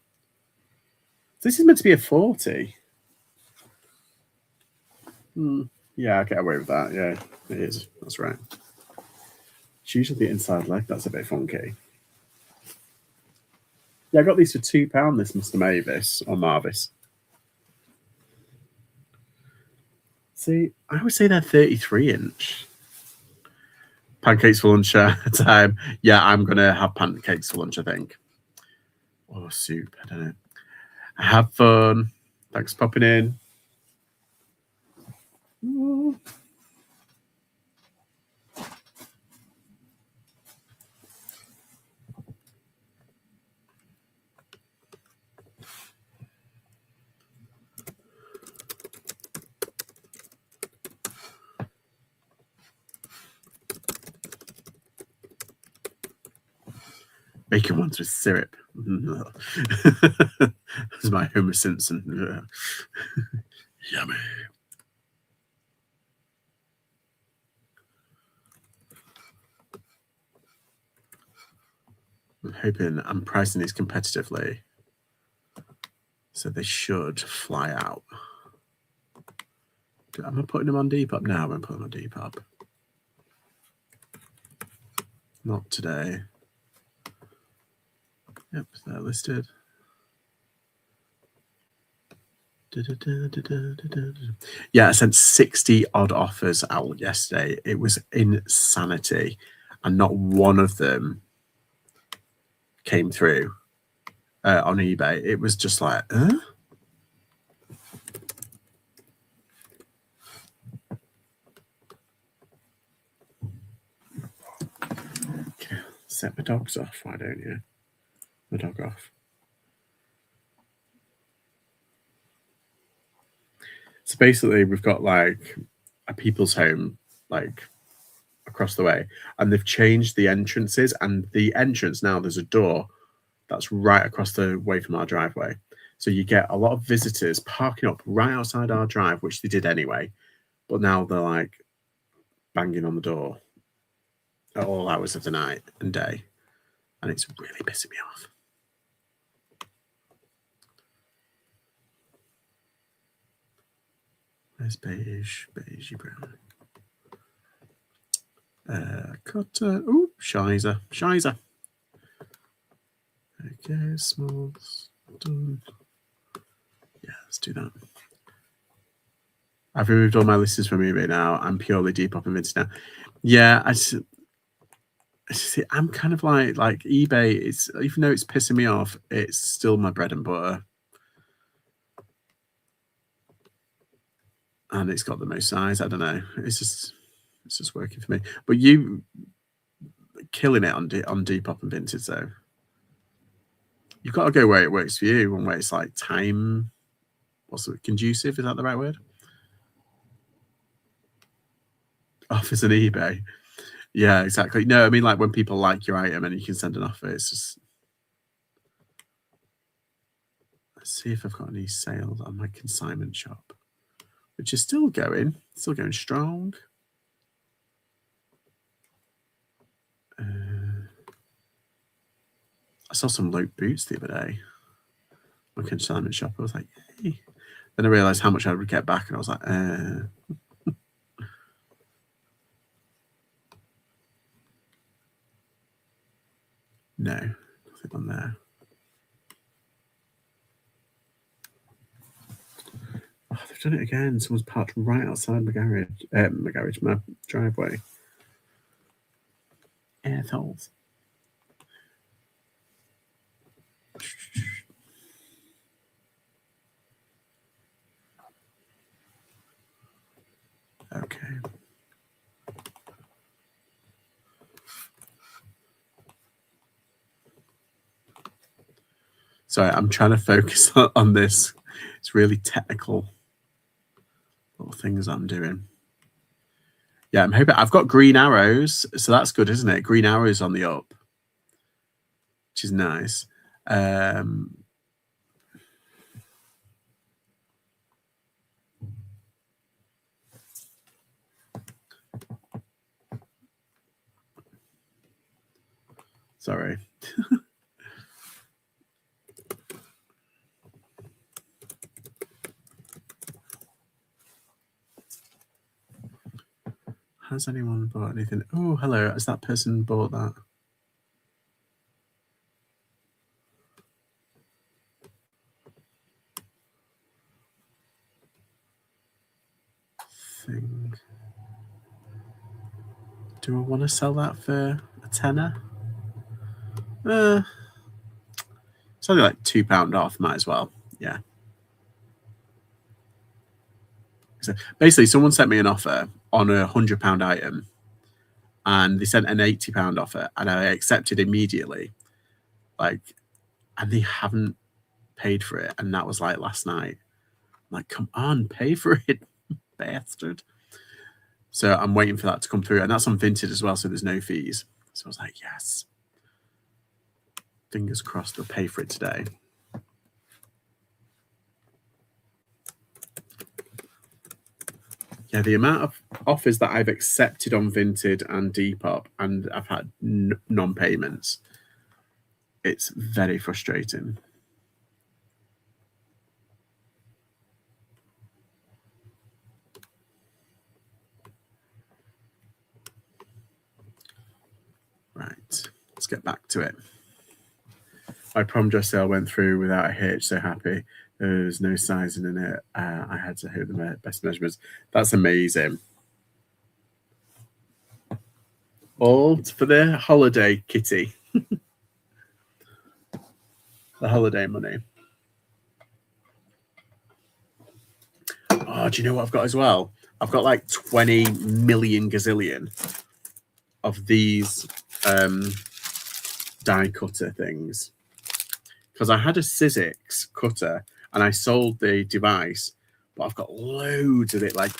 This is meant to be a 40. Yeah, I get away with that. Yeah, it is. That's right. It's usually the inside leg that's a bit funky. Yeah, I got these for £2, this Mr. Mavis or Marvis. See, I would say they're 33-inch. Pancakes for lunch time. Yeah, I'm going to have pancakes for lunch, I think. Or soup, I don't know. Have fun. Thanks for popping in. Ooh. Bacon ones with syrup. This is my Homer Simpson. Yummy. I'm hoping I'm pricing these competitively, so they should fly out. Am I putting them on Depop? No, I'm putting them on Depop. Not today. Yep, they're listed. Yeah, I sent 60 odd offers out yesterday. It was insanity, and not one of them came through on eBay. It was just like, huh? Okay, set my dogs off. Why don't you? My dog off. So basically, we've got like a people's home, like across the way, and they've changed the entrances. And the entrance now, there's a door that's right across the way from our driveway. So you get a lot of visitors parking up right outside our drive, which they did anyway. But now they're like banging on the door at all hours of the night and day. And it's really pissing me off. There's beige, beigey brown. Cutter. Ooh, Shizer. Shizer. Okay, smalls. Done. Yeah, let's do that. I've removed all my listings from eBay now. I'm purely Depop and Vinted now. Yeah, I'm kind of like eBay. It's, even though it's pissing me off, it's still my bread and butter, and it's got the most size. I don't know. It's just working for me. But you killing it on Depop and Vinted, though. You've got to go where it works for you and where it's like time. What's it, conducive? Is that the right word? Offers on eBay. Yeah, exactly. No, I mean, like when people like your item and you can send an offer, it's just. Let's see if I've got any sales on my consignment shop, which is still going strong. I saw some low boots the other day. My consignment shop. I was like, yay. Then I realized how much I would get back, and I was like, no, nothing on there. Oh, they've done it again. Someone's parked right outside my driveway. Assholes. Okay. Sorry, I'm trying to focus on this. It's really technical little things I'm doing. Yeah, I'm hoping I've got green arrows, so that's good, isn't it? Green arrows on the up, which is nice. Sorry. Has anyone bought anything? Oh, hello. Has that person bought that? Thing. Do I want to sell that for a tenner? It's only like £2 off. Might as well. Yeah. So basically, someone sent me an offer on a £100 item, and they sent an £80 offer, and I accepted immediately. Like, and they haven't paid for it, and that was like last night. I'm like, come on, pay for it, bastard. So I'm waiting for that to come through, and that's on Vinted as well, so there's no fees. So I was like, yes. Fingers crossed we'll pay for it today. Yeah, the amount of offers that I've accepted on Vinted and Depop, and I've had non-payments, It's very frustrating. Right, let's get back to it. My prom dress sale went through without a hitch. So happy. There was no sizing in it. I had to hit the best measurements. That's amazing. All for the holiday kitty. The holiday money. Oh, do you know what I've got as well? I've got like 20 million gazillion of these die cutter things. Because I had a Sizzix cutter and I sold the device, but I've got loads of it, like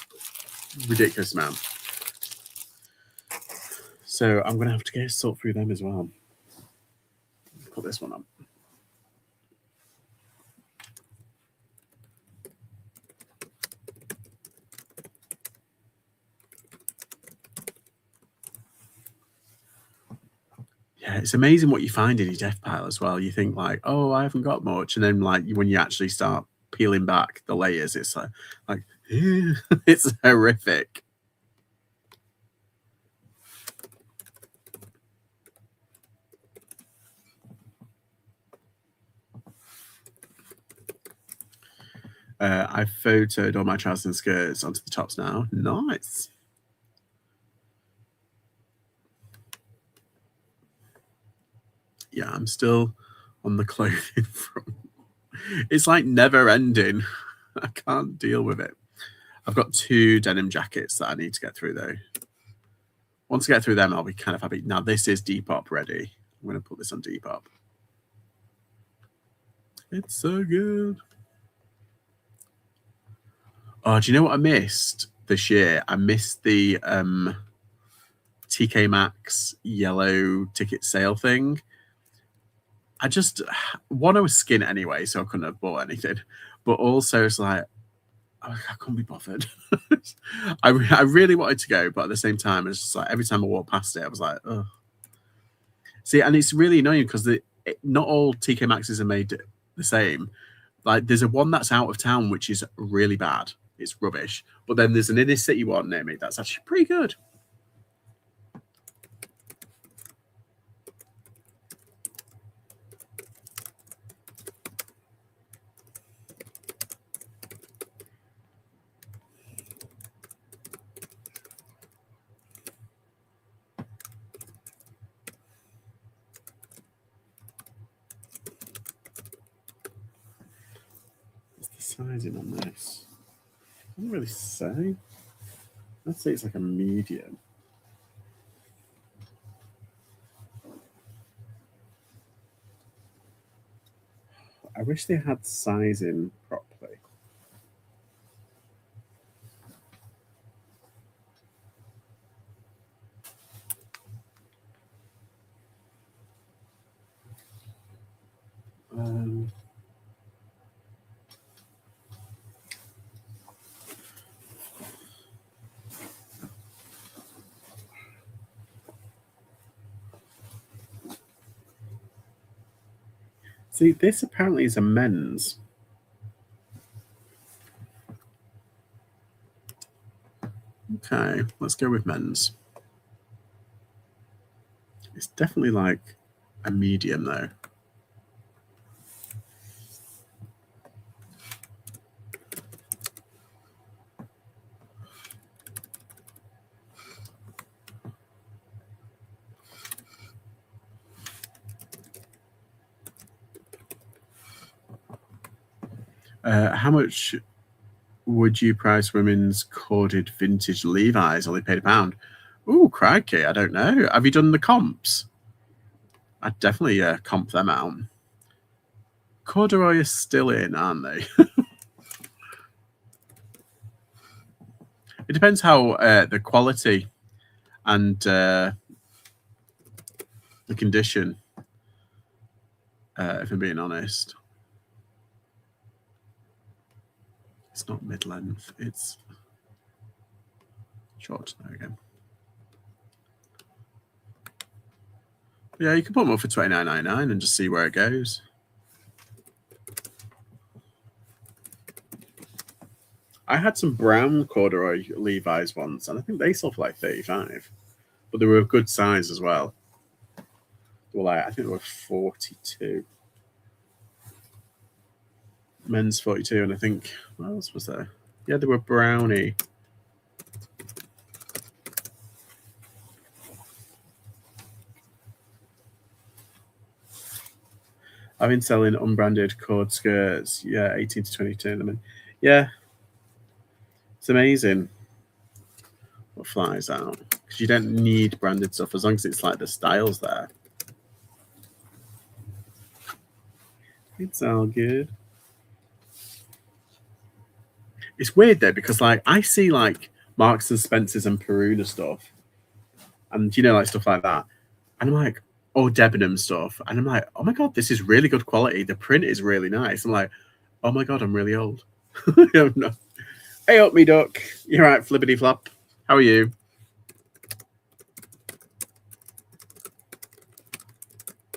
ridiculous amount. So I'm going to have to go sort through them as well. Put this one on. Yeah, it's amazing what you find in your death pile as well. You think like, oh, I haven't got much. And then like when you actually start peeling back the layers, it's like it's horrific. I've photoed all my trousers and skirts onto the tops now. Nice. Yeah, I'm still on the clothing front. It's like never ending. I can't deal with it. I've got 2 denim jackets that I need to get through though. Once I get through them, I'll be kind of happy. Now this is Depop ready. I'm going to put this on Depop. It's so good. Oh, do you know what I missed this year? I missed the TK Maxx yellow ticket sale thing. I was skint anyway, so I couldn't have bought anything. But also, it's like, I couldn't be bothered. I really wanted to go, but at the same time, it's just like every time I walked past it, I was like, oh. See, and it's really annoying because not all TK Maxxes are made the same. Like, there's a one that's out of town, which is really bad. It's rubbish. But then there's an inner city one near me that's actually pretty good. Sizing on this? I don't really say. I'd say it's like a medium. I wish they had sizing properly. See, this apparently is a men's. Okay, let's go with men's. It's definitely like a medium though. How much would you price women's corded vintage Levi's? Only paid £1. Ooh, crikey! I don't know. Have you done the comps? I'd definitely comp them out. Corduroy is still in, aren't they? It depends how the quality and the condition, if I'm being honest. It's not mid-length, it's short. There we go. Yeah, you can put them up for $29.99 and just see where it goes. I had some brown corduroy Levi's once, and I think they sold for like $35, but they were a good size as well. They were like, I think they were 42. Men's 42, and I think what else was there? Yeah, they were brownie. I've been selling unbranded cord skirts. Yeah, 18 to 22. I mean, yeah, it's amazing what flies out because you don't need branded stuff as long as it's like the styles there. It's all good. It's weird though because like I see like Marks and Spencers and Peruna stuff, and like stuff like that, and I'm like, oh, Debenham stuff, and I'm like, oh my god, this is really good quality. The print is really nice. I'm like, oh my god, I'm really old. No. Hey up, me duck. You're right, flippity flop. How are you?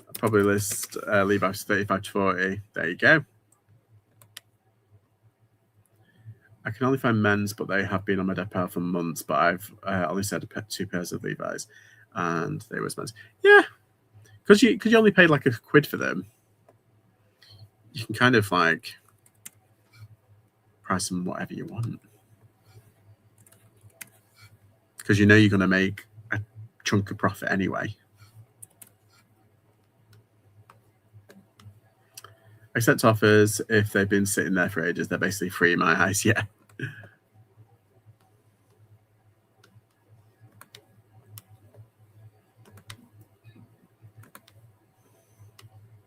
I'll probably list Levi's 35 to 40. There you go. I can only find men's, but they have been on my Depop for months. But I've only said 2 pairs of Levi's, and they were men's. Yeah, because you only pay like £1 for them. You can kind of like price them whatever you want, because you're going to make a chunk of profit anyway. Accept offers if they've been sitting there for ages. They're basically free in my eyes. Yeah.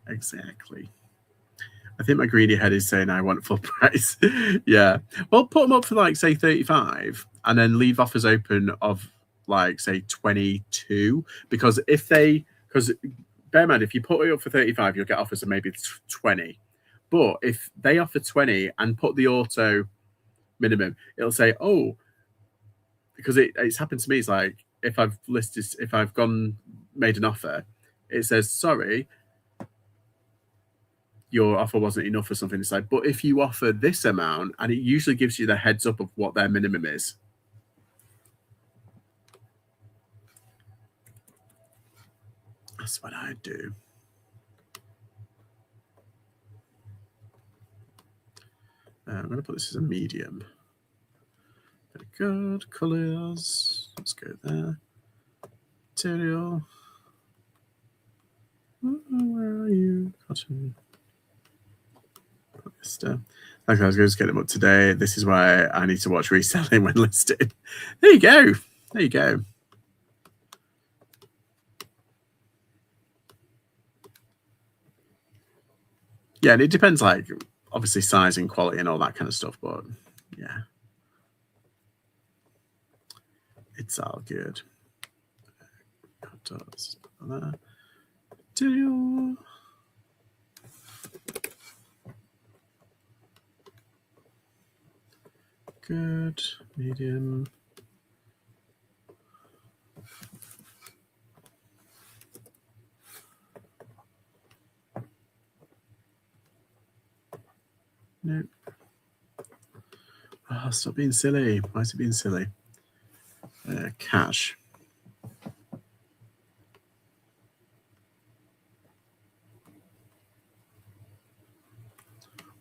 Exactly. I think my greedy head is saying I want full price. Yeah. Well, put them up for like say 35 and then leave offers open of like say 22, because bear in mind, if you put it up for 35, you'll get offers of maybe 20. But if they offer 20 and put the auto minimum, it'll say, oh, because it's happened to me. It's like if I've made an offer, it says, sorry, your offer wasn't enough or something. It's like, but if you offer this amount, and it usually gives you the heads up of what their minimum is. That's what I do. I'm going to put this as a medium. Very good. Colors. Let's go there. Material. Where are you? Cotton. Okay, I was going to get them up today. This is why I need to watch reselling when listed. There you go. There you go. Yeah, and it depends, like, obviously size and quality and all that kind of stuff, but yeah. It's all good. Material. Good. Medium. Nope. Oh, stop being silly. Why is it being silly? Cash.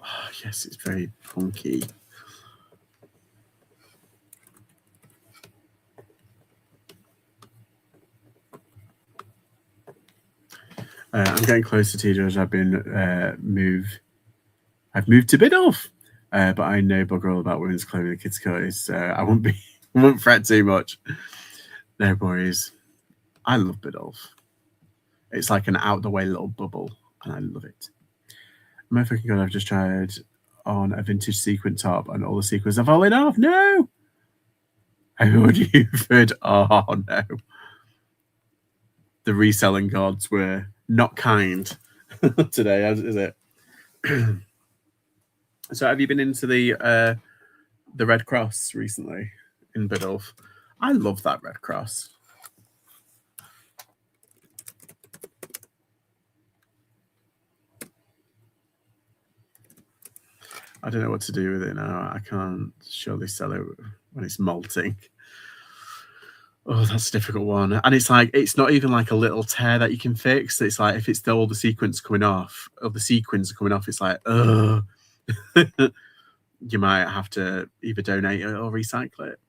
Oh, yes, it's very funky. I'm getting close to TJ. I've moved to Biddulph, but I know bugger all about women's clothing and kids' clothes, so I won't fret too much. No worries. I love Biddulph. It's like an out the way little bubble, and I love it. My fucking god! I've just tried on a vintage sequin top, and all the sequins are falling off. No. How would you heard? Oh no. The reselling gods were not kind today, is it? So have you been into the Red Cross recently in Biddulph? I love that Red Cross. I don't know what to do with it now. I can't surely sell it when it's molting. Oh, that's a difficult one. And it's like, it's not even like a little tear that you can fix. It's like, if it's all the sequins coming off, it's like, ugh. You might have to either donate it or recycle it.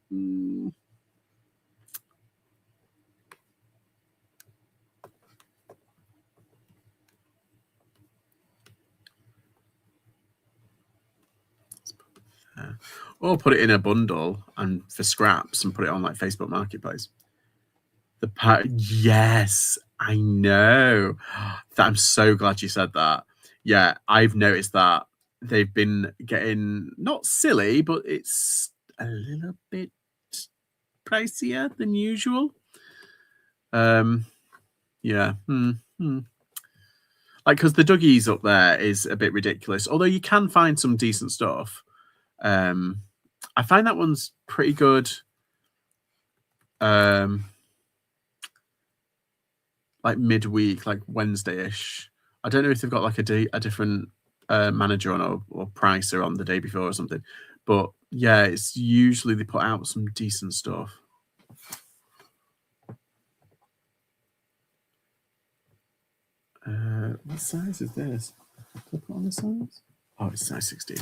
Or put it in a bundle and for scraps and put it on like Facebook Marketplace. Yes, I know. I'm so glad you said that. Yeah, I've noticed that they've been getting not silly, but it's a little bit pricier than usual. Yeah. Like, because the Dougies up there is a bit ridiculous, although you can find some decent stuff. I find that one's pretty good. Like midweek, like Wednesday-ish. I don't know if they've got like a different manager on or pricer on the day before or something. But yeah, it's usually they put out some decent stuff. What size is this? Did I put on the size? Oh, it's size 16.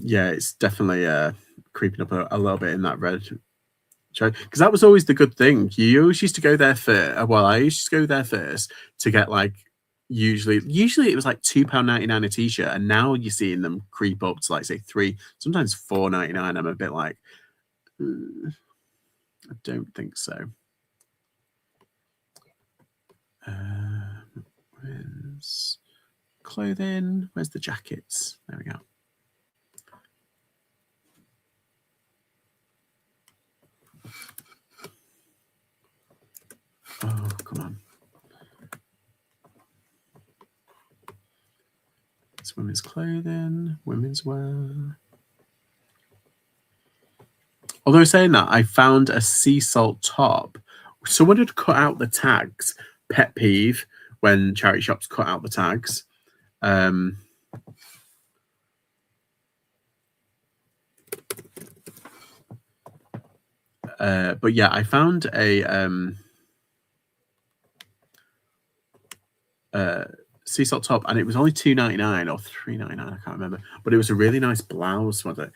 Yeah, it's definitely creeping up a little bit in that red show, because that was always the good thing. You always used to go there first. Well, I used to go there first to get like usually it was like £2.99 a t-shirt, and now you're seeing them creep up to like say £3, sometimes £4.99. I'm a bit like, I don't think so. Where's clothing? Where's the jackets? There we go. Oh, come on. It's women's clothing, women's wear. Although saying that, I found a sea salt top. Someone had cut out the tags. Pet peeve when charity shops cut out the tags. But yeah, I found a sea salt top, and it was only £2.99 or £3.99. I can't remember, but it was a really nice blouse, was it?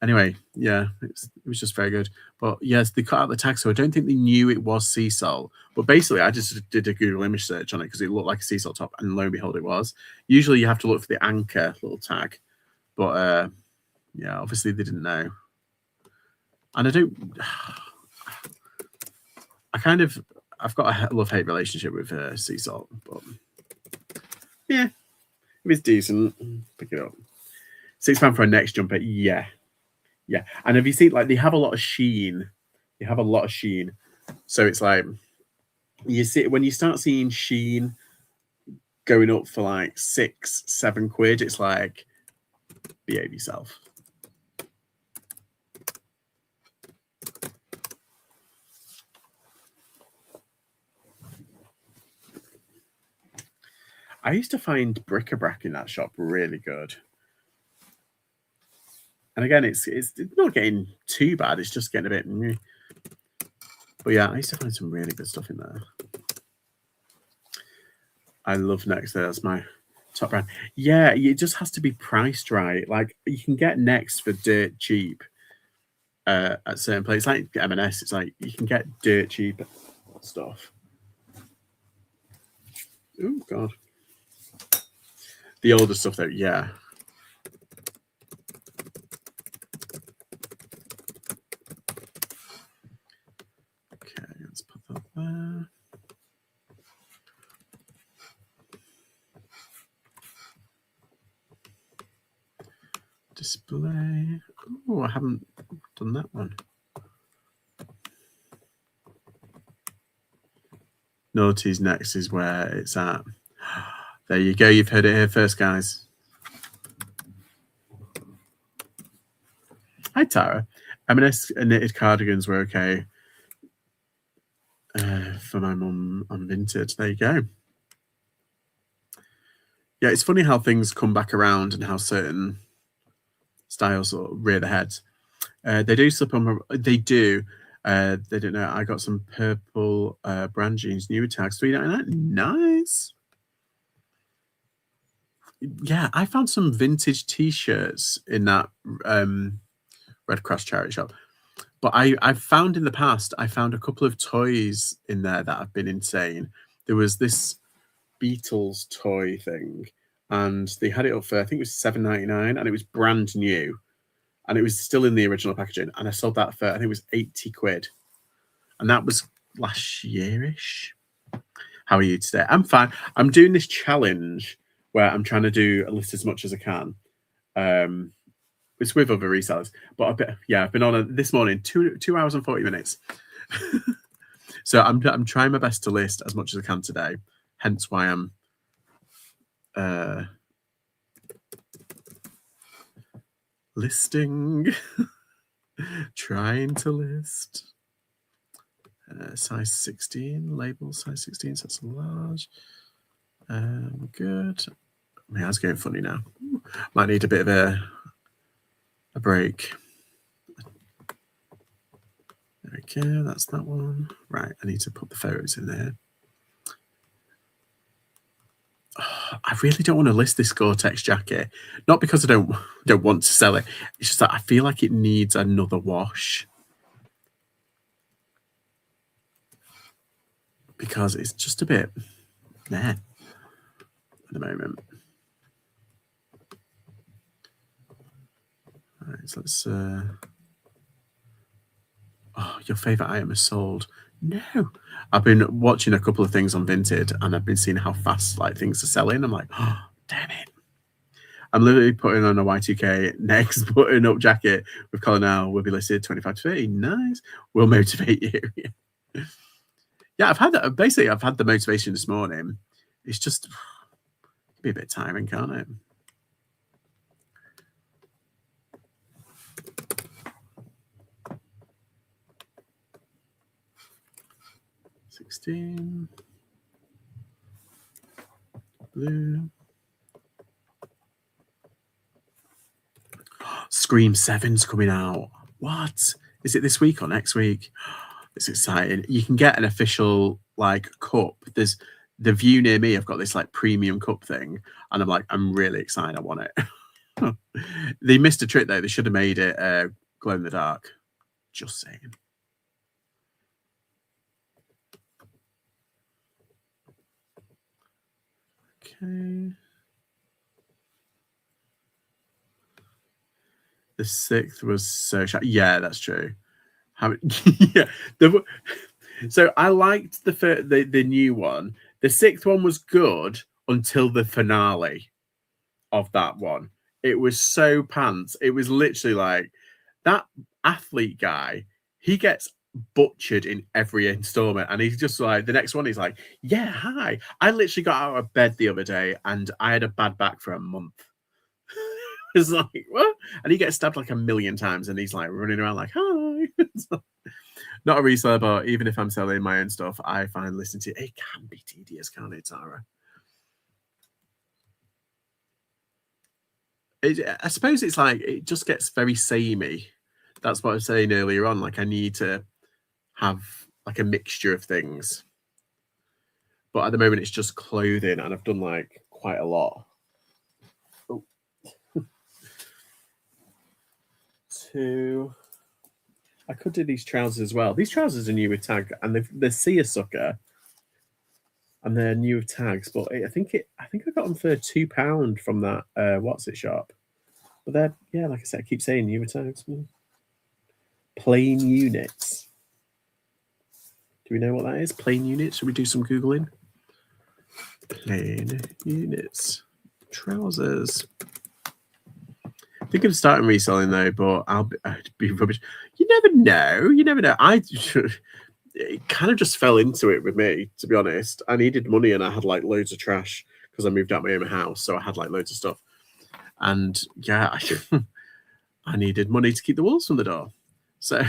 Anyway, yeah, it was just very good. But yes, they cut out the tag, so I don't think they knew it was sea salt. But basically, I just did a Google image search on it because it looked like a sea salt top, and lo and behold, it was. Usually, you have to look for the anchor little tag, but yeah, obviously they didn't know. And I don't. I've got a love-hate relationship with sea salt, but yeah, if it's decent, pick it up. £6 for a next jumper, yeah. And have you seen, like, they have a lot of sheen. So it's like, you see, when you start seeing sheen going up for like £6-7, it's like, behave yourself. I used to find bric-a-brac in that shop really good. And again, it's not getting too bad. It's just getting a bit. But yeah, I used to find some really good stuff in there. I love Next. That's my top brand. Yeah, it just has to be priced right. Like, you can get Next for dirt cheap at certain places. Like M&S, it's like you can get dirt cheap stuff. Oh God. The older stuff though, yeah. Okay, let's put that there. Display. Oh, I haven't done that one. Naughty's next is where it's at. There you go. You've heard it here first, guys. Hi, Tara. M&S knitted cardigans were okay for my mum on Vinted. There you go. Yeah, it's funny how things come back around and how certain styles sort of rear their heads. They do slip on. They do. They don't know. I got some purple brand jeans, new tags, $3.99. Nice. Yeah, I found some vintage T-shirts in that Red Cross charity shop. But I've found in the past, I found a couple of toys in there that have been insane. There was this Beatles toy thing, and they had it up for, I think it was $7.99, and it was brand new. And it was still in the original packaging. And I sold that for, I think it was 80 quid. And that was last year-ish. How are you today? I'm fine. I'm doing this challenge where I'm trying to do a list as much as I can. It's with other resellers. But I've been on this morning, 2 hours and 40 minutes. So I'm trying my best to list as much as I can today. Hence why I'm listing. Trying to list. Size 16, label size 16, so it's large. Good. My hair's getting funny now. Might need a bit of a break. There we go, that's that one. Right, I need to put the photos in there. Oh, I really don't want to list this Gore-Tex jacket. Not because I don't want to sell it. It's just that I feel like it needs another wash. Because it's just a bit meh at the moment. All right, so let's. Oh, your favorite item is sold. No, I've been watching a couple of things on Vinted, and I've been seeing how fast like things are selling. I'm like, oh, damn it! I'm literally putting on a Y2K next button-up jacket with collar now. Will be listed 25 to 30. Nice. Will motivate you. Yeah, I've had that. Basically, I've had the motivation this morning. It's just be a bit tiring, can't it? $16. Blue. Scream 7's coming out. What? Is it this week or next week? It's exciting. You can get an official like cup. There's the View near me. I've got this like premium cup thing, and I'm like, I'm really excited. I want it. They missed a trick though. They should have made it glow in the dark. Just saying. Okay. The 6th was so shy. Yeah, that's true. Yeah. So I liked the new one. The 6th one was good until the finale of that one. It was so pants. It was literally like that athlete guy. He gets butchered in every installment, and he's just like the next one. He's like, "Yeah, hi. I literally got out of bed the other day, and I had a bad back for a month." It's like, what? And he gets stabbed like 1 million times, and he's like running around like, hi. Not a reseller, but even if I'm selling my own stuff, I find listening to it can be tedious, can't it, Tara? I suppose it's like it just gets very samey. That's what I was saying earlier on. Like I need to have like a mixture of things. But at the moment, it's just clothing, and I've done like quite a lot. Oh. 2. I could do these trousers as well. These trousers are new with tag, and they're seersucker, and they're new with tags. But I think I got them for £2 from that what's it shop. But they're like I said, I keep saying new with tags. Plain units. Do we know what that is? Plain units. Should we do some Googling? Plain units. Trousers. Thinking of starting reselling though, but I'd be rubbish. You never know. You never know. it kind of just fell into it with me, to be honest. I needed money and I had like loads of trash because I moved out my own house, so I had like loads of stuff. And yeah, I needed money to keep the wolves from the door. So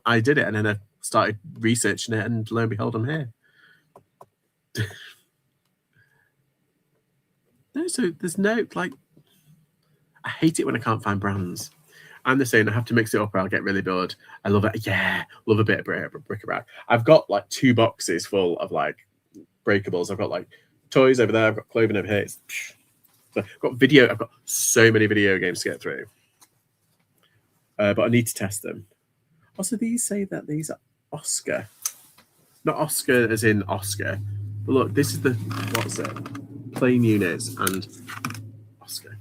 I did it, and then I started researching it, and lo and behold, I'm here. No, so there's no, like, I hate it when I can't find brands. I'm the same. I have to mix it up or I'll get really bored. I love it. Yeah, love a bit of bric-a-brac. I've got like 2 boxes full of like breakables. I've got like toys over there. I've got clothing over here. I've got video. I've got so many video games to get through. But I need to test them. Also, these say that these are Oscar. Not Oscar as in Oscar. But look, this is the, what's it? Plain units and Oscar.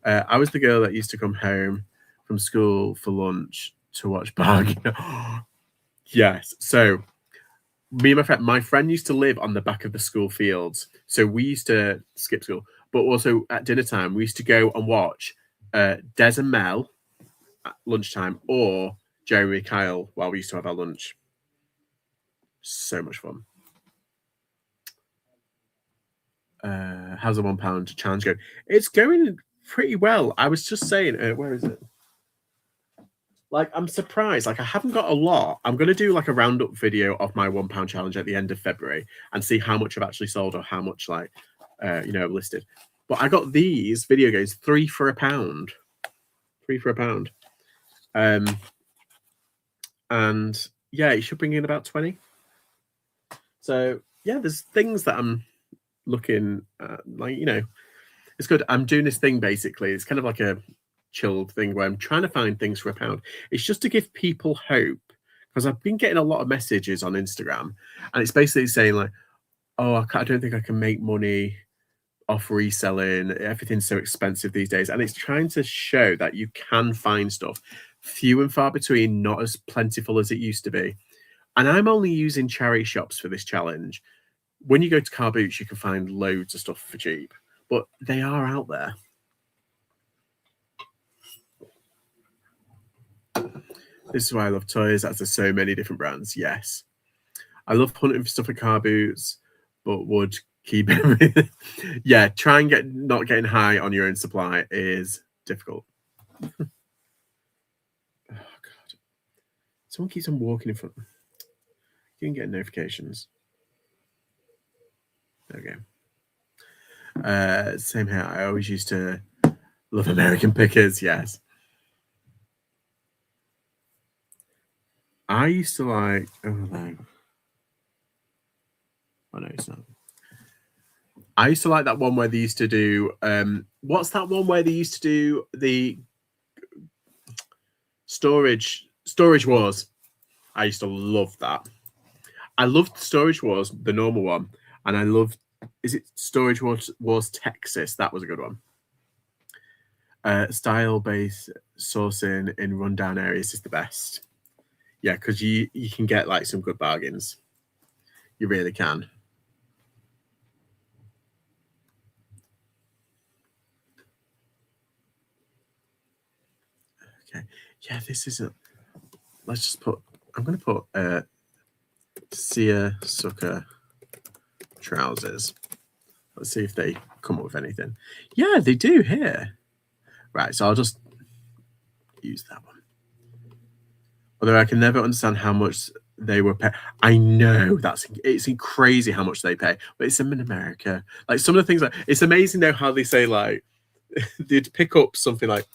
I was the girl that used to come home from school for lunch to watch Bargain. Yes. So me and my friend used to live on the back of the school fields. So we used to skip school. But also at dinner time, we used to go and watch Des and Mel at lunchtime or Jeremy Kyle while we used to have our lunch. So much fun. How's the £1 challenge going? It's going pretty well. I was just saying, where is it? Like, I'm surprised. Like, I haven't got a lot. I'm going to do like a roundup video of my £1 challenge at the end of February and see how much I've actually sold or how much, like, listed. But I got these video games 3 for £1. 3 for £1. And yeah, it should bring in about 20. So yeah, there's things that I'm looking at, like, it's good. I'm doing this thing basically. It's kind of like a chilled thing where I'm trying to find things for £1. It's just to give people hope, because I've been getting a lot of messages on Instagram, and it's basically saying like, oh, I don't think I can make money off reselling. Everything's so expensive these days. And it's trying to show that you can find stuff, few and far between, not as plentiful as it used to be. And I'm only using charity shops for this challenge. When you go to Carboots, you can find loads of stuff for cheap, but they are out there. This is why I love toys. That's there's so many different brands. Yes. I love hunting for stuff at Carboots, but would keep everything. Yeah, try and not getting high on your own supply is difficult. Oh God. Someone keeps on walking in front. You can get notifications. There we go. Same here. I always used to love American Pickers. Yes. I used to like. Oh no. Oh no, it's not. I used to like that one where they used to do. What's that one where they used to do the storage wars? I used to love that. I loved Storage Wars, the normal one, and I loved. Is it Storage Wars Texas? That was a good one. Style-based sourcing in rundown areas is the best. Yeah, because you can get like some good bargains. You really can. Okay. Yeah, this isn't. Let's just put. I'm going to put seersucker trousers. Let's see if they come up with anything. Yeah, they do here. Right, so I'll just use that one. Although I can never understand how much they were pay. I know it's crazy how much they pay, but it's in America. Like some of the things, like it's amazing though how they say like they'd pick up something like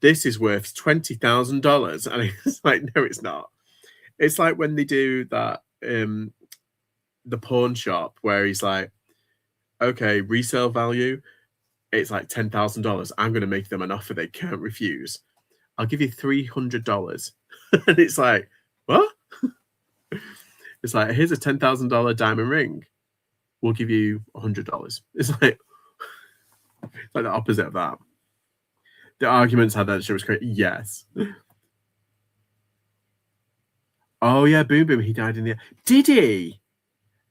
this is worth $20,000, and it's like no, it's not. It's like when they do that the pawn shop where he's like, okay, resale value, it's like $10,000. I'm going to make them an offer they can't refuse. I'll give you $300. And it's like, what? It's like, here's a $10,000 diamond ring. We'll give you $100. It's like the opposite of that. The arguments had that shit was crazy. Yes. Oh yeah, Boom Boom. He died in the. Did he?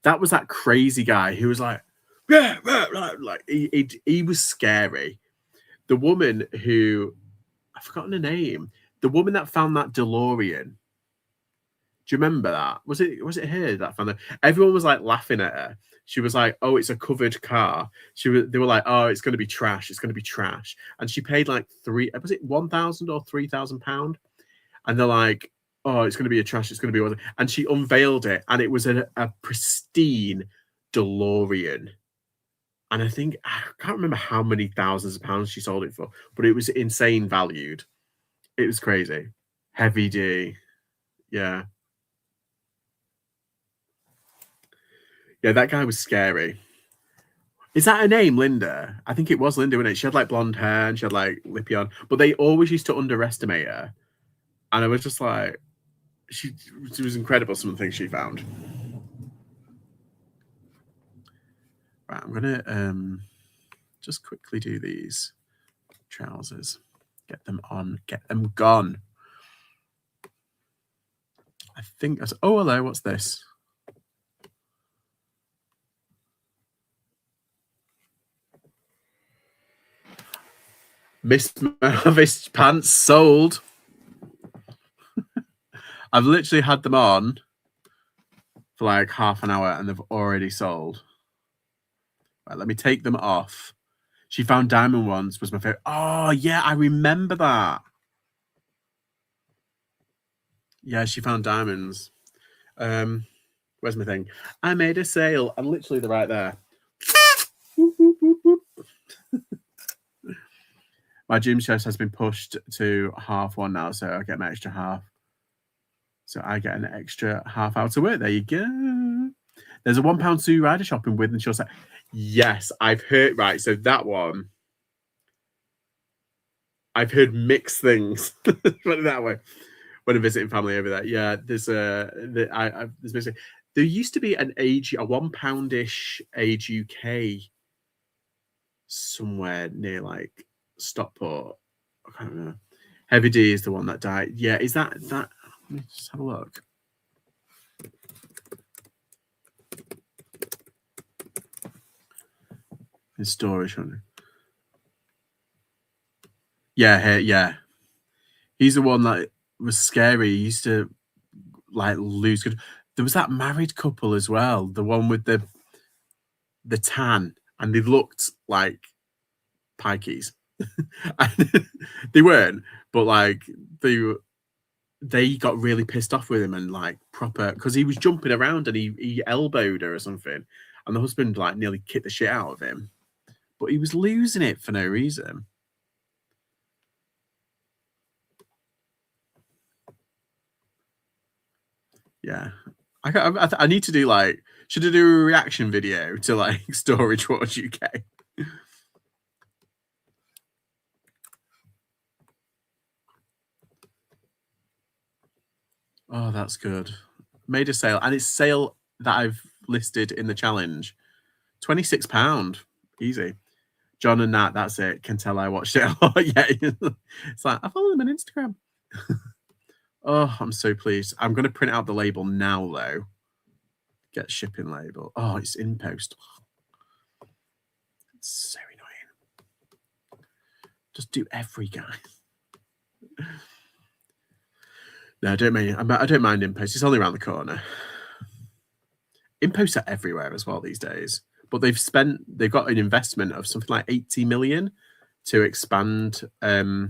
That was that crazy guy who was like, yeah, like he was scary. The woman who I've forgotten her name. The woman that found that DeLorean. Do you remember that? Was it her that found it? Everyone was like laughing at her. She was like, "Oh, it's a covered car." They were like, "Oh, it's going to be trash. It's going to be trash." And she paid like was it £1,000 or £3,000? And they're like, "Oh, it's going to be a trash. It's going to be," and she unveiled it, and it was a pristine DeLorean. And I can't remember how many thousands of pounds she sold it for, but it was insane valued. It was crazy. Heavy D. Yeah. Yeah, that guy was scary. Is that her name, Linda? I think it was Linda, wasn't it? She had like blonde hair and she had like lippy on, but they always used to underestimate her. And I was just like, she was incredible, some of the things she found. Right, I'm gonna just quickly do these trousers. Get them on, get them gone. I think that's, oh, hello, what's this? Miss Marvis pants sold. I've literally had them on for like half an hour and they've already sold. Right, let me take them off. She found diamond ones was my favorite. Oh, yeah, I remember that. Yeah, she found diamonds. Where's my thing? I made a sale. I'm literally right there. My gym shift has been pushed to 1/2 now, so I get my extra half. So I get an extra half hour to work. There you go. There's a £1 Sue Rider shop in Withenshaw. She'll say, yes, I've heard. Right, so that one, I've heard mixed things. Put it that way. When I'm visiting family over there, yeah, there's basically there used to be a £1-ish Age UK somewhere near like Stockport. I can't remember. Heavy D is the one that died. Yeah, is that? Let me just have a look. In storage, yeah, yeah. He's the one that was scary. He used to like lose good. There was that married couple as well, the one with the tan, and they looked like pikeys. They weren't, but like they got really pissed off with him and like proper, because he was jumping around and he elbowed her or something, and the husband like nearly kicked the shit out of him, but he was losing it for no reason. Yeah, I need to do like, should I do a reaction video to like Storage Wars UK? Oh, that's good. Made a sale, and it's sale that I've listed in the challenge. £26, easy. John and Nat, that's it. Can tell I watched it a lot. Yeah, it's like I follow them on Instagram. Oh, I'm so pleased. I'm going to print out the label now, though. Get shipping label. Oh, it's in post. It's so annoying. Just do every guy. No, I don't mind in post. It's only around the corner. In posts are everywhere as well these days. But they've got an investment of something like 80 million to expand UK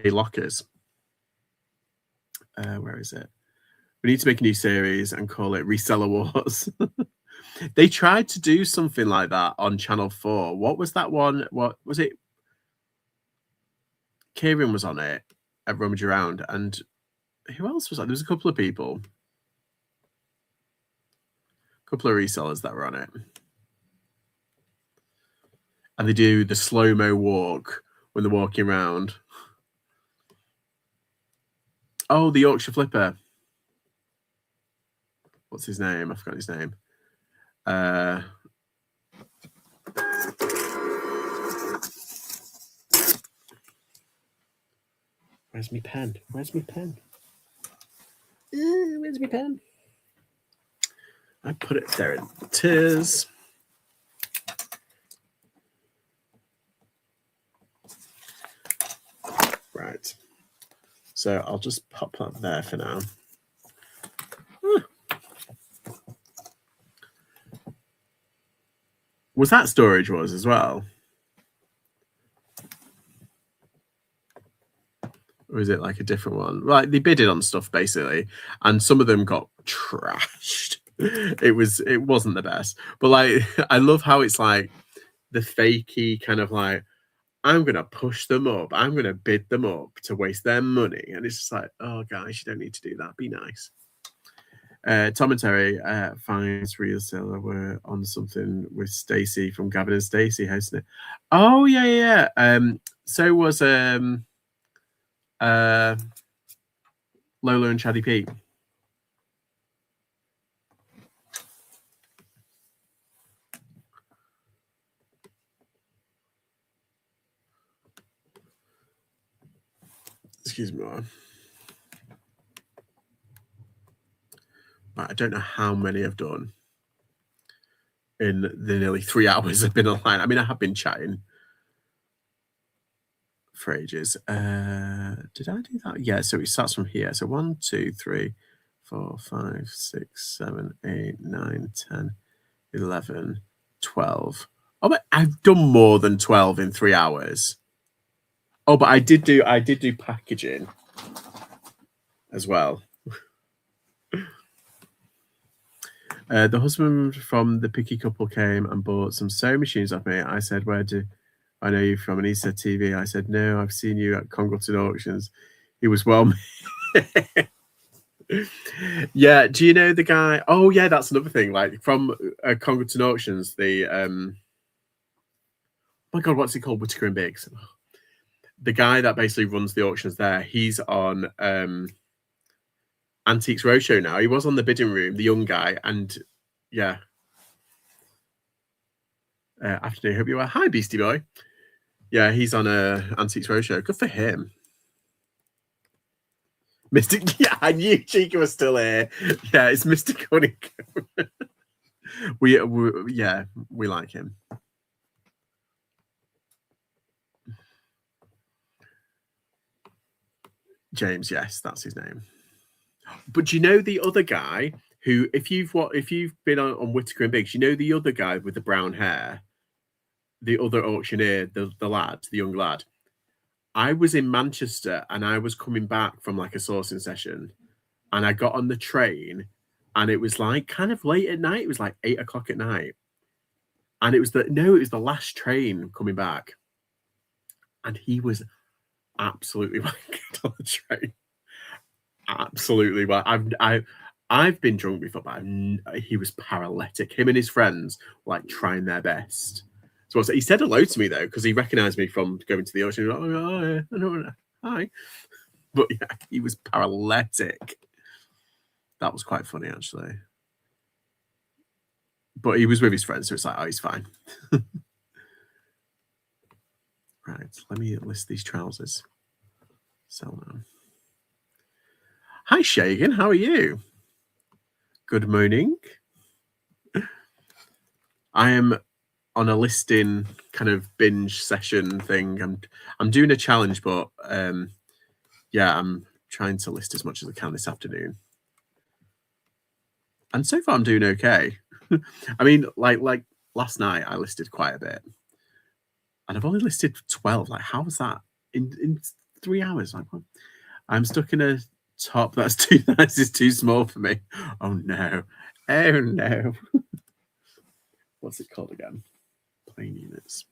lockers. Where is it? We need to make a new series and call it Reseller Wars. They tried to do something like that on Channel 4. What was that one? What was it? Kieran was on it at Rummage Around, and who else was that? There was a couple of people. A couple of resellers that were on it. And they do the slow-mo walk when they're walking around. Oh, the Yorkshire Flipper. What's his name? I forgot his name. Where's my pen? Where's my pen? Where's my pen? I put it there. It is. Right. So I'll just pop that there for now. Was that Storage Wars as well? Or is it like a different one? Like they bidded on stuff basically, and some of them got trashed. It wasn't the best. But like I love how it's like the fakey kind of like, I'm gonna push them up, I'm gonna bid them up to waste their money. And it's just like, oh guys, you don't need to do that. Be nice. Tom and Terry finds Reseller were on something with Stacey from Gavin and Stacey hosting it. Oh yeah. So was Lola and Chaddy Pete. Excuse me. I don't know how many I've done in the nearly 3 hours I've been online. I mean, I have been chatting for ages. Did I do that? Yeah, so it starts from here. So 1, 2, 3, 4, 5, 6, 7, 8, 9, 10, 11, 12. Oh, but I've done more than 12 in 3 hours. Oh, but I did do packaging as well. The husband from the picky couple came and bought some sewing machines off me. I said, where do I know you from? And he said, TV. I said, no, I've seen you at Congleton Auctions. He was well. Yeah, do you know the guy? Oh, yeah, that's another thing. Like from Congleton Auctions, the oh my God, what's it called? Whittaker and Biggs. The guy that basically runs the auctions there, he's on Antiques Roadshow now. He was on the bidding room, the young guy, and yeah. Afternoon, hope you well. Hi, Beastie Boy. Yeah, he's on Antiques Roadshow. Good for him. Mr. Yeah, I knew Chica was still here. Yeah, it's Mr. Cunningham. we like him. James, yes, that's his name. But do you know the other guy who, if you've been on Whittaker and Biggs, you know the other guy with the brown hair, the other auctioneer, the young lad. I was in Manchester and I was coming back from like a sourcing session, and I got on the train, and it was like kind of late at night. It was like 8 o'clock at night, and it was the last train coming back, and he was absolutely wanking on the train. Absolutely, well, I've been drunk before, but he was paralytic. Him and his friends were like trying their best. So he said hello to me though, because he recognised me from going to the ocean. He was like, oh, I know, hi. But yeah, he was paralytic. That was quite funny actually. But he was with his friends, so it's like, oh, he's fine. Right, let me list these trousers. Sell now. Hi, Shagan. How are you? Good morning. I am on a listing kind of binge session thing. I'm doing a challenge, but yeah, I'm trying to list as much as I can this afternoon. And so far, I'm doing okay. I mean, like last night, I listed quite a bit, and I've only listed 12. Like, how was that in 3 hours? Like, what? I'm stuck in a top that's too nice. Is too small for me. Oh no! Oh no! What's it called again? Plain units.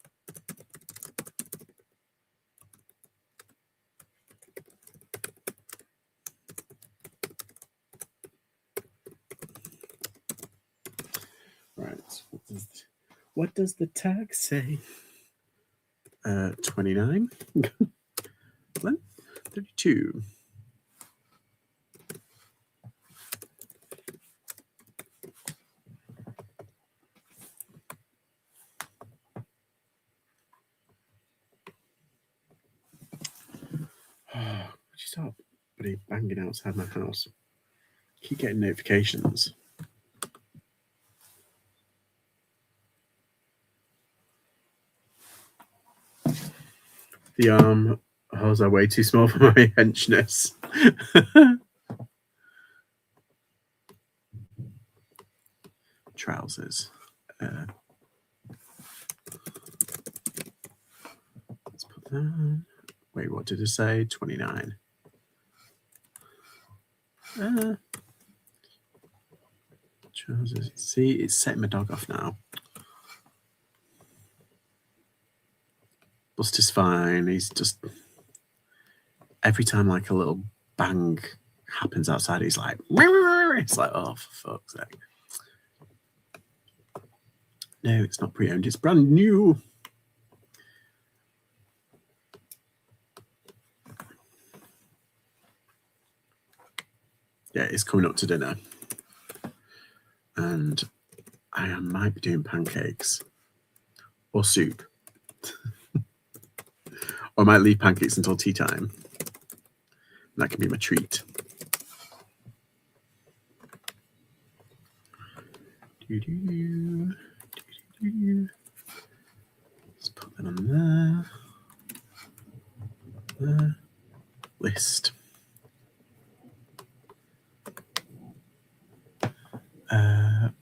Right. What does the tag say? 29. 32. Would you stop banging outside my house? Keep getting notifications. The armholes are way too small for my henchness. Trousers. Wait, what did it say? 29. Trousers. See, it's setting my dog off now. Buster's fine. He's just, every time like a little bang happens outside, he's like, it's like, oh, for fuck's sake. No, it's not pre-owned. It's brand new. Yeah, it's coming up to dinner. And I might be doing pancakes or soup. Or I might leave pancakes until tea time. That can be my treat. Let's put that on there. List.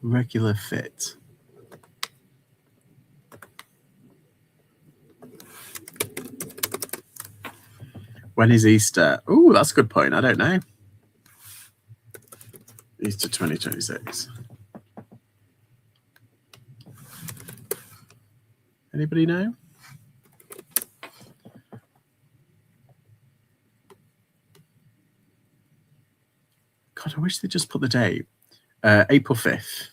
Regular fit. When is Easter? Oh, that's a good point. I don't know. Easter 2026. Anybody know? God, I wish they just put the date. April 5th.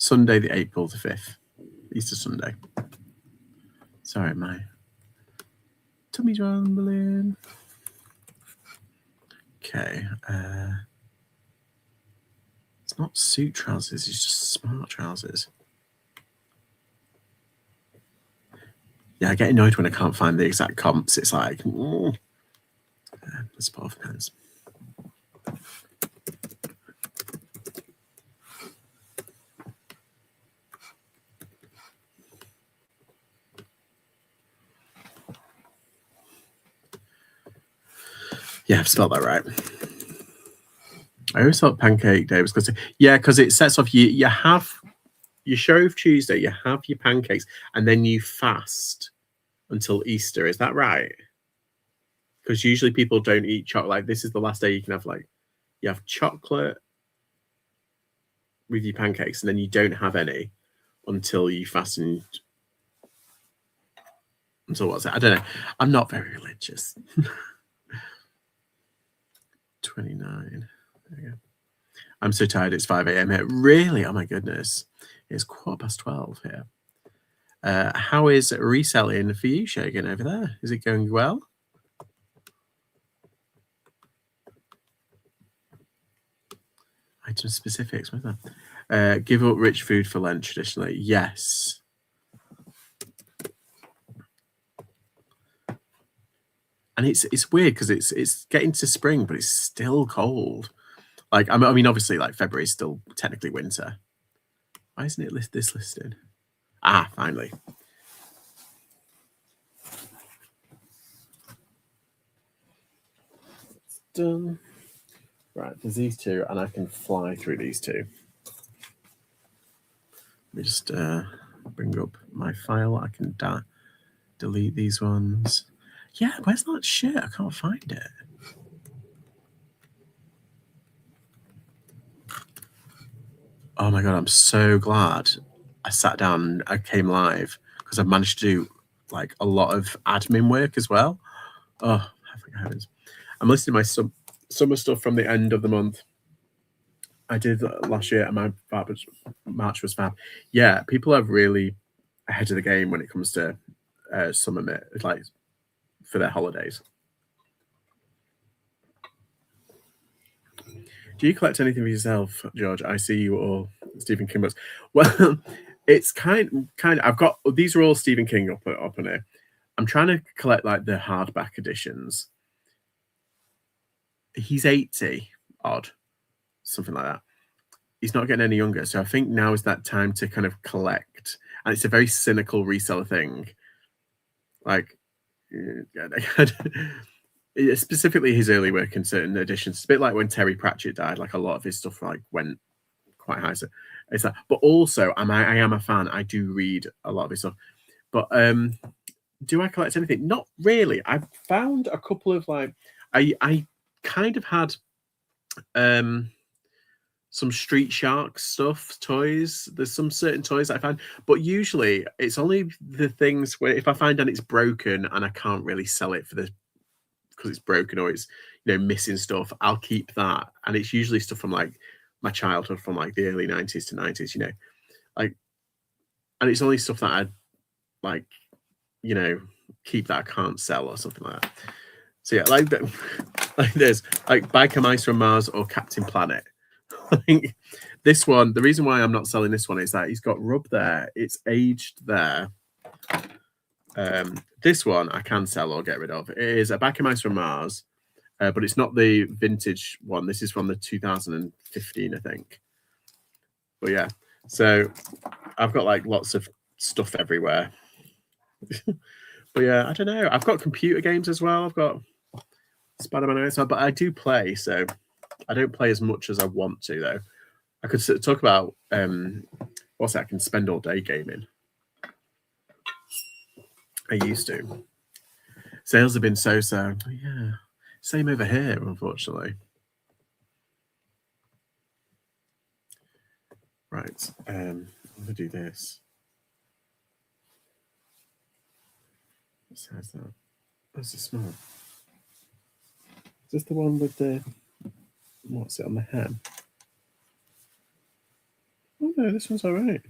Sunday, the April the 5th. Easter Sunday. Sorry, my tummy's rumbling. Okay. It's not suit trousers, it's just smart trousers. Yeah, I get annoyed when I can't find the exact comps. It's like, let's put off pens. Yeah, I've spelled that right. I always thought Pancake Day was because, because it sets off, you have your Shrove Tuesday, you have your pancakes, and then you fast until Easter. Is that right? Because usually people don't eat chocolate. Like, this is the last day you can have, like, you have chocolate with your pancakes, and then you don't have any until you fast and until what's it? I don't know. I'm not very religious. 29. There you go. I'm so tired. It's 5 a.m. here. Really? Oh my goodness. It's 12:15 here. How is reselling for you, Shagan, over there? Is it going well? Item specifics. What's that? Give up rich food for lunch traditionally. Yes. And it's weird because it's getting to spring, but it's still cold. Like, I mean, obviously, like, February is still technically winter. Why isn't it this listed? Ah, finally. It's done. Right, there's these two, and I can fly through these two. Let me just bring up my file. I can delete these ones. Yeah, where's that shit? I can't find it. Oh my God, I'm so glad I sat down, I came live, because I've managed to do like a lot of admin work as well. Oh, heavens. I'm listing my summer stuff from the end of the month. I did last year, and my March was fab. Yeah, people are really ahead of the game when it comes to summer, like, for their holidays. Do you collect anything for yourself, George? I see you all Stephen King books. Well, it's kind of. I've got, these are all Stephen King up on here. I'm trying to collect like the hardback editions. He's 80 odd, something like that. He's not getting any younger, so I think now is that time to kind of collect. And it's a very cynical reseller thing. Like, specifically his early work in certain editions. It's a bit like when Terry Pratchett died. Like, a lot of his stuff like went quite high. So it's like, but also I am a fan. I do read a lot of his stuff. But do I collect anything? Not really. I've found a couple of like I kind of had some Street Shark stuff, toys. There's some certain toys that I find, but usually it's only the things where if I find and it's broken and I can't really sell it for the because it's broken or it's missing stuff, I'll keep that. And it's usually stuff from like my childhood, from like the early 90s to 90s, like, and it's only stuff that I like, keep that I can't sell or something like that. So yeah, like there's like Biker Mice from Mars or Captain Planet. Like this one, the reason why I'm not selling this one is that he's got rub there, it's aged there. This one I can sell or get rid of. It is a Biker Mice from Mars, but it's not the vintage one. This is from the 2015, I think. But yeah, so I've got like lots of stuff everywhere. But yeah, I don't know. I've got computer games as well. I've got Spider-Man as well, but I do play, so I don't play as much as I want to, though. I could talk about what's that? I can spend all day gaming. I used to. Sales have been so-so. Yeah, same over here, unfortunately. Right, I'm gonna do this. What size that? That's a small. Is this the one with the what's it on the hem? Oh no, this one's all right.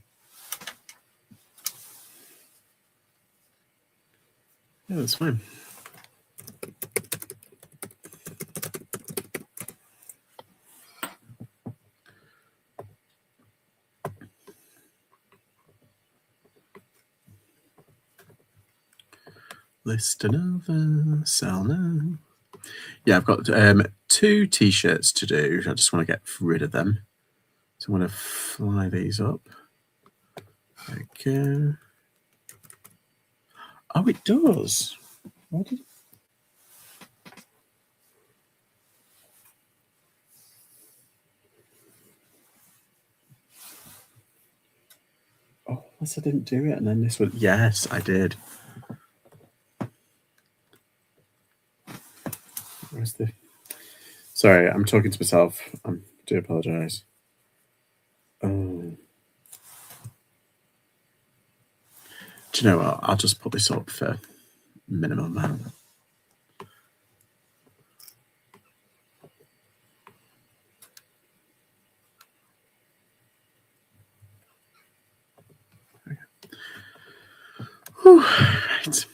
Yeah, that's fine. List another, sell now. Yeah, I've got 2 t-shirts to do. I just want to get rid of them. So I'm going to fly these up. There we go. Oh, it does. What did... Oh, unless I didn't do it. And then this one. Yes, I did. Where's the... Sorry, I'm talking to myself. I do apologise. Oh. Do you know what? I'll just put this up for minimum amount. Right.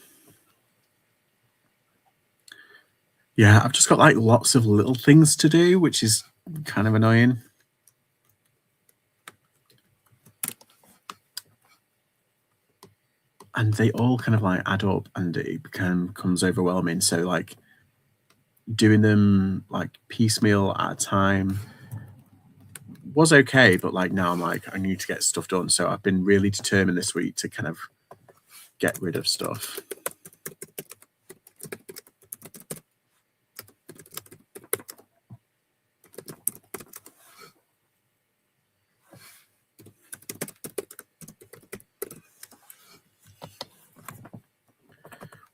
Yeah, I've just got like lots of little things to do, which is kind of annoying. And they all kind of like add up and it becomes overwhelming. So like doing them like piecemeal at a time was okay, but like now I'm like, I need to get stuff done. So I've been really determined this week to kind of get rid of stuff.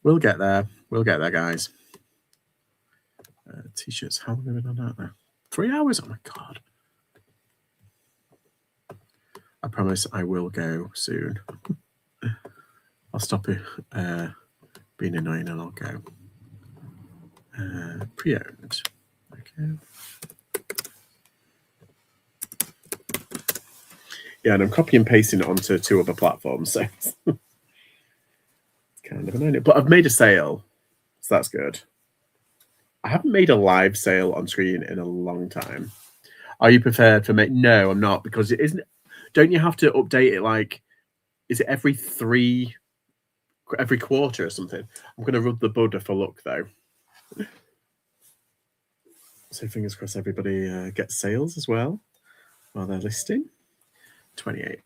We'll get there. We'll get there, guys. T-shirts. How long have we been on that now? 3 hours? Oh my God. I promise I will go soon. I'll stop being annoying and I'll go. Pre-owned. Okay. Yeah, and I'm copy and pasting it onto 2 other platforms, so it's kind of annoying. But I've made a sale, so that's good. I haven't made a live sale on screen in a long time. Are you prepared for me? No, I'm not, because it isn't. Don't you have to update it like? Is it every quarter or something? I'm going to rub the Buddha for luck though. So fingers crossed everybody gets sales as well while they're listing. 28.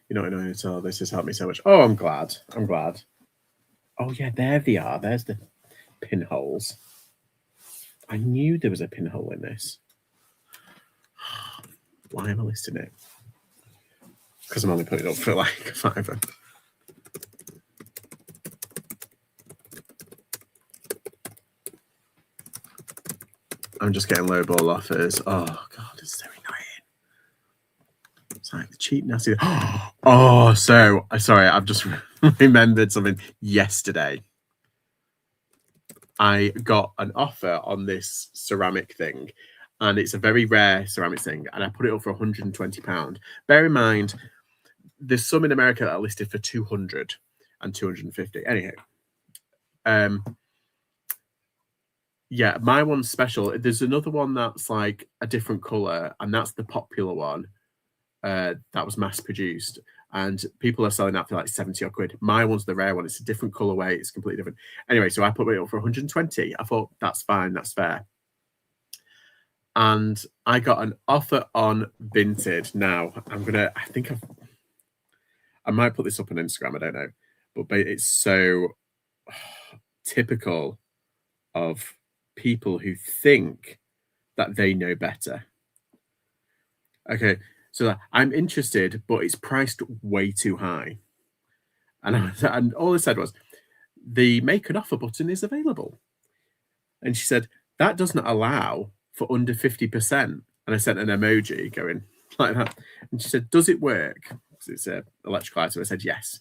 You're not annoying at all. This has helped me so much. Oh, I'm glad. I'm glad. Oh yeah, there they are. There's the pinholes. I knew there was a pinhole in this. Why am I listing it? because I'm only putting it up for like a £5. I'm just getting lowball offers. Oh God, it's so annoying. It's like the cheap nasty. Oh, so sorry, I've just remembered something. Yesterday, I got an offer on this ceramic thing, and it's a very rare ceramic thing, and I put it up for £120. Bear in mind, there's some in America that are listed for 200 and 250. Anyhow, yeah, my one's special. There's another one that's like a different color, and that's the popular one. That was mass produced, and people are selling that for like 70 odd quid. My one's the rare one. It's a different colorway. It's completely different. Anyway, so I put it up for 120. I thought that's fine. That's fair. And I got an offer on Vinted. Now I might put this up on Instagram. I don't know, but it's so typical of people who think that they know better. Okay, so I'm interested, but it's priced way too high. And all I said was, the make an offer button is available. And she said, that doesn't allow for under 50%. And I sent an emoji going like that. And she said, does it work? Because it's an electrical item. I said, yes.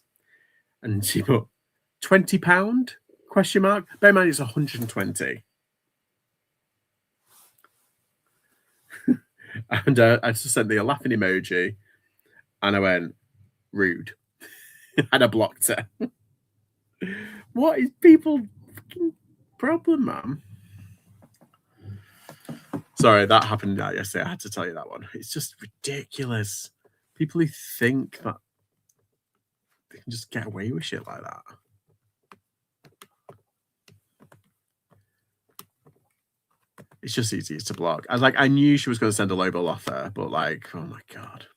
And she put, £20? Question mark. Bear in mind, it's 120. And I just sent the laughing emoji, and I went, rude. And I blocked her. What is people's fucking problem, man? Sorry, that happened yesterday. I had to tell you that one. It's just ridiculous. People who think that they can just get away with shit like that. It's just easier to block. I knew she was going to send a lowball offer, but like, oh my God.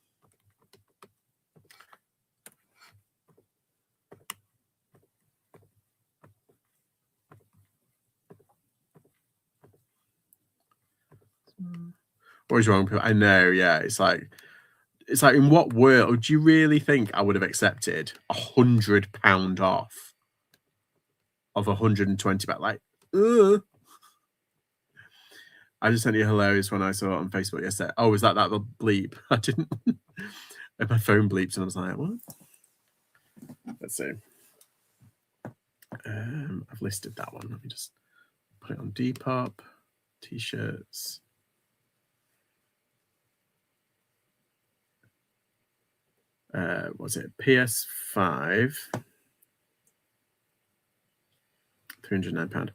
What is wrong with people? I know, yeah. It's like, in what world do you really think I would have accepted £100 off of 120? Like, ugh. I just sent you hilarious when I saw it on Facebook yesterday. Oh, was that the bleep? I didn't. My phone bleeps, and I was like, what? Let's see. I've listed that one. Let me just put it on Depop. T-shirts. Was it PS5? £309.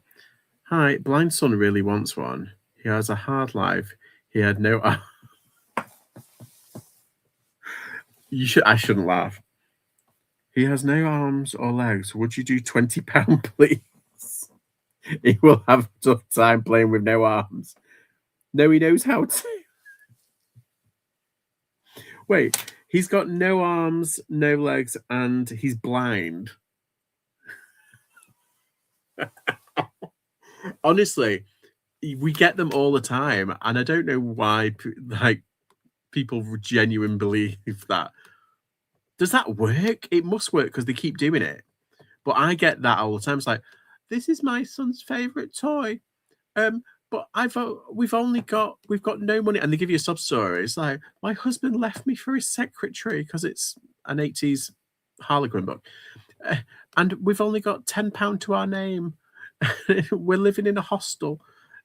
Hi, blind son really wants one. He has a hard life. He had no. I shouldn't laugh. He has no arms or legs. Would you do £20, please? He will have a tough time playing with no arms. No, he knows how to. Wait, he's got no arms, no legs, and he's blind. Honestly, we get them all the time, and I don't know why people genuinely believe that. Does that work? It must work because they keep doing it. But I get that all the time. It's like, this is my son's favorite toy, but we've got no money, and they give you a sub story. It's like, my husband left me for his secretary because it's an 80s Harlequin book, and we've only got £10 to our name. We're living in a hostel.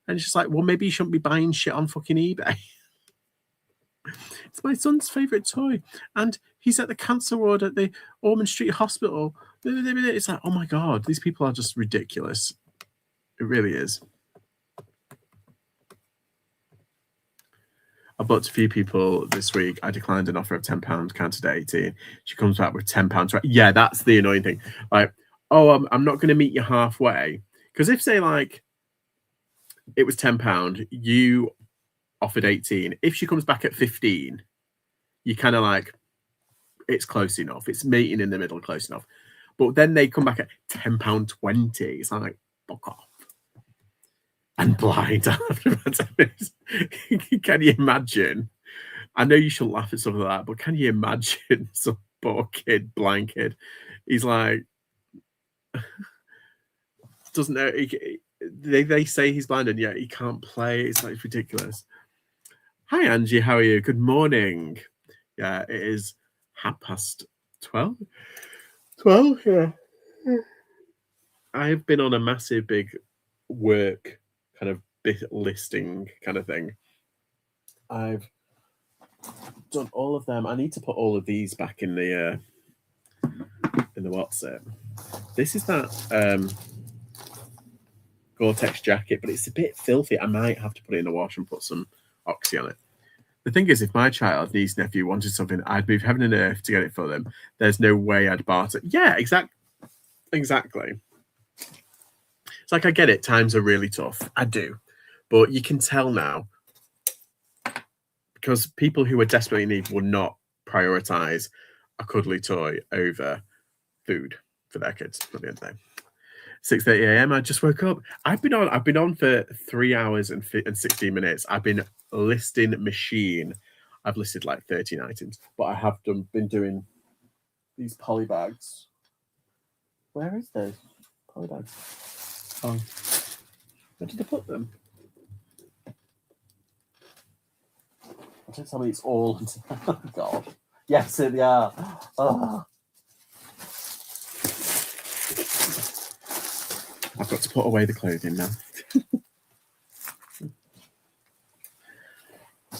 And it's just like, well, maybe you shouldn't be buying shit on fucking eBay. It's my son's favourite toy. And he's at the cancer ward at the Ormond Street Hospital. It's like, oh my God, these people are just ridiculous. It really is. I booked a few people this week. I declined an offer of £10, counted at 18. She comes back with £10. Yeah, that's the annoying thing. Like, oh, I'm not going to meet you halfway. Because if, say, like, it was £10, you offered 18. If she comes back at 15, you kind of like, it's close enough. It's meeting in the middle, close enough. But then they come back at £10.20. It's like, fuck off. And blind after about 10 minutes. Can you imagine? I know you shouldn't laugh at something like that, but can you imagine some poor kid, blind kid? He's like, doesn't know. They say he's blind and yet he can't play. It's like, it's ridiculous. Hi, Angie. How are you? Good morning. Yeah, it is 12:30. 12, yeah. I've been on a massive big work kind of bit listing kind of thing. I've done all of them. I need to put all of these back in the WhatsApp. This is that Gore-Tex jacket, but it's a bit filthy. I might have to put it in the wash and put some Oxy on it. The thing is, if my child, niece, nephew wanted something, I'd move heaven and earth to get it for them. There's no way I'd barter. Yeah, exactly. It's like, I get it. Times are really tough. I do. But you can tell now, because people who are desperately in need will not prioritize a cuddly toy over food for their kids at the end of the day. 6:30 a.m. I just woke up. I've been on for 3 hours and 16 minutes. I've been listing machine. I've listed like 13 items, but I have been doing these poly bags. Where is those poly bags? Oh, where did I put them? Don't tell me it's all. Oh, God. Yes, they are. Oh. I've got to put away the clothing now.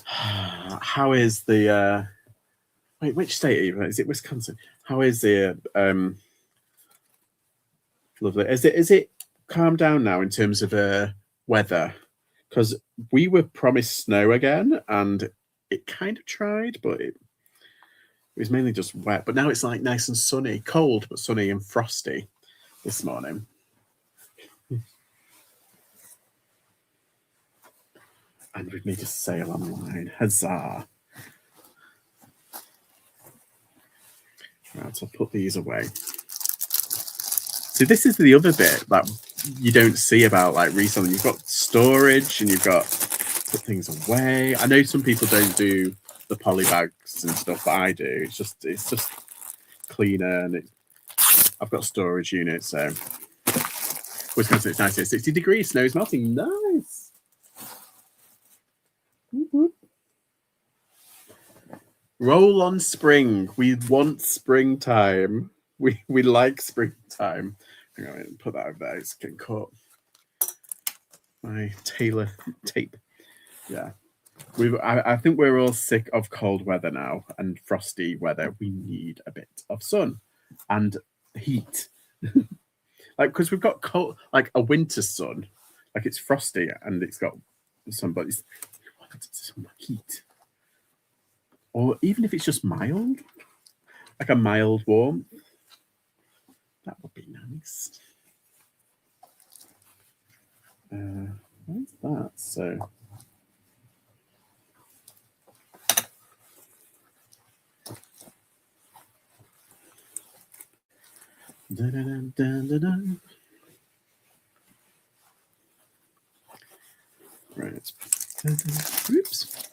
How is the wait, which state are you in? Is it Wisconsin? How is the lovely? Is it calmed down now in terms of weather? Because we were promised snow again, and it kind of tried, but it was mainly just wet. But now it's like nice and sunny, cold but sunny and frosty this morning. And we've made a sale online. Huzzah! Right, so I'll put these away. So this is the other bit that you don't see about like reselling. You've got storage and you've got put things away. I know some people don't do the poly bags and stuff, but I do. It's just cleaner, and I've got a storage unit. So Wisconsin, it's nice here. 60 degrees, snow's melting. Nice. Roll on spring. We want springtime. We like springtime. Hang on, put that over there. It's getting caught. My tailor tape. Yeah. I think we're all sick of cold weather now and frosty weather. We need a bit of sun and heat. Like, because we've got cold, like a winter sun. Like, it's frosty and it's got sun, but it's some heat. Or even if it's just mild, like a mild warmth, that would be nice. What's that? So, right. Oops.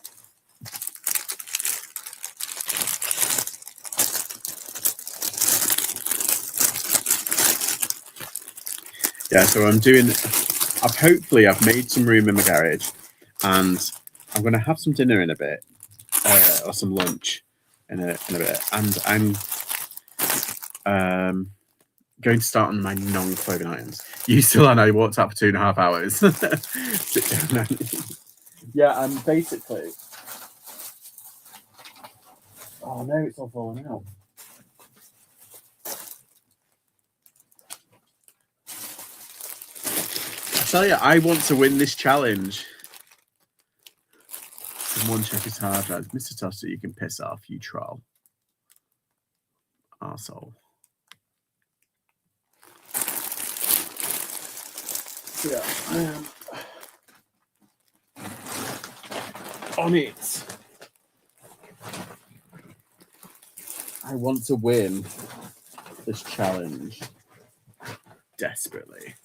Yeah, so I've made some room in my garage, and I'm going to have some dinner in a bit, or some lunch in a bit, and I'm going to start on my non-clothing items. You still on? I walked out for 2.5 hours. Sit down. Yeah, basically. Oh no, it's all falling out. I tell you, I want to win this challenge. Someone check his hard drive. Mr. Toster, you can piss off, you troll. Arsehole. Yeah, I am on it. I want to win this challenge desperately.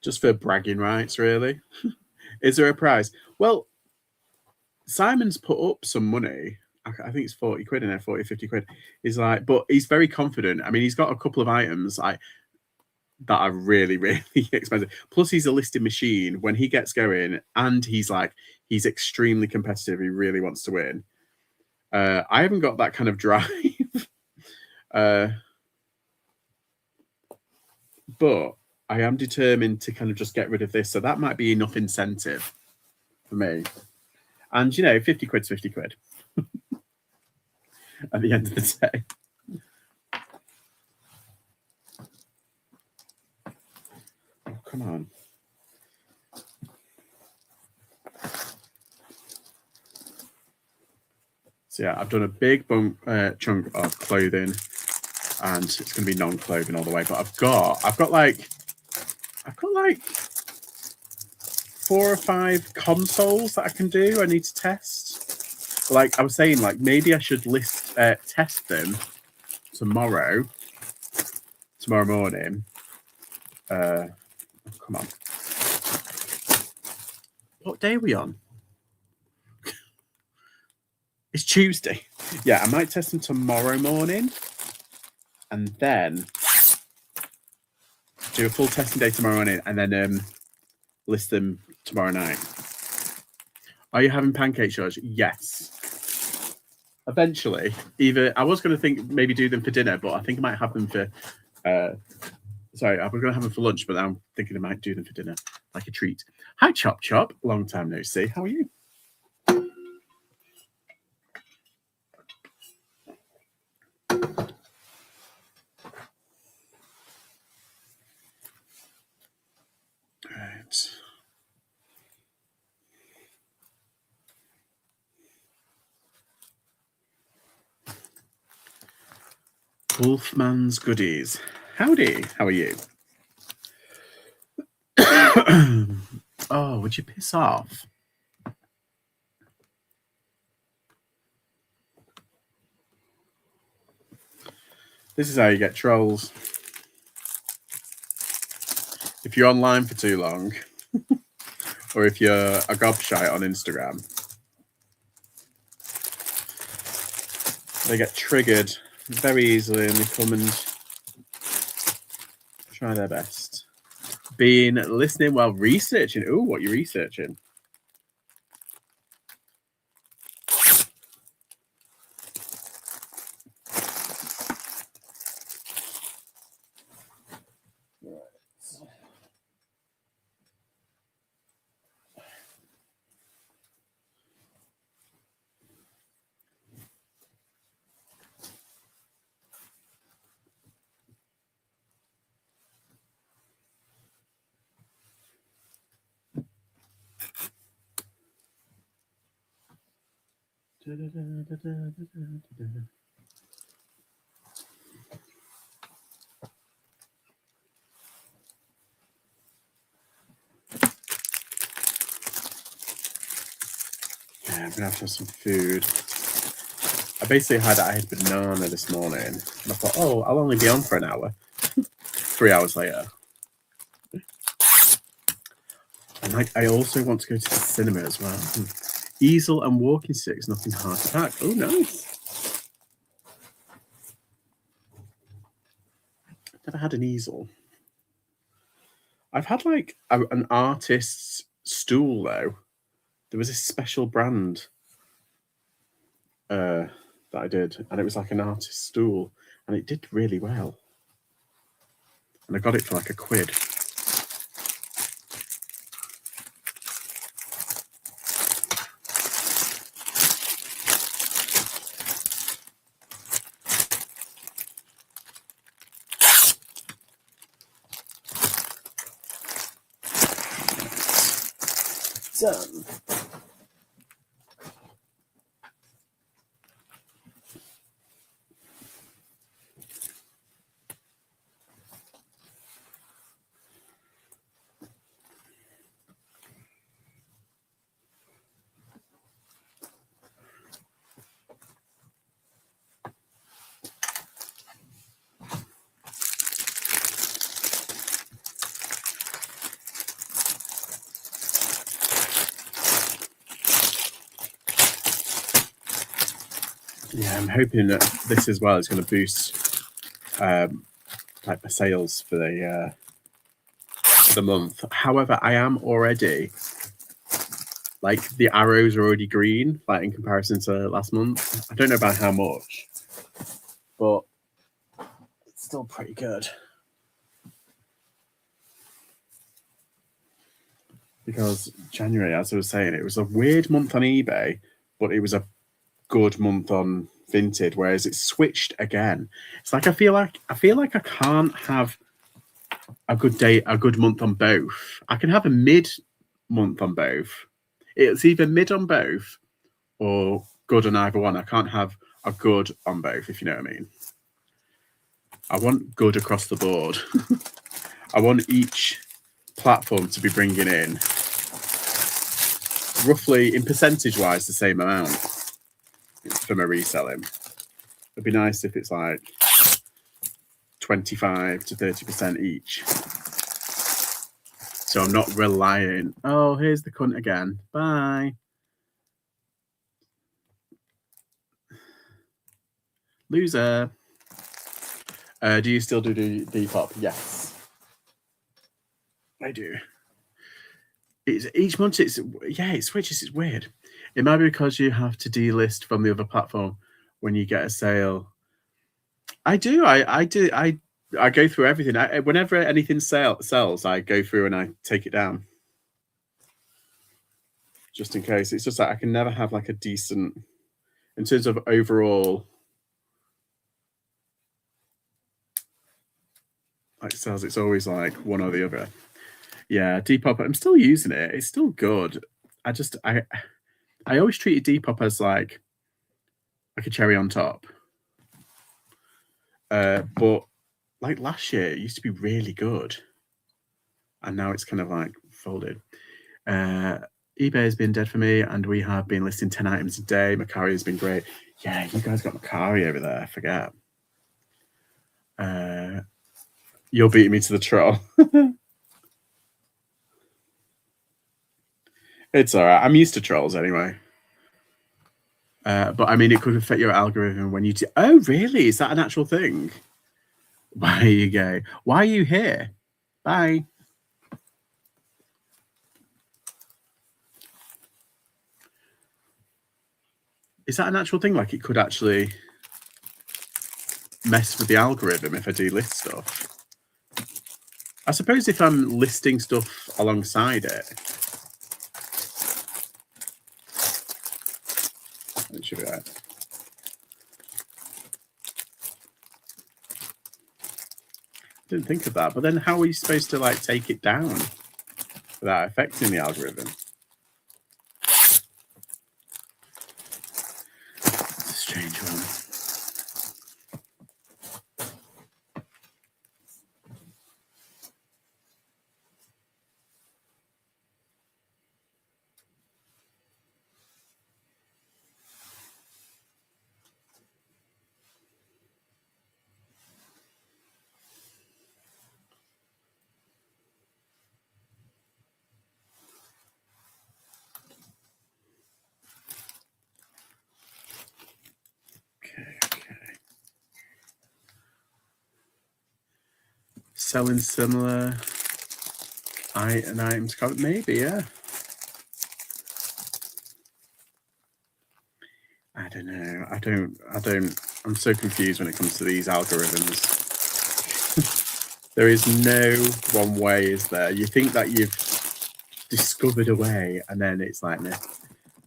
Just for bragging rights, really. Is there a prize? Well, Simon's put up some money. I think it's 40 quid in there, 40, 50 quid. He's like, but he's very confident. I mean, he's got a couple of items that are really, really expensive. Plus, he's a listed machine when he gets going, and he's extremely competitive. He really wants to win. I haven't got that kind of drive. But I am determined to kind of just get rid of this. So that might be enough incentive for me. And, 50 quid's 50 quid at the end of the day. Oh, come on. So yeah, I've done a big chunk of clothing, and it's going to be non-clothing all the way. But I've got like 4 or 5 consoles that I can do. I need to test. Like I was saying, like maybe I should test them tomorrow morning. Come on. What day are we on? It's Tuesday. Yeah, I might test them tomorrow morning and then do a full testing day tomorrow morning and then list them tomorrow night. Are you having pancakes, George? Yes. Eventually. I was going to think maybe do them for dinner, but I think I might have them for... sorry, I was going to have them for lunch, but now I'm thinking I might do them for dinner, like a treat. Hi, Chop Chop. Long time no see. How are you? Right. Wolfman's Goodies. Howdy. How are you? Oh, would you piss off? This is how you get trolls. If you're online for too long, or if you're a gobshite on Instagram, they get triggered very easily and they come and try their best. Listening while researching. Ooh, what you're researching? I'm gonna have some food. I basically had banana this morning, and I thought, oh, I'll only be on for an hour. 3 hours later. And I also want to go to the cinema as well. Easel and walking sticks, nothing hard to pack. Oh, nice. Never had an easel. I've had like an artist's stool though. There was a special brand that I did, and it was like an artist's stool, and it did really well. And I got it for like £1. Done. Yeah, I'm hoping that this as well is going to boost like the sales for the month. However, I am already like the arrows are already green, like in comparison to last month. I don't know about how much, but it's still pretty good. Because January, as I was saying, it was a weird month on eBay, but it was a good month on Vinted, whereas it's switched again. It's like I feel like I can't have a good month on both. I can have a mid month on both. It's either mid on both or good on either one. I can't have a good on both, if you know what I mean. I want good across the board. I want each platform to be bringing in roughly, in percentage wise, the same amount for my reselling. It'd be nice if it's like 25 to 30% each. So I'm not relying. Oh, here's the cunt again. Bye. Loser. Do you still do Depop? Yes. I do. It's each month. It switches. It's weird. It might be because you have to delist from the other platform when you get a sale. I do. I go through everything. Whenever anything sells, I go through and I take it down, just in case. It's just like I can never have like a decent, in terms of overall, like sales. It's always like one or the other. Yeah, Depop. I'm still using it. It's still good. I always treated Depop as like a cherry on top. But like last year, it used to be really good, and now it's kind of like folded. eBay has been dead for me, and we have been listing 10 items a day. Macari has been great. Yeah, you guys got Macari over there. I forget. You're beating me to the troll. It's all right. I'm used to trolls anyway. But I mean, it could affect your algorithm when you do. Oh, really? Is that an actual thing? There you go. Why are you here? Bye. Is that an actual thing? Like it could actually mess with the algorithm if I delist stuff? I suppose if I'm listing stuff alongside it, it should be right. Didn't think of that, but then how are you supposed to like take it down without affecting the algorithm? It's a strange one. Selling similar items, maybe, yeah. I don't know. I don't. I'm so confused when it comes to these algorithms. There is no one way, is there? You think that you've discovered a way, and then it's like, no.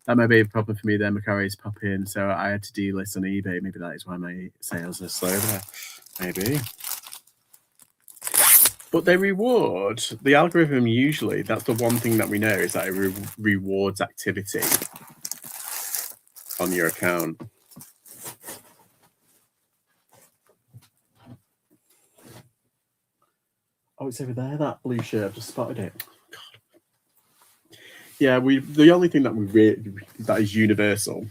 That might be a problem for me then. Macari's popping, so I had to delist on eBay. Maybe that is why my sales are slow there. Maybe. But they reward the algorithm. Usually, that's the one thing that we know is that it rewards activity on your account. Oh, it's over there. That blue shirt. I've just spotted it. God. Yeah, the only thing that that is universal,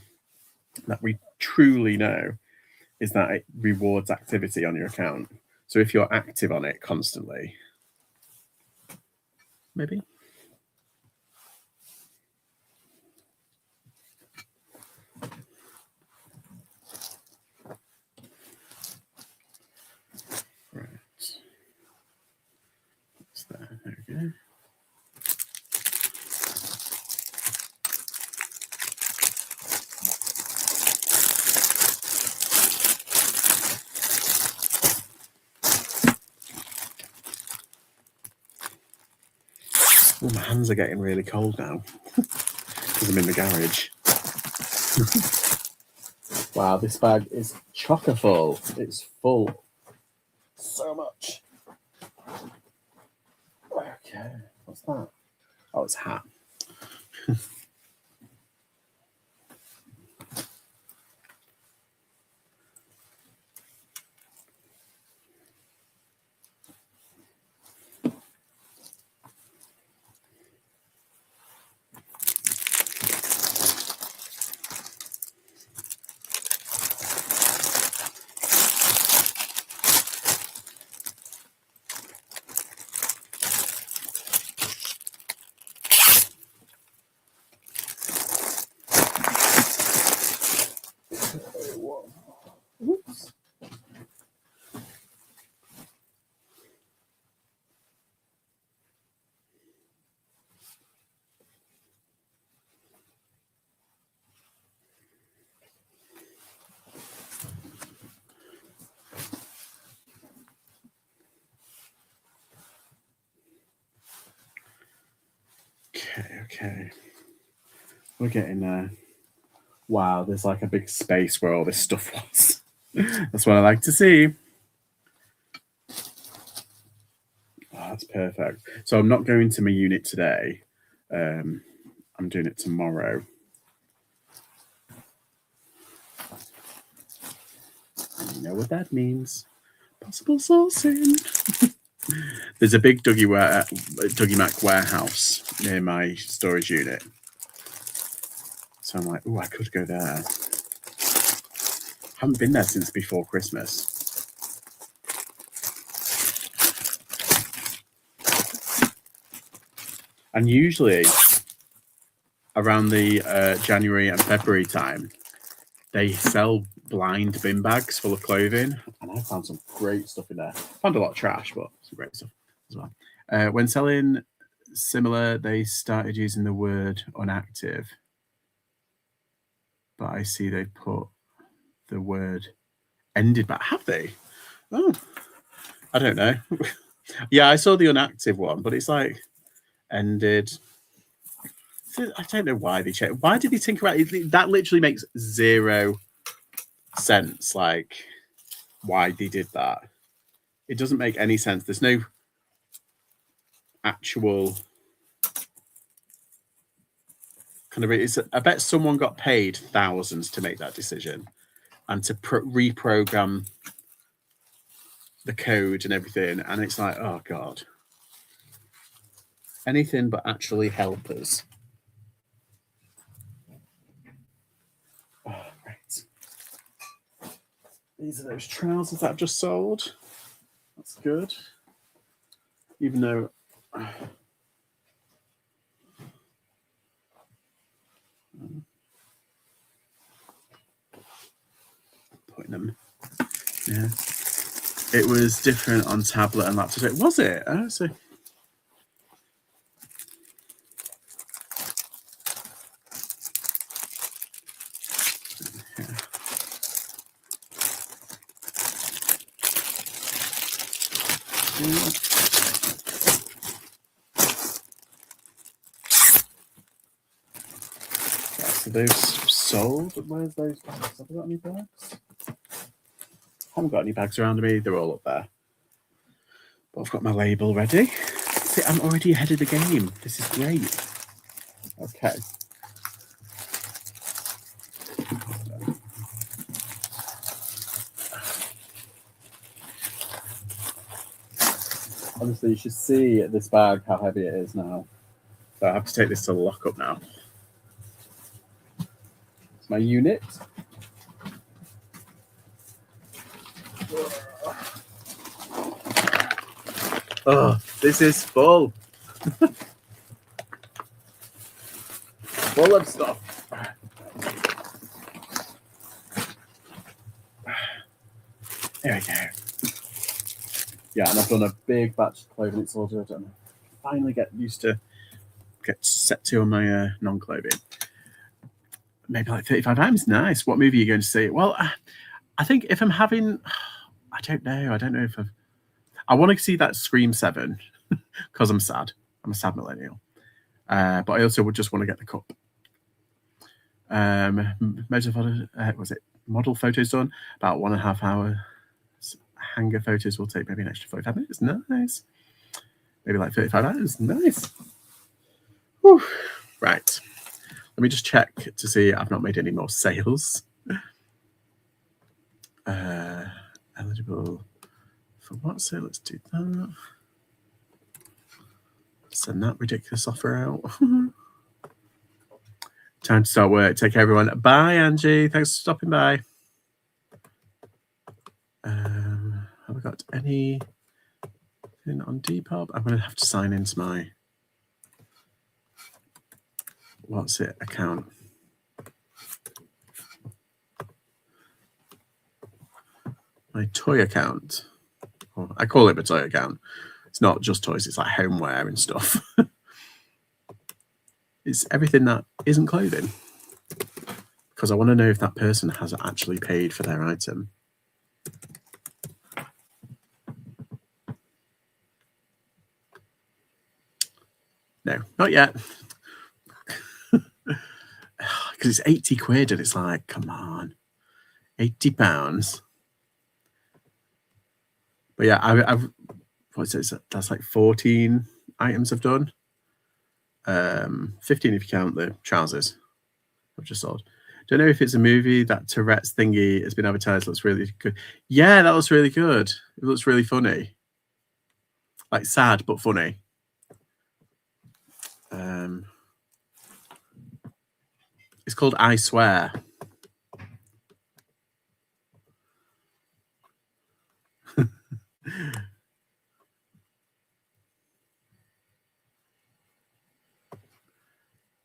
that we truly know, is that it rewards activity on your account. So if you're active on it constantly, maybe. Oh, my hands are getting really cold now because I'm in the garage. Wow, this bag is chocker full. It's full. So much. Okay, what's that? Oh, it's a hat. Oops. Okay. We're getting there. Wow, there's like a big space where all this stuff was. That's what I like to see. Oh, that's perfect. So I'm not going to my unit today. I'm doing it tomorrow. You know what that means. Possible sourcing. There's a big Dougie Mac warehouse near my storage unit. So I'm like, oh, I could go there. Haven't been there since before Christmas. And usually around the January and February time, they sell blind bin bags full of clothing. And I found some great stuff in there. Found a lot of trash, but some great stuff as well. When selling similar, they started using the word unactive. But I see they put the word ended back. Have they? Oh, I don't know. Yeah, I saw the unactive one, but it's like ended. I don't know why they checked. Why did they think about it? That literally makes zero sense. Like, why they did that. It doesn't make any sense. There's no actual kind of. I bet someone got paid thousands to make that decision and to reprogram the code and everything. And it's like, oh God. Anything but actually help us. Oh, right. These are those trousers that I've just sold. That's good. Even though putting them, yeah. It was different on tablet and laptop. Was it? Oh, so. So those sold. Where's those bags? Have I got any bags? Haven't got any bags around me. They're all up there. But I've got my label ready. See, I'm already ahead of the game. This is great. Okay. Honestly, you should see this bag, how heavy it is now. So I have to take this to the lockup now. It's my unit. Oh, this is full. Full of stuff. There we go. Yeah, and I've done a big batch of clothing. It's all good. And I finally get set to on my non-clothing. Maybe like 35 items. Nice. What movie are you going to see? Well, I think if I'm having, I don't know if I want to see that Scream 7 because I'm sad. I'm a sad millennial. But I also would just want to get the cup. Model photos done, about 1.5 hours. Hanger photos will take maybe an extra 45 minutes. Nice. Maybe like 35 hours. Nice. Whew. Right. Let me just check to see I've not made any more sales. Eligible for what? So let's do that. Send that ridiculous offer out. Time to start work. Take care, everyone. Bye, Angie. Thanks for stopping by. Have I got anything on Depop? I'm going to have to sign into my account. My toy account. Oh, I call it my toy account. It's not just toys, it's like homeware and stuff. It's everything that isn't clothing. Because I want to know if that person has actually paid for their item. No, not yet. Because it's 80 quid and it's like, come on, £80. But yeah, I've what's it? That's like 14 items I've done. 15 if you count the trousers I've just sold. Don't know if it's a movie. That Tourette's thingy has been advertised. Looks really good. Yeah, that looks really good. It looks really funny. Like sad but funny. It's called I Swear.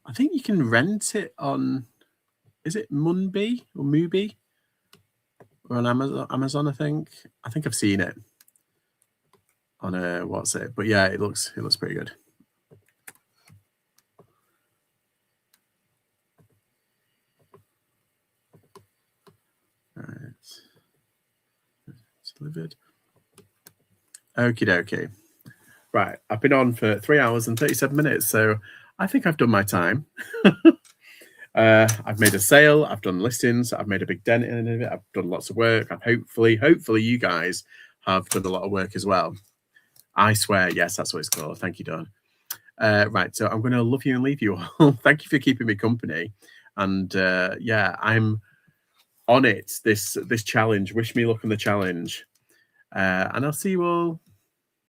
I think you can rent it on, is it Munbi or Mubi? Or on Amazon, I think. I think I've seen it on a but yeah, it looks pretty good. All right. It's delivered. Okie dokie. Right, I've been on for 3 hours and 37 minutes, so I think I've done my time. I've made a sale, I've done listings, I've made a big dent in it, I've done lots of work. I've hopefully you guys have done a lot of work as well. I swear, yes, that's what it's called. Thank you, Dawn. Right, so I'm going to love you and leave you all. Thank you for keeping me company. And yeah, I'm on it, this challenge. Wish me luck on the challenge. And I'll see you all